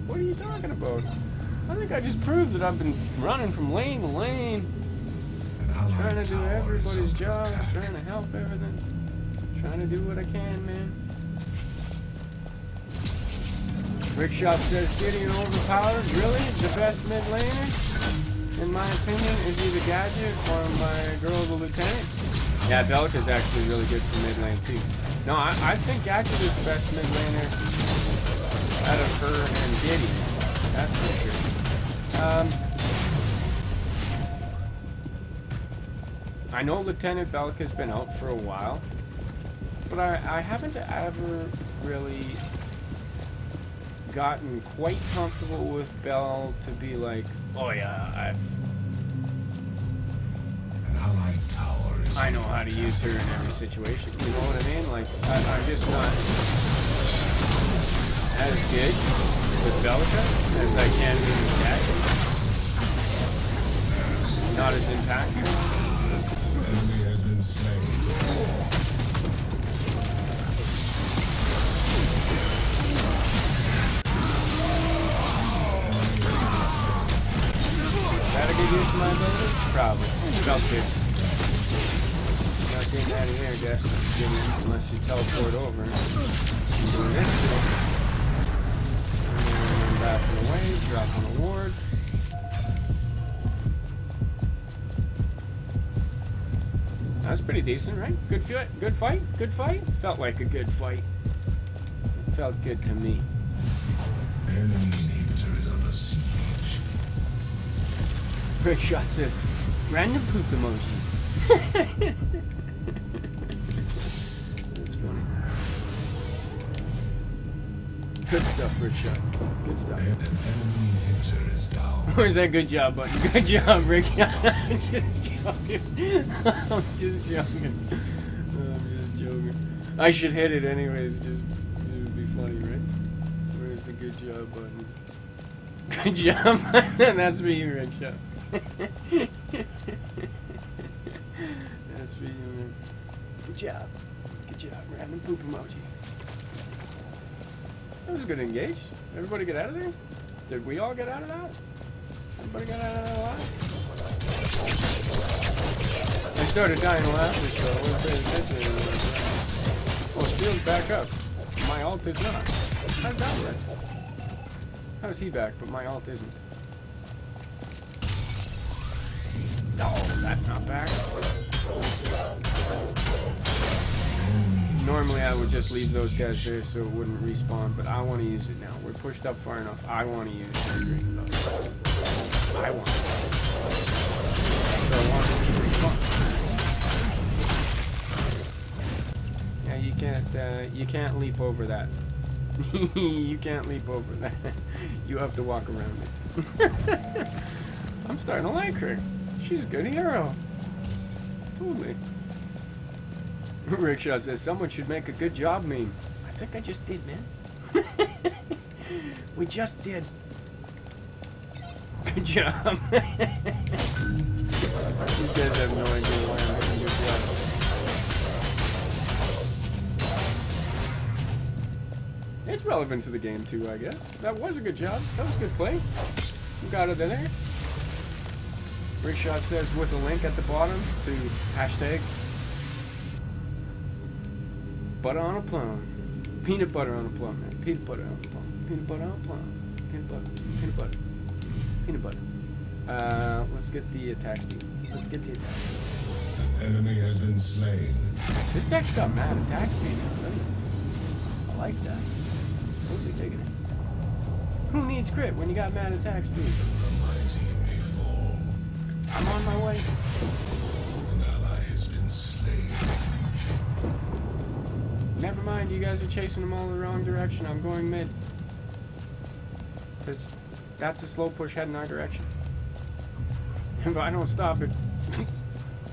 [SPEAKER 1] What are you talking about? I think I just proved that I've been running from lane to lane, trying to do everybody's job, trying to help everything, Trying to do what I can, man. Rickshot says Gideon overpowered. Really? The best mid laner? In my opinion, is either Gadget or my girl, the Lieutenant. Yeah, Belka's actually really good for mid lane too. No, I think Gadget is the best mid laner out of her and Gideon. That's for sure. I know Lieutenant Belka's been out for a while, but I haven't ever really gotten quite comfortable with Belle to be like, oh yeah, I know how to use her in every situation. You know what I mean? Like, I'm just not as good with Belka as I can be with Gadget. Not as impactful.
[SPEAKER 2] Enemy has been slain.
[SPEAKER 1] Gotta get used to my abilities? Probably. About to. Not getting out of here, guys. Unless you teleport over. Doing this shit. And back away, drop on a ward. That's pretty decent, right? Good fight. Good fight. Good fight. Felt like a good fight. It felt good to me.
[SPEAKER 2] Enemy inhibitor is under siege.
[SPEAKER 1] Rick Shot says, random poop emoji. That's funny. Good stuff, Rick Shot. Good stuff.
[SPEAKER 2] An enemy inhibitor is down.
[SPEAKER 1] Where's that good job button? Good job, Rick Shot. I'm just joking. I'm just joking. I'm just joking. I should hit it anyways, just it would be funny, right? Where's the good job button? Good job. That's for you, Rick Shot. That's for you, man. Good job. Good job. Random poop emoji. That was good engage. Everybody get out of there? Did we all get out of that? Everybody got out of that alive? I started dying laughter, so I wasn't paying attention anymore. Oh, Steel's back up. My ult is not. How's that work? How's he back, but my ult isn't? No, that's not back. Normally I would just leave those guys there so it wouldn't respawn, but I want to use it now. We're pushed up far enough. I want to use it. I want it. So I want it to respawn. Yeah, you can't leap over that. You can't leap over that. You have to walk around it. I'm starting to like her. She's a good hero. Totally. Rickshaw says someone should make a good job meme. I think I just did, man. We just did. Good job. These guys have no idea why I'm making a good job. It's relevant to the game too, I guess. That was a good job. That was a good play. You got it in there. Rickshot says with a link at the bottom to hashtag butter on a plum. Peanut butter on a plum, man. Peanut butter on a plum. Peanut butter on a plum. Peanut butter. Peanut butter. Peanut butter. Let's get the attack speed. Let's get the attack speed.
[SPEAKER 2] An enemy has been slain.
[SPEAKER 1] This deck's got mad attack speed now, doesn't it? I like that. Totally digging it. Who needs crit when you got mad attack speed?
[SPEAKER 2] The mighty may fall.
[SPEAKER 1] I'm on my way.
[SPEAKER 2] An ally has been slain.
[SPEAKER 1] Never mind, you guys are chasing them all the wrong direction. I'm going mid. Because that's a slow push heading our direction. If I don't stop it,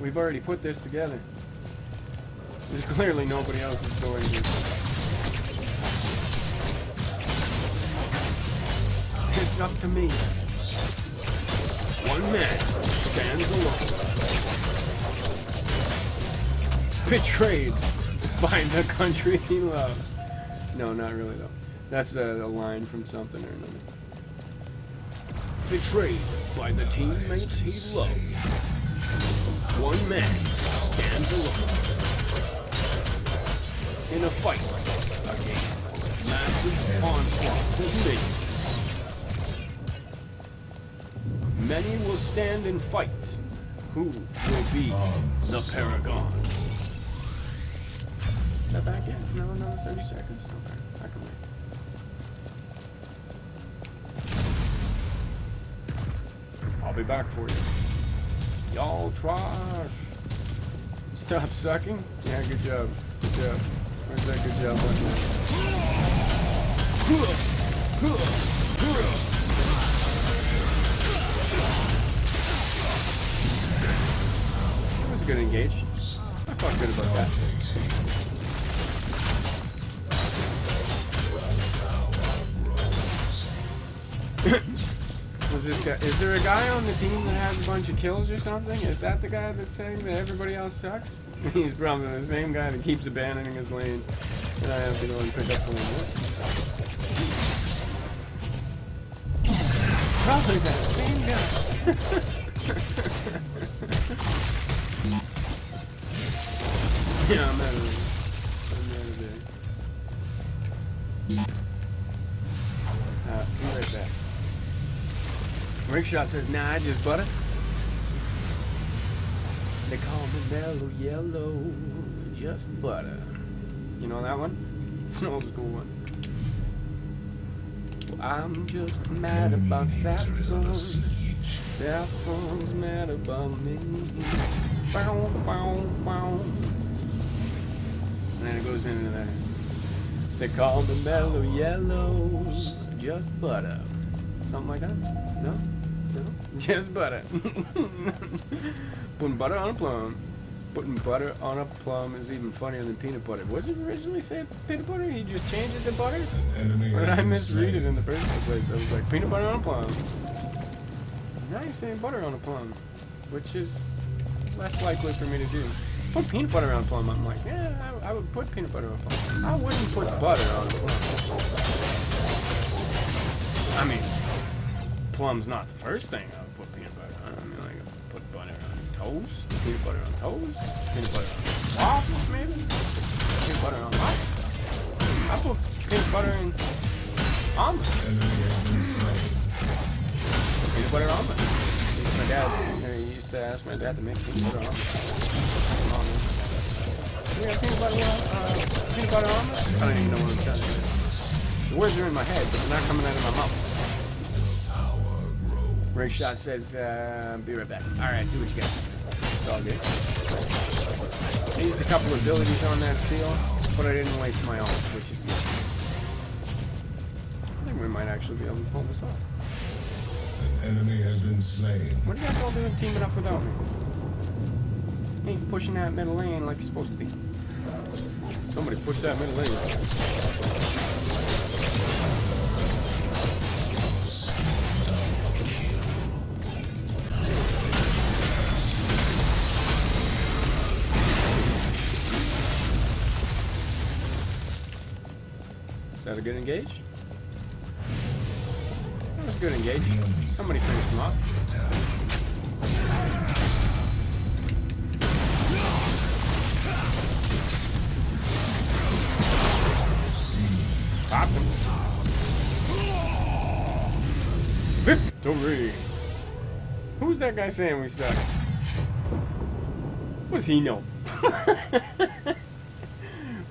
[SPEAKER 1] we've already put this together. There's clearly nobody else is going to. It's up to me. One man stands alone. Betrayed by the country he loves. No, not really though. That's a line from something or another. Betrayed by the teammates he loves. One man stands alone. in a fight against massive onslaughts of minions. Many will stand and fight. Who will be the Paragon? Is that back in? No, another 30 seconds? Okay, I can wait. I'll be back for you. Y'all trash. Stop sucking? Yeah, good job. Good job. Where's that good job button? That was a good engage. I felt good about that. Was this guy? Is there a guy on the team that has a bunch of kills or something? Is that the guy that's saying that everybody else sucks? He's probably the same guy that keeps abandoning his lane, and I have to go and pick up for him. Probably that same guy. Yeah, I'm out of there. Be right back. Rickshot says, nah, I just butter. They call me mellow yellow, just butter. You know that one? It's an old school one. Well, I'm just mad about saffron. Saffron's mad about me. Bow, bow, bow. And then it goes into that. They call me mellow yellow, just butter. Something like that? No? No? Just butter. Putting butter on a plum. Putting butter on a plum is even funnier than peanut butter. Was it originally said peanut butter? You just changed it to butter? Or did I misread it in the first place? I was like, peanut butter on a plum. Now you're saying butter on a plum, which is less likely for me to do. Put peanut butter on a plum. I'm like, yeah, I would put peanut butter on a plum. I wouldn't put butter on a plum. I mean, plum's not the first thing I would put peanut butter on. I mean, like, I put butter on toast, peanut butter on toast, peanut butter on waffles, maybe, peanut butter on lots of stuff. I put peanut butter in omelets. Peanut butter omelet. My dad, he used to ask my dad to make peanut butter omelet. Yeah, peanut butter omelet? I don't even know what I'm trying to say. The words are in my head, but they're not coming out of my mouth. Ray Shot says, be right back. Alright, do what you got. It's all good. I used a couple of abilities on that steel, but I didn't waste my own, which is good. I think we might actually be able to pull this off.
[SPEAKER 2] An enemy has been slain.
[SPEAKER 1] What are you guys all doing teaming up without me? Ain't pushing that middle lane like you're supposed to be. Somebody push that middle lane. Is that a good engage? That was a good engage. Somebody finished him off. Pop him. Victory! Who's that guy saying we suck? What does he know?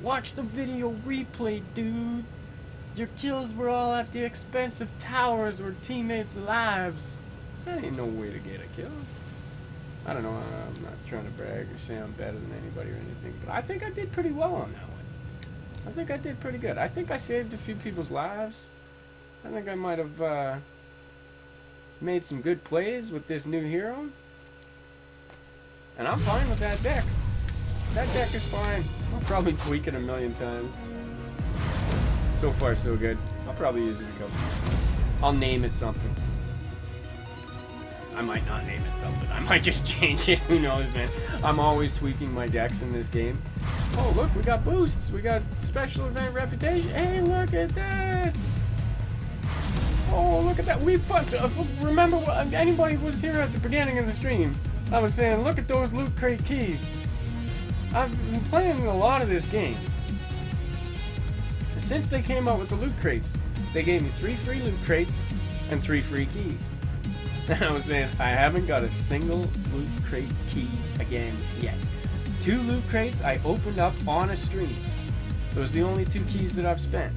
[SPEAKER 1] Watch the video replay, dude. Your kills were all at the expense of towers or teammates' lives. That ain't no way to get a kill. I don't know, I'm not trying to brag or say I'm better than anybody or anything, but I think I did pretty well on that one. I think I did pretty good. I think I saved a few people's lives. I think I might have made some good plays with this new hero. And I'm fine with that deck. That deck is fine. I'll probably tweak it a million times. So far, so good. I'll probably use it a couple. I'll name it something. I might not name it something. I might just change it. Who knows, man? I'm always tweaking my decks in this game. Oh, look, we got boosts. We got special event reputation. Hey, look at that. Oh, look at that. We fucked up. Remember, anybody who was here at the beginning of the stream, I was saying, look at those loot crate keys. I've been playing a lot of this game. since they came out with the loot crates, they gave me 3 free loot crates and 3 free keys. And I was saying, I haven't got a single loot crate key again yet. 2 loot crates I opened up on a stream. Those are the only 2 keys that I've spent.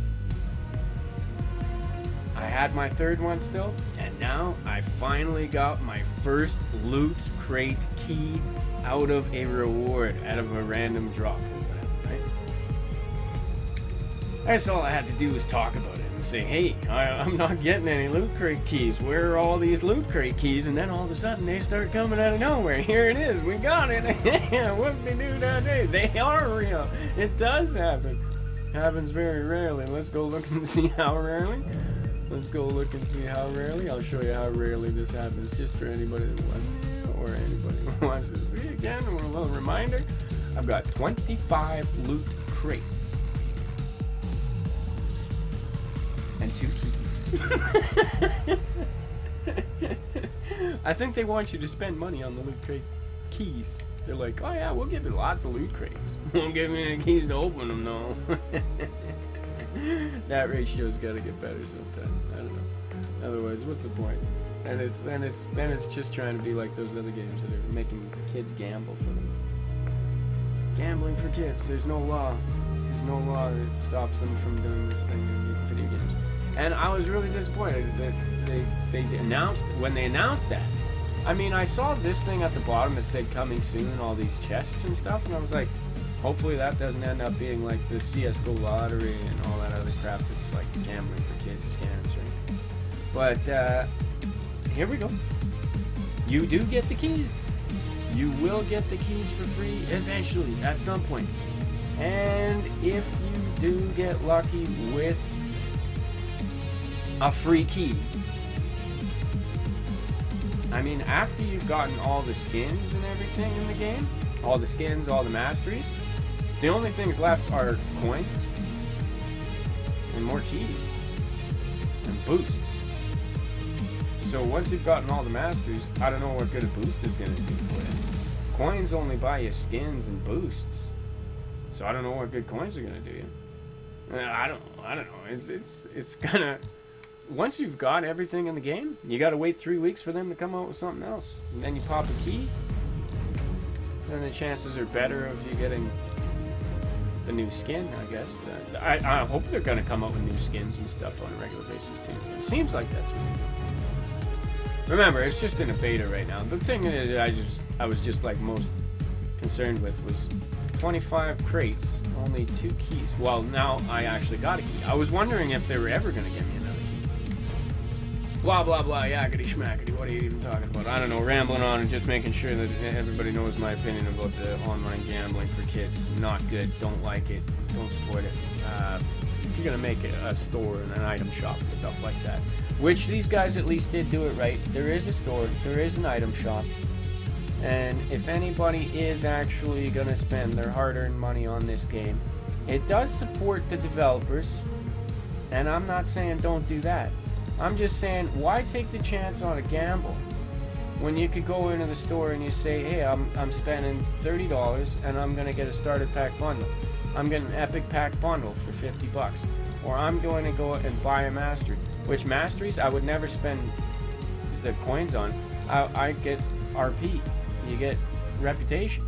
[SPEAKER 1] I had my 3rd one still, and now I finally got my first loot crate key out of a reward, out of a random drop or whatever, right? That's all I had to do was talk about it and say, hey, I'm not getting any loot crate keys. Where are all these loot crate keys? And then all of a sudden they start coming out of nowhere. Here it is. We got it. What did they do that day? They are real. It does happen. Happens very rarely. Let's go look and see how rarely. Let's go look and see how rarely. I'll show you how rarely this happens, just for anybody that wants, or anybody who wants to see again. A little reminder. I've got 25 loot crates. And 2 keys. I think they want you to spend money on the loot crate keys. They're like, oh yeah, we'll give you lots of loot crates. Won't give me any keys to open them though. That ratio's got to get better sometime. I don't know. Otherwise, what's the point? And then it's just trying to be like those other games that are making kids gamble for them. Gambling for kids. There's no law. There's no law that stops them from doing this thing in video games. And I was really disappointed that they announced, when they announced that. I mean, I saw this thing at the bottom that said coming soon, all these chests and stuff, and I was like, hopefully that doesn't end up being like the CSGO lottery and all that other crap that's like gambling for kids scams, right? But here we go. You do get the keys. You will get the keys for free eventually, at some point. And if you do get lucky with a free key, I mean, after you've gotten all the skins and everything in the game, all the skins, all the masteries, the only things left are coins and more keys and boosts. So once you've gotten all the masteries, I don't know what good a boost is going to do for you. Coins only buy you skins and boosts. So I don't know what good coins are going to do you. I don't know. It's kind of, once you've got everything in the game, you got to wait 3 weeks for them to come out with something else. And then you pop a key, then the chances are better of you getting the new skin, I guess. I hope they're going to come up with new skins and stuff on a regular basis too. It seems like that's what they're doing. Remember, it's just in a beta right now. The thing that I was just like most concerned with was 25 crates, only 2 keys. Well, now I actually got a key. I was wondering if they were ever going to give me another key. Blah, blah, blah, yakety schmackety. What are you even talking about? I don't know, rambling on and just making sure that everybody knows my opinion about the online gambling for kids. Not good, don't like it, don't support it. If you're going to make a store and an item shop and stuff like that, which these guys at least did do it right. There is a store, there is an item shop. And if anybody is actually going to spend their hard-earned money on this game, it does support the developers. And I'm not saying don't do that. I'm just saying, why take the chance on a gamble when you could go into the store and you say, hey, I'm spending $30 and I'm going to get a starter pack bundle. I'm getting an epic pack bundle for $50. Or I'm going to go and buy a mastery. Which masteries I would never spend the coins on. I get RP. You get reputation.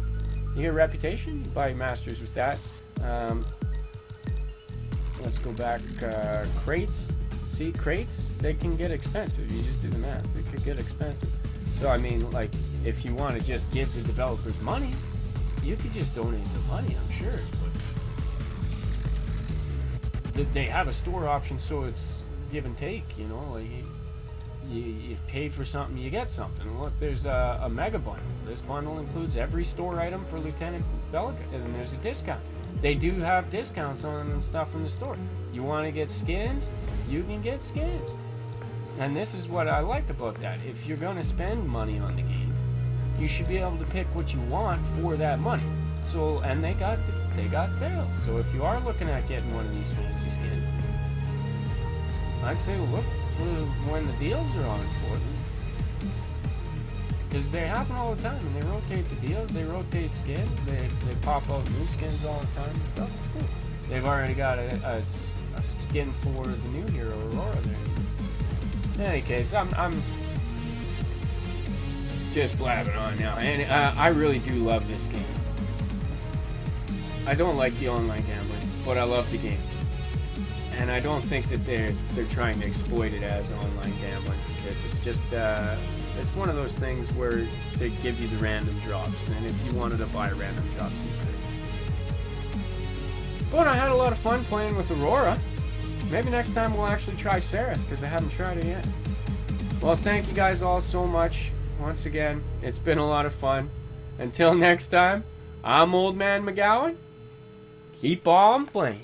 [SPEAKER 1] You get reputation, you buy masters with that. Let's go back. Crates. See, crates, they can get expensive. You just do the math. They could get expensive. So, I mean, like, if you want to just give the developers money, you could just donate the money, I'm sure. But they have a store option, so it's give and take, you know, like you pay for something, you get something. Look, there's a mega bundle. This bundle includes every store item for Lieutenant Bellica, and there's a discount. They do have discounts on stuff in the store. You want to get skins, you can get skins. And this is what I like about that. If you're going to spend money on the game, you should be able to pick what you want for that money. So, and they got sales. So if you are looking at getting one of these fancy skins, I'd say look for when the deals are on for them. Because they happen all the time, and they rotate the deals, they rotate skins, they pop out new skins all the time and stuff. It's cool. They've already got a skin for the new hero, Aurora there. In any case, I'm just blabbing on now. And I really do love this game. I don't like the online gambling, but I love the game. And I don't think that they're trying to exploit it as online gambling for kids. It's just it's one of those things where they give you the random drops, and if you wanted to buy random drops, you could. But I had a lot of fun playing with Aurora. Maybe next time we'll actually try Seraph, because I haven't tried it yet. Well, thank you guys all so much. Once again, it's been a lot of fun. Until next time, I'm Old Man McGowan. Keep on playing.